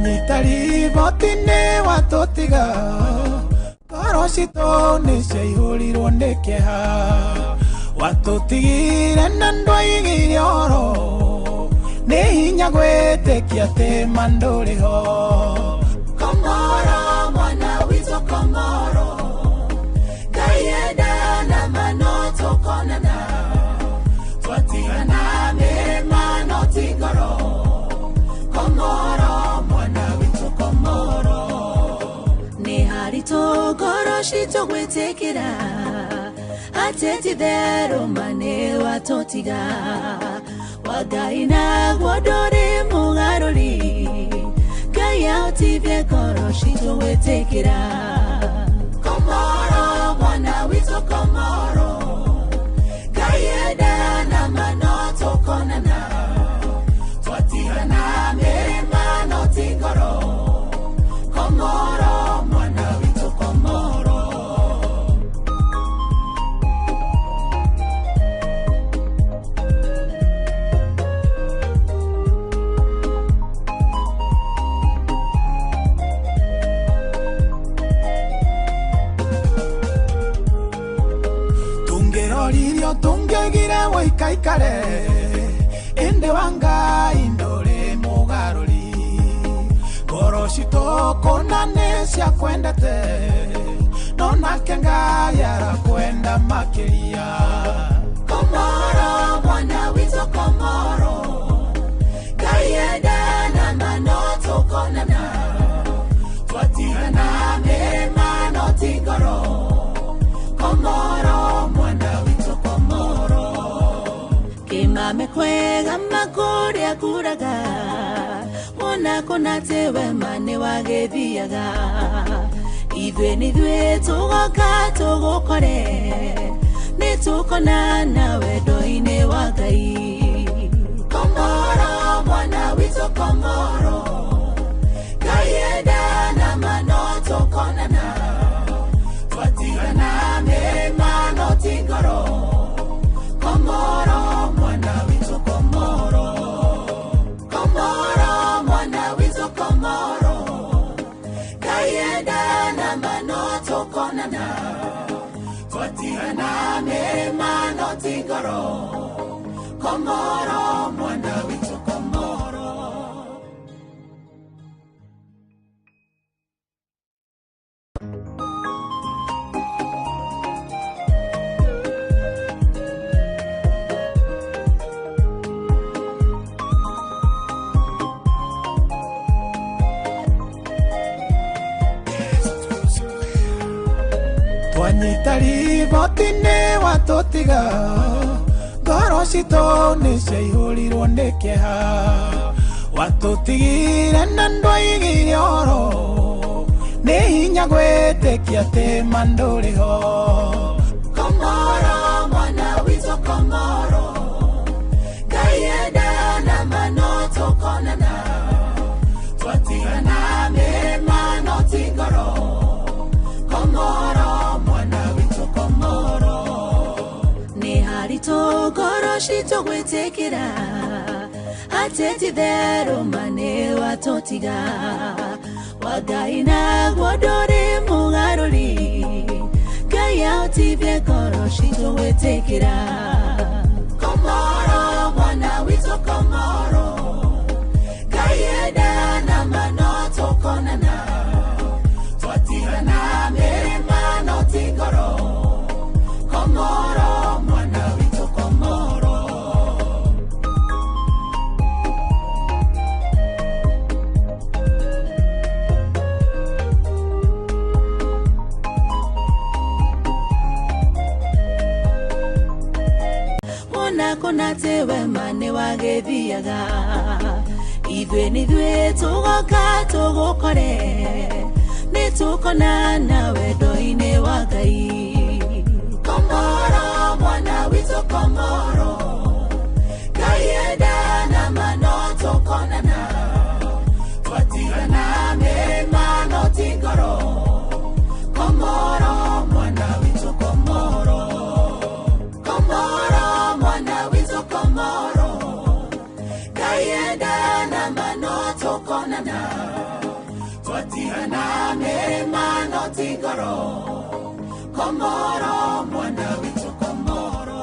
twanyita riboti-inĩ watũtiga ngoro citũ nĩciaihũrirwo nĩ kĩeha watũtigire na ndwaigire oro nĩ hinya gwĩtĩkia atĩ ma ndũrĩ ho Komoro mwana witũ Komoro Ngai enda na mano tũkonana twatigana mĩrĩma no ti ngoro Komoro mwana witũ Komoro nĩ haritũ ngoro citũ gwĩtĩkĩra atĩ ti therũ ma nĩ watũtiga wa Ngai naguo ndũrĩ mũgarũri Ngai ahotithie ngoro citũ gwĩtĩkĩra Komoro mwana witũ Komoro Ngai enda na mano tũkonana twatigana mĩrĩma no ti ngoro Komoro mwana witũ Komoro tũngĩroririo tũngĩgire woikaikare ĩndĩ wa Ngai ndũrĩ mũgarũri ngoro citũ kũna nĩ ciakwendete no nake Ngai arakwenda makĩria Komoro mwana witũ Komoro Ngai enda na mano tũkonana twatigana mĩrĩma no ti ngoro Komoro mwana witũ Komoro kĩmame kwega makũrĩa kuraga wona kũna atĩ wema nĩ wagĩthiaga ithuĩ nĩithuĩ tũgoka tũgũkore nĩ tũkonana wendo-inĩ wa Ngai Komoro mwana witũ Komoro Ngai enda na mano tũkonana twatigana mĩrĩma no ti ngoro Komoro mwana witũ Komoro Komoro mwana witũ Komoro Ngai enda na mano tũkonana twatigana mĩrĩma no ti ngoro Komoro mwana witũ Komoro twanyita riboti-inĩ watũtiga ngoro citũ nĩciaihũrirwo nĩ kĩeha watũtigire na ndwaigire oro nĩ hinya gwĩtĩkia atĩ ma ndũrĩ ho Komoro mwana witũ Komoro Ngai enda na mano tũkonana twatigana mĩrĩma no ti ngoro Komoro mwana witũ Komoro nĩ haritũ ngoro citũ gwĩtĩkĩra atĩ ti therũ ma nĩ watũtiga wa Ngai naguo ndũrĩ mũgarũri Ngai ahotithie ngoro citũ gwĩtĩkĩra Komoro mwana witũ Komoro Ngai enda na mano tũkonana twatigana mĩrĩma no ti ngoro Komoro mwana witũ Komoro wona kũna atĩ wema nĩ wagĩthiaga ithuĩ nĩithuĩ tũgoka tũgũkore nĩ tũkonana wendo-inĩ wa Ngai Komoro mwana witũ Komoro Ngai enda na mano tũkonana twatigana mĩrĩma no ti ngoro Komoro mwana witũ Komoro Komoro mwana witũ Komoro Ngai enda na mano tũkonana twatigana mirima no tingoro Komoro mwana witu Komoro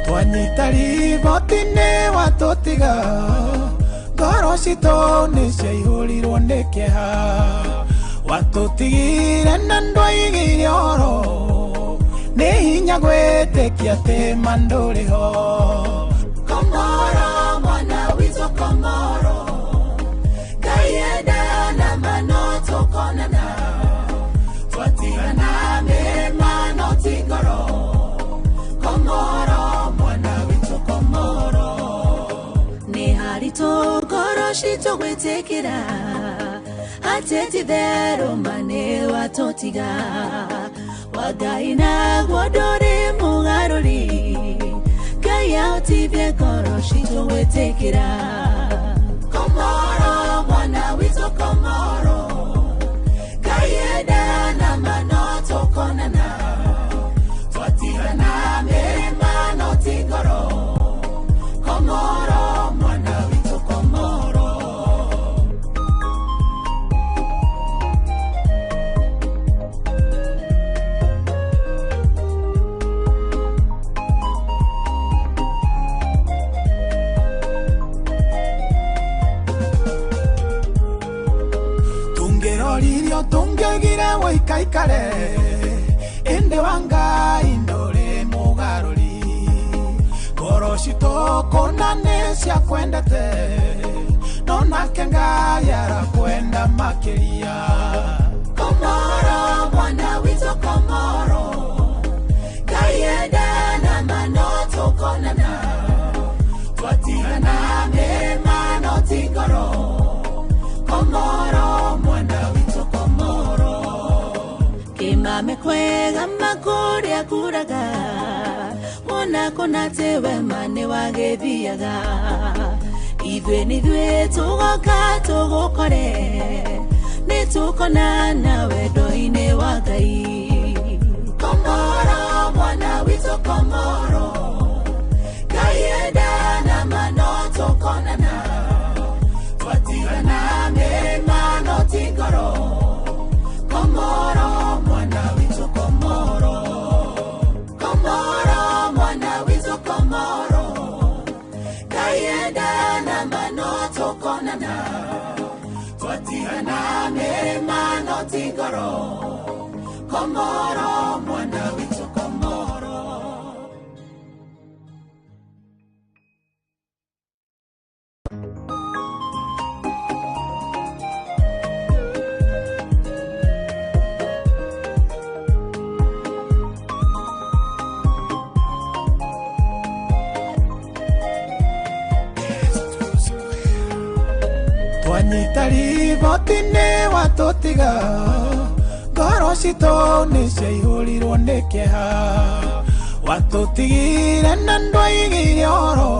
Twanyitari gotine watotiga ngoro citũ nĩciaihũrirwo nĩ kĩeha watũtigire na ndwaigire oro nĩ hinya gwĩtĩkia atĩ ma ndũrĩ ho Komoro mwana witu Komoro Ngai enda na mano tũkonana twatigana mirima no tingoro Komoro mwana witu Komoro nĩ haritũ ngoro citũ gwĩtĩkĩra atĩ ti therũ ma nĩ watũtiga wa Ngai naguo ndũrĩ mũgarũri Ngai ahotithie ngoro citũ gwĩtĩkĩra Komoro mwana witu Komoro Ngai enda na mano tũkonana twatigana mirima no tingoro Komoro mwana witu Komoro tungĩroririo tũngĩgire wĩikaikare ĩndĩ wa Ngai ndũrĩ mũgarũri ngoro citũ kũna nĩ ciakwendete no nake Ngai arakwenda makĩria Komoro mwana witu Komoro Ngai enda na mano tũkonana twatigana mirima no tingoro Komoro mwana witu Komoro kĩmame kwega makũrĩa kuraga ona kũna atĩ wema nĩ wagĩthiaga ithuĩ nĩithuĩ tũgoka tũgũkore nĩ tũkonana wendo-inĩ wa Ngai Komoro mwana witu Komoro Ngai enda na mano tũkonana twatigana mirima no tingoro Komoro mwana witu Komoro Komoro mwana witu Komoro Ngai enda na mano tũkonana twatigana mirima no tingoro Komoro mwana witu Komoro twanyitari gotine watũtiga ngoro citũ nĩciaihũrirwo nĩ kĩeha watũtigire na ndwaigire oro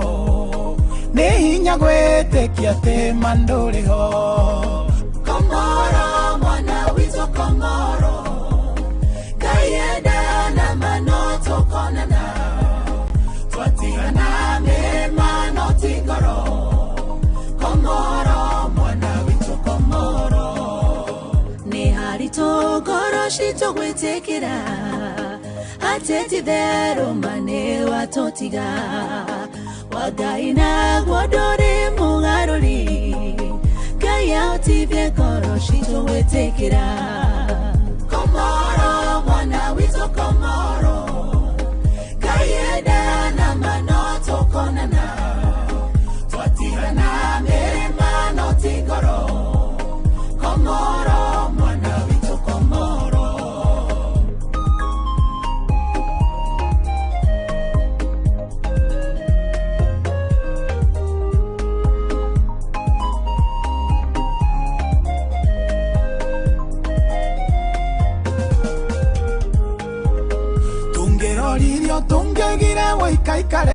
nĩ hinya gwĩtĩkia atĩ ma ndũrĩ ho Komoro mwana witu Komoro Ngai enda na mano tũkonana twatigana mirima no tingoro Komoro mwana witu Komoro nĩ haritũ ngoro citũ gwĩtĩkĩra atĩ ti therũ ma nĩ watũtiga wa Ngai naguo ndũrĩ mũgarũri Ngai ahotithie ngoro citũ gwĩtĩkĩra Komoro mwana witu Komoro Ngai enda na mano tũkonana twatigana mirima no tingoro Komoro mwana witu Komoro tungĩroririo tũngĩgire wĩikaikare